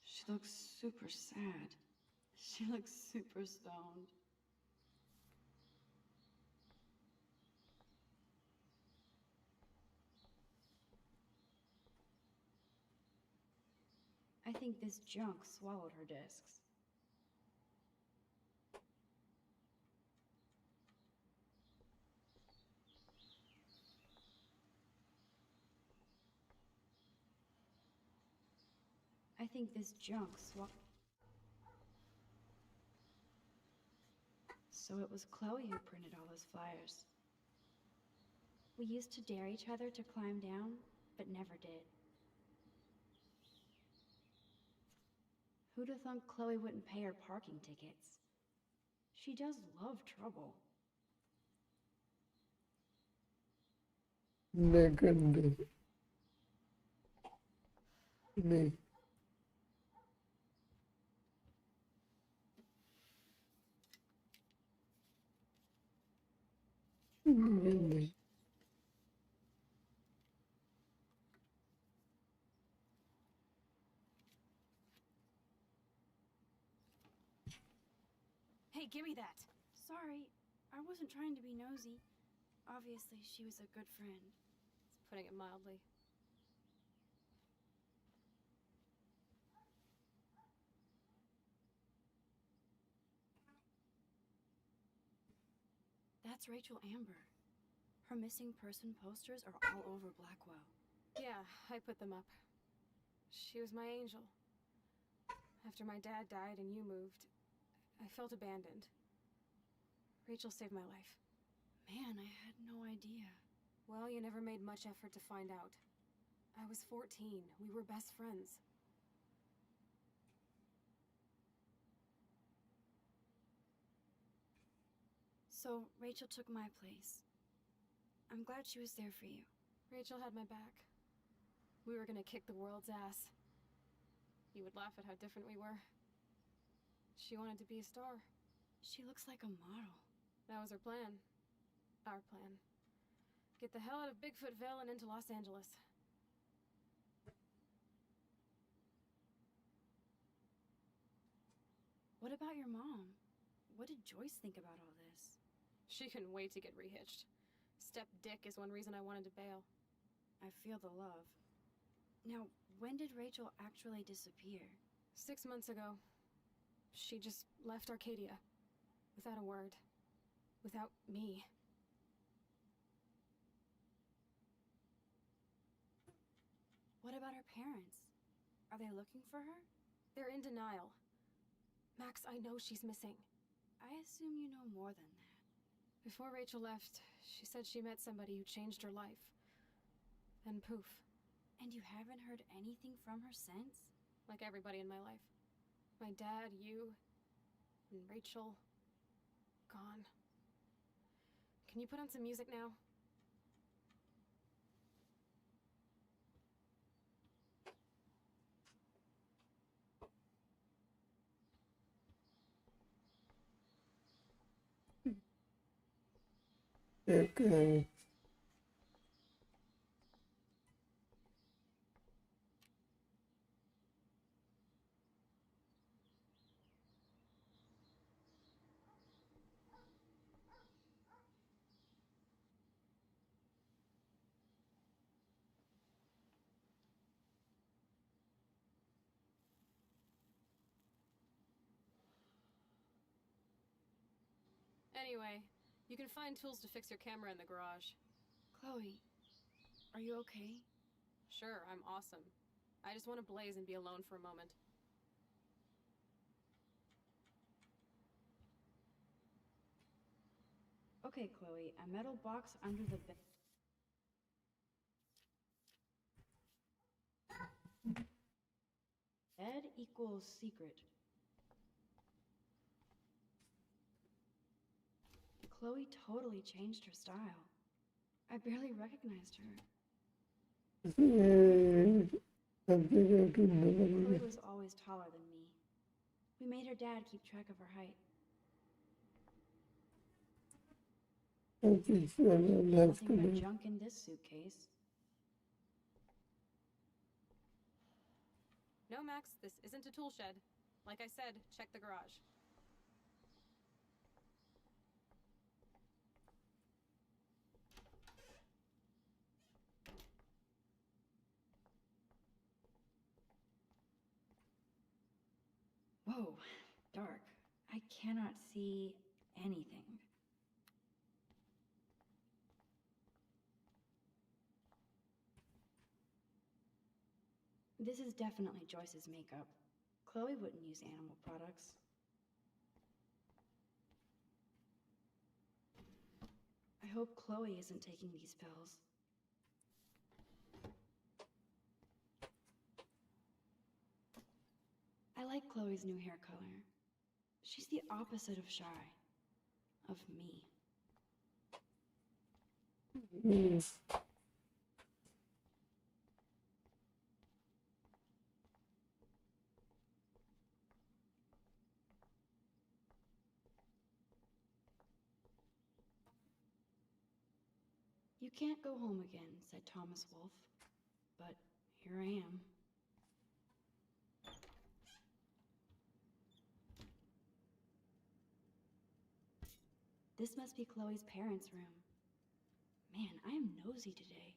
She looks super sad. She looks super stoned. I think this junk swallowed her discs. I think this junk So it was Chloe who printed all those flyers. We used to dare each other to climb down, but never did. Who'd have thunk Chloe wouldn't pay her parking tickets? She does love trouble.
Negande. Ne. Ne.
Hey, give me that.
Sorry, I wasn't trying to be nosy. Obviously, she was a good friend.
It's putting it mildly.
That's Rachel Amber. Her missing person posters are all over Blackwell.
Yeah, I put them up. She was my angel. After my dad died and you moved, I felt abandoned. Rachel saved my life.
Man, I had no idea.
Well, you never made much effort to find out. I was 14. We were best friends.
So, Rachel took my place. I'm glad she was there for you.
Rachel had my back. We were gonna kick the world's ass. You would laugh at how different we were. She wanted to be a star.
She looks like a model.
That was her plan. Our plan. Get the hell out of Bigfootville and into Los Angeles.
What about your mom? What did Joyce think about all this?
She couldn't wait to get rehitched. Step Dick is one reason I wanted to bail.
I feel the love. Now, when did Rachel actually disappear?
6 months ago. She just left Arcadia. Without a word. Without me.
What about her parents? Are they looking for her?
They're in denial. Max, I know she's missing.
I assume you know more than that.
Before Rachel left, she said she met somebody who changed her life. Then poof.
And you haven't heard anything from her since?
Like everybody in my life. My dad, you, and Rachel. gone. Can you put on some music now?
Okay.
Anyway, you can find tools to fix your camera in the garage.
Chloe, are you okay?
Sure, I'm awesome. I just want to blaze and be alone for a moment.
Okay, Chloe, a metal box under the bed. Bed equals secret. Chloe totally changed her style. I barely recognized her. Chloe was always taller than me. We made her dad keep track of her height. Nothing but junk in this suitcase.
No, Max, this isn't a tool shed. Like I said, check the garage.
Whoa, dark. I cannot see anything. This is definitely Joyce's makeup. Chloe wouldn't use animal products. I hope Chloe isn't taking these pills. I like Chloe's new hair color. She's the opposite of shy. Of me. You can't go home again, said Thomas Wolfe. But here I am. This must be Chloe's parents' room. Man, I am nosy today.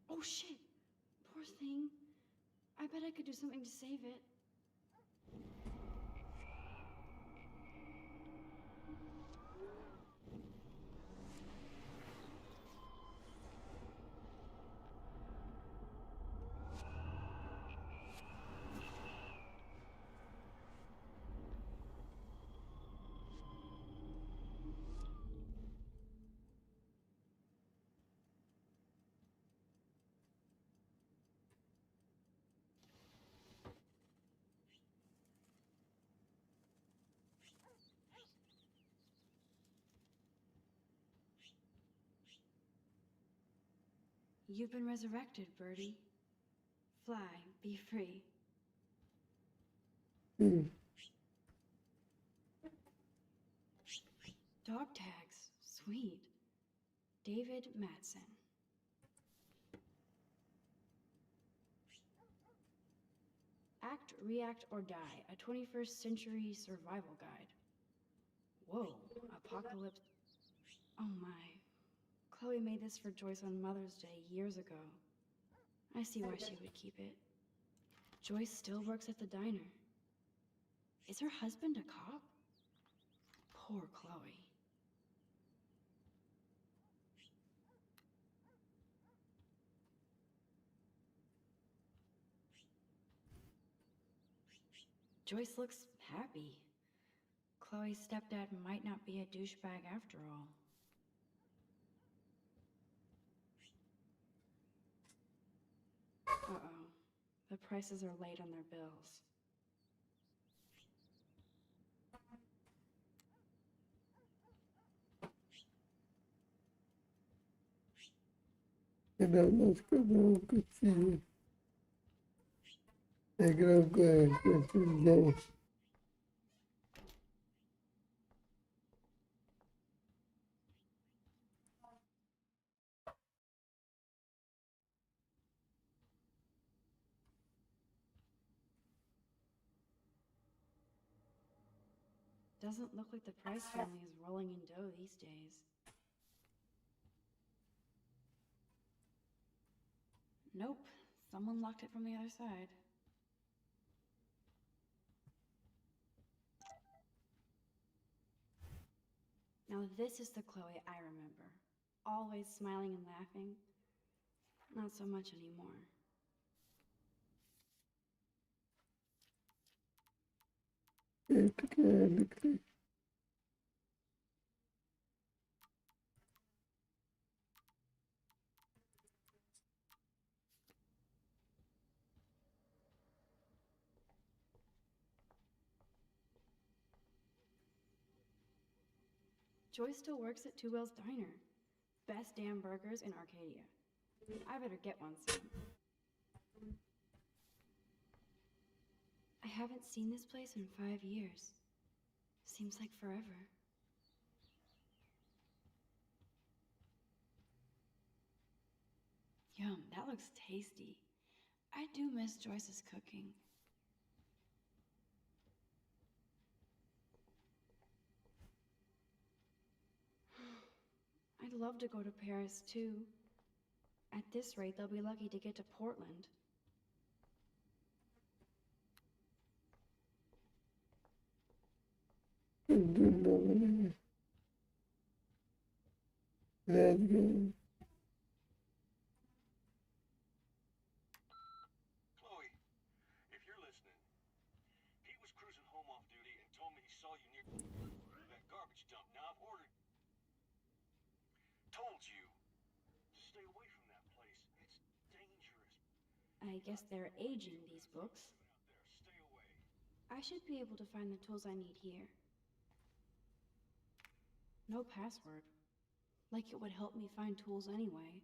Oh shit! Poor thing. I bet I could do something to save it. You've been resurrected, Birdie. Fly, be free. Dog tags, sweet. David Madsen. Act, React, or Die, a 21st century survival guide. Whoa, apocalypse. Oh my. Chloe made this for Joyce on Mother's Day years ago. I see why she would keep it. Joyce still works at the diner. Is her husband a cop? Poor Chloe. Joyce looks happy. Chloe's stepdad might not be a douchebag after all. The prices are late on their bills.
Quedamos cada um cochilo. É grande coisa.
Doesn't look like the Price family is rolling in dough these days. Nope, someone locked it from the other side. Now this is the Chloe I remember. Always smiling and laughing. Not so much anymore. Joy still works at Two Whales Diner. Best damn burgers in Arcadia. I better get one soon. I haven't seen this place in 5 years. Seems like forever. Yum, that looks tasty. I do miss Joyce's cooking. I'd love to go to Paris too. At this rate, they'll be lucky to get to Portland.
Chloe, if you're listening, Pete was cruising home off duty and told me he saw you near that garbage dump. Now I've ordered. Told you to stay away from that place. It's dangerous.
I guess they're aging these books.
Stay away.
I should be able to find the tools I need here. No password. Like it would help me find tools anyway.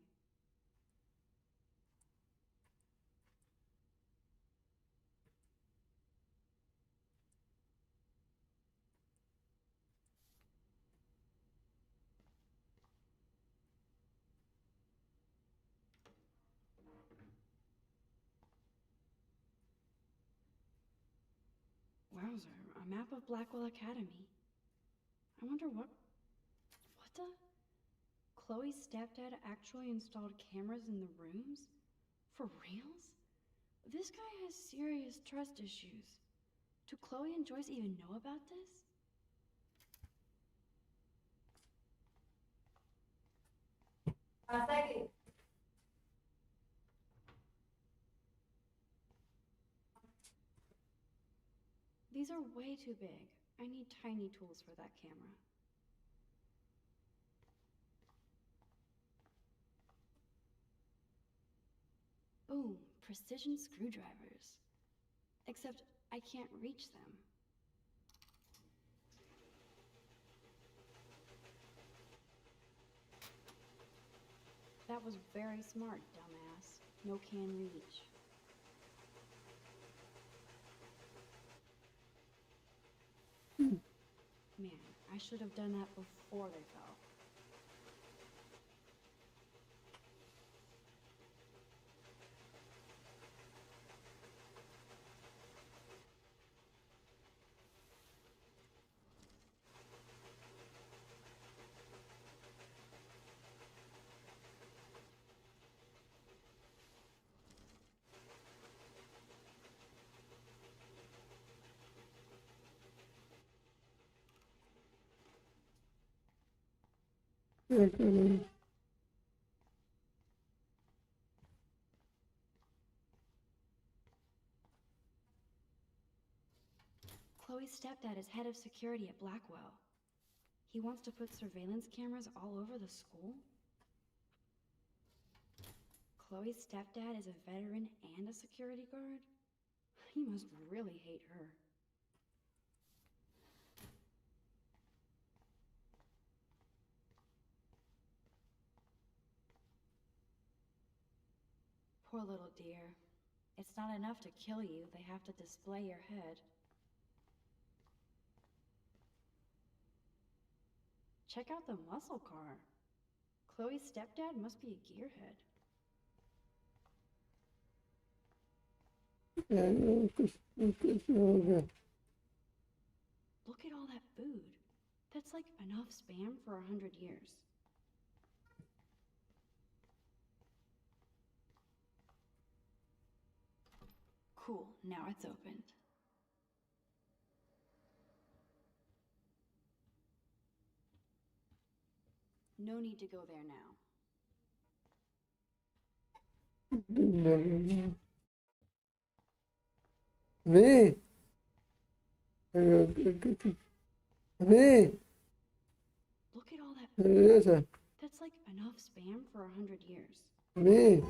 Wowzer, a map of Blackwell Academy. I wonder what the? Chloe's stepdad actually installed cameras in the rooms? For reals? This guy has serious trust issues. Do Chloe and Joyce even know about this? These are way too big. I need tiny tools for that camera. Ooh, precision screwdrivers. Except I can't reach them. That was very smart, dumbass. No can reach. Man, I should have done that before they fell. Chloe's stepdad is head of security at Blackwell. He wants to put surveillance cameras all over the school? Chloe's stepdad is a veteran and a security guard? He must really hate her. Poor little dear. It's not enough to kill you, they have to display your head. Check out the muscle car. Chloe's stepdad must be a gearhead.
कुछ होगा.
Look at all that food. That's like enough spam for 100 years. Cool, now it's opened. No need to go there now.
Me? Me?
Look at all that
Yes, sir.
That's like enough spam for 100 years.
Me?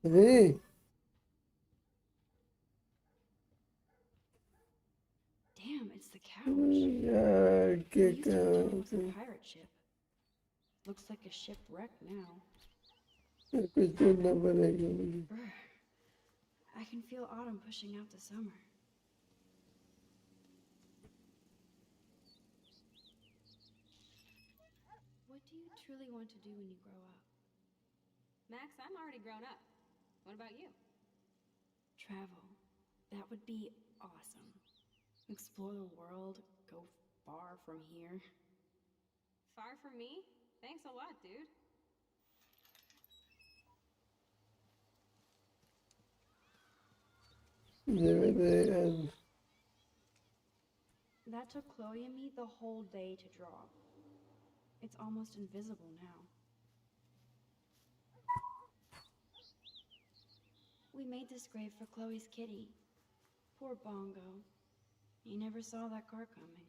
Me?
Damn, it's the couch.
Yeah,
They
get
used to pretend it was a
out.
pirate ship. Looks like a shipwreck now.
कुछ ढूंढना पड़ेगा मुझे.
Brr. I can feel autumn pushing out the summer. What do you truly want to do when you grow up?
Max, I'm already grown up. What about you?
Travel. That would be awesome. Explore the world, go far from here.
Far from me? Thanks a lot, dude.
That took Chloe and me the whole day to draw. It's almost invisible now. We made this grave for Chloe's kitty. Poor Bongo. He never saw that car coming.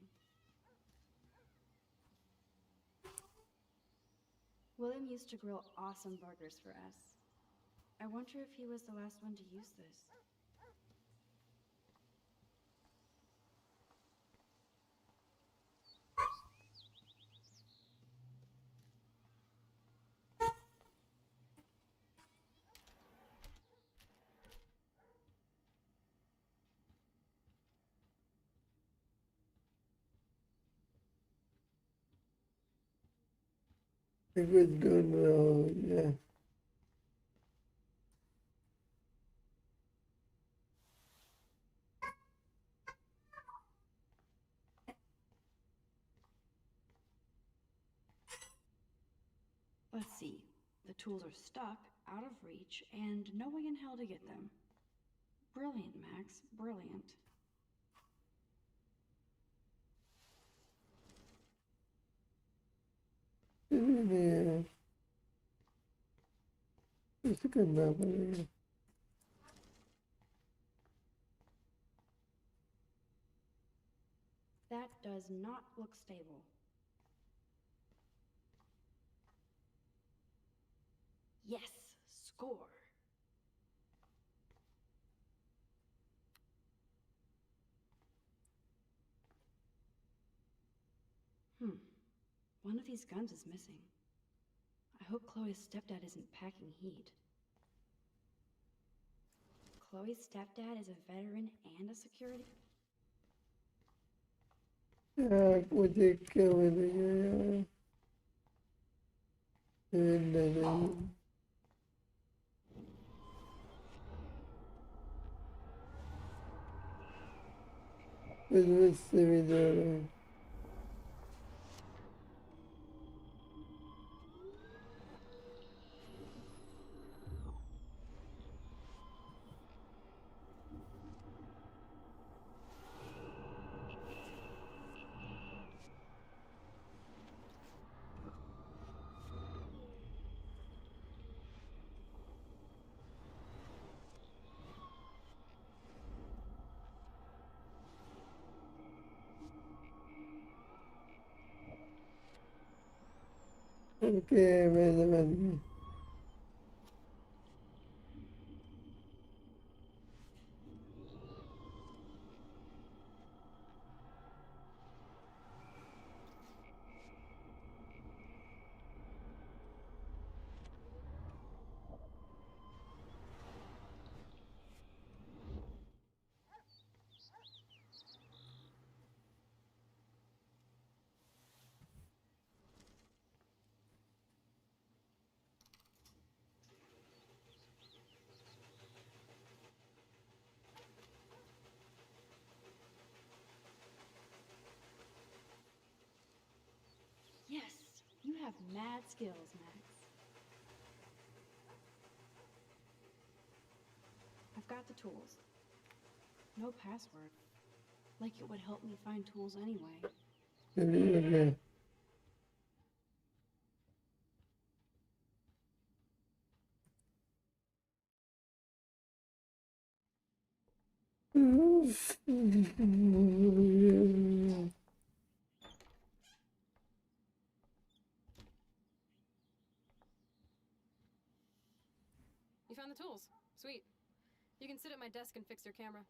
William used to grill awesome burgers for us. I wonder if he was the last one to use this.
कुछ ढूंढ रहा हूँ. Yeah.
Let's see. The tools are stuck, out of reach, and no way in hell to get them. Brilliant, Max. Brilliant.
Yeah. कुछ करना पड़ेगा.
That does not look stable. Yes, score. One of these guns is missing. I hope Chloe's stepdad isn't packing heat. Chloe's stepdad is a veteran and a security...
मुझे क्या मिलेगा यार. नहीं. कुछ मुझसे भी जा रहा है. Okay, मैं समझ गया.
mad skills, Max. I've got the tools. No password. Like it would help me find tools anyway.
Okay.
You found the tools. Sweet. You can sit at my desk and fix your camera.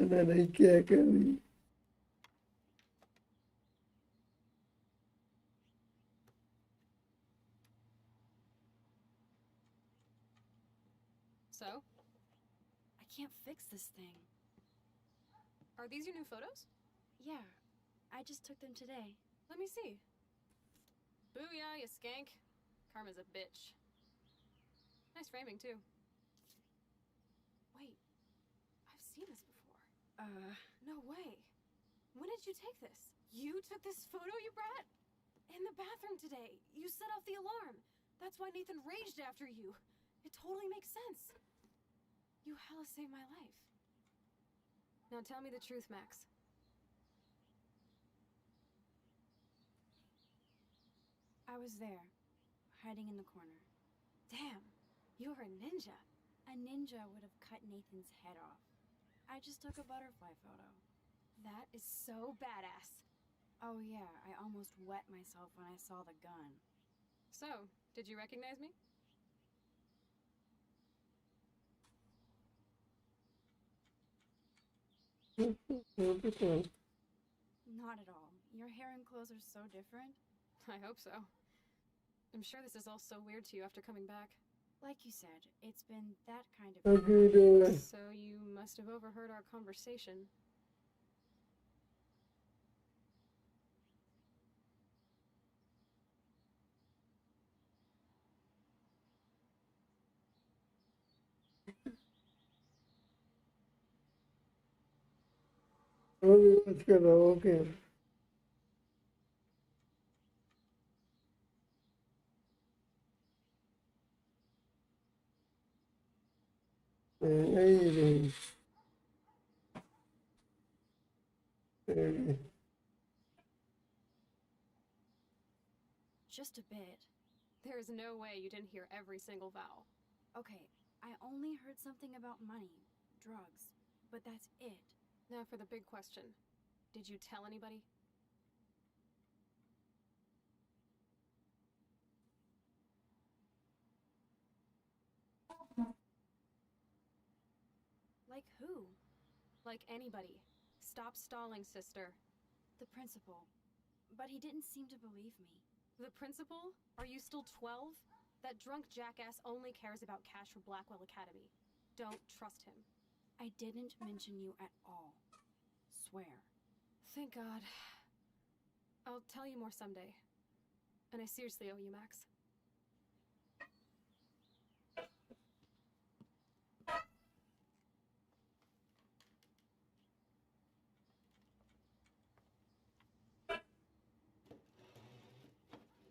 पता नहीं क्या करूँ
So?
I can't fix this thing.
Are these your new photos?
Yeah, I just took them today.
Let me see. Booyah, you skank. Karma's a bitch. Nice framing, too. Wait, I've seen this before. No way. When did you take this? You took this photo, you brat? In the bathroom today. You set off the alarm. That's why Nathan raged after you. It totally makes sense. You hella saved my life. Now tell me the truth, Max.
I was there, hiding in the corner.
Damn, you're a ninja.
A ninja would have cut Nathan's head off. I just took a butterfly photo.
That is so badass.
Oh yeah, I almost wet myself when I saw the gun.
So, did you recognize me?
Not at all. Your hair and clothes are so different.
I hope so. I'm sure this is all so weird to you after coming back.
Like you said, it's been that kind of...
So you must have overheard our conversation.
Okay. Okay.
Just a bit.
There is no way you didn't hear every single vowel.
Okay, I only heard something about money, drugs, but that's it.
Now for the big question. Did you tell anybody?
Like who?
Like anybody. Stop stalling, sister.
The principal. But he didn't seem to believe me.
The principal? Are you still 12? That drunk jackass only cares about cash for Blackwell Academy. Don't trust him.
I didn't mention you at all. Swear.
Thank God. I'll tell you more someday. And I seriously owe you, Max.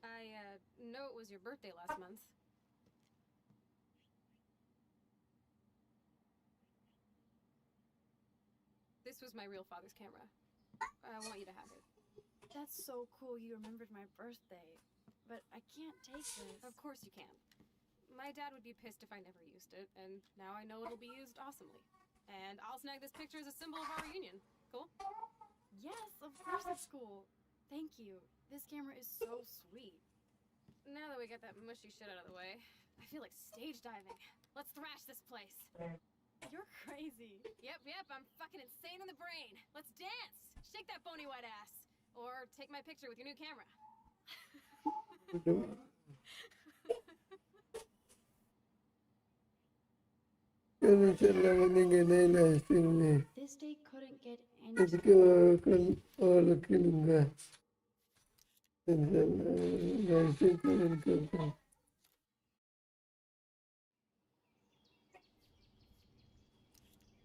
I know it was your birthday last month. This was my real father's camera. I want you to have it.
That's so cool you remembered my birthday. But I can't take this.
Of course you can. My dad would be pissed if I never used it, and now I know it'll be used awesomely. And I'll snag this picture as a symbol of our reunion. Cool?
Yes, of course it's cool. Thank you. This camera is so sweet.
Now that we got that mushy shit out of the way, I feel like stage diving. Let's thrash this place.
You're crazy.
Yep, I'm fucking insane in the brain. Let's dance. Shake that bony white ass. Or take my picture with your new camera.
This day couldn't get any...
इसके और रख लूँगा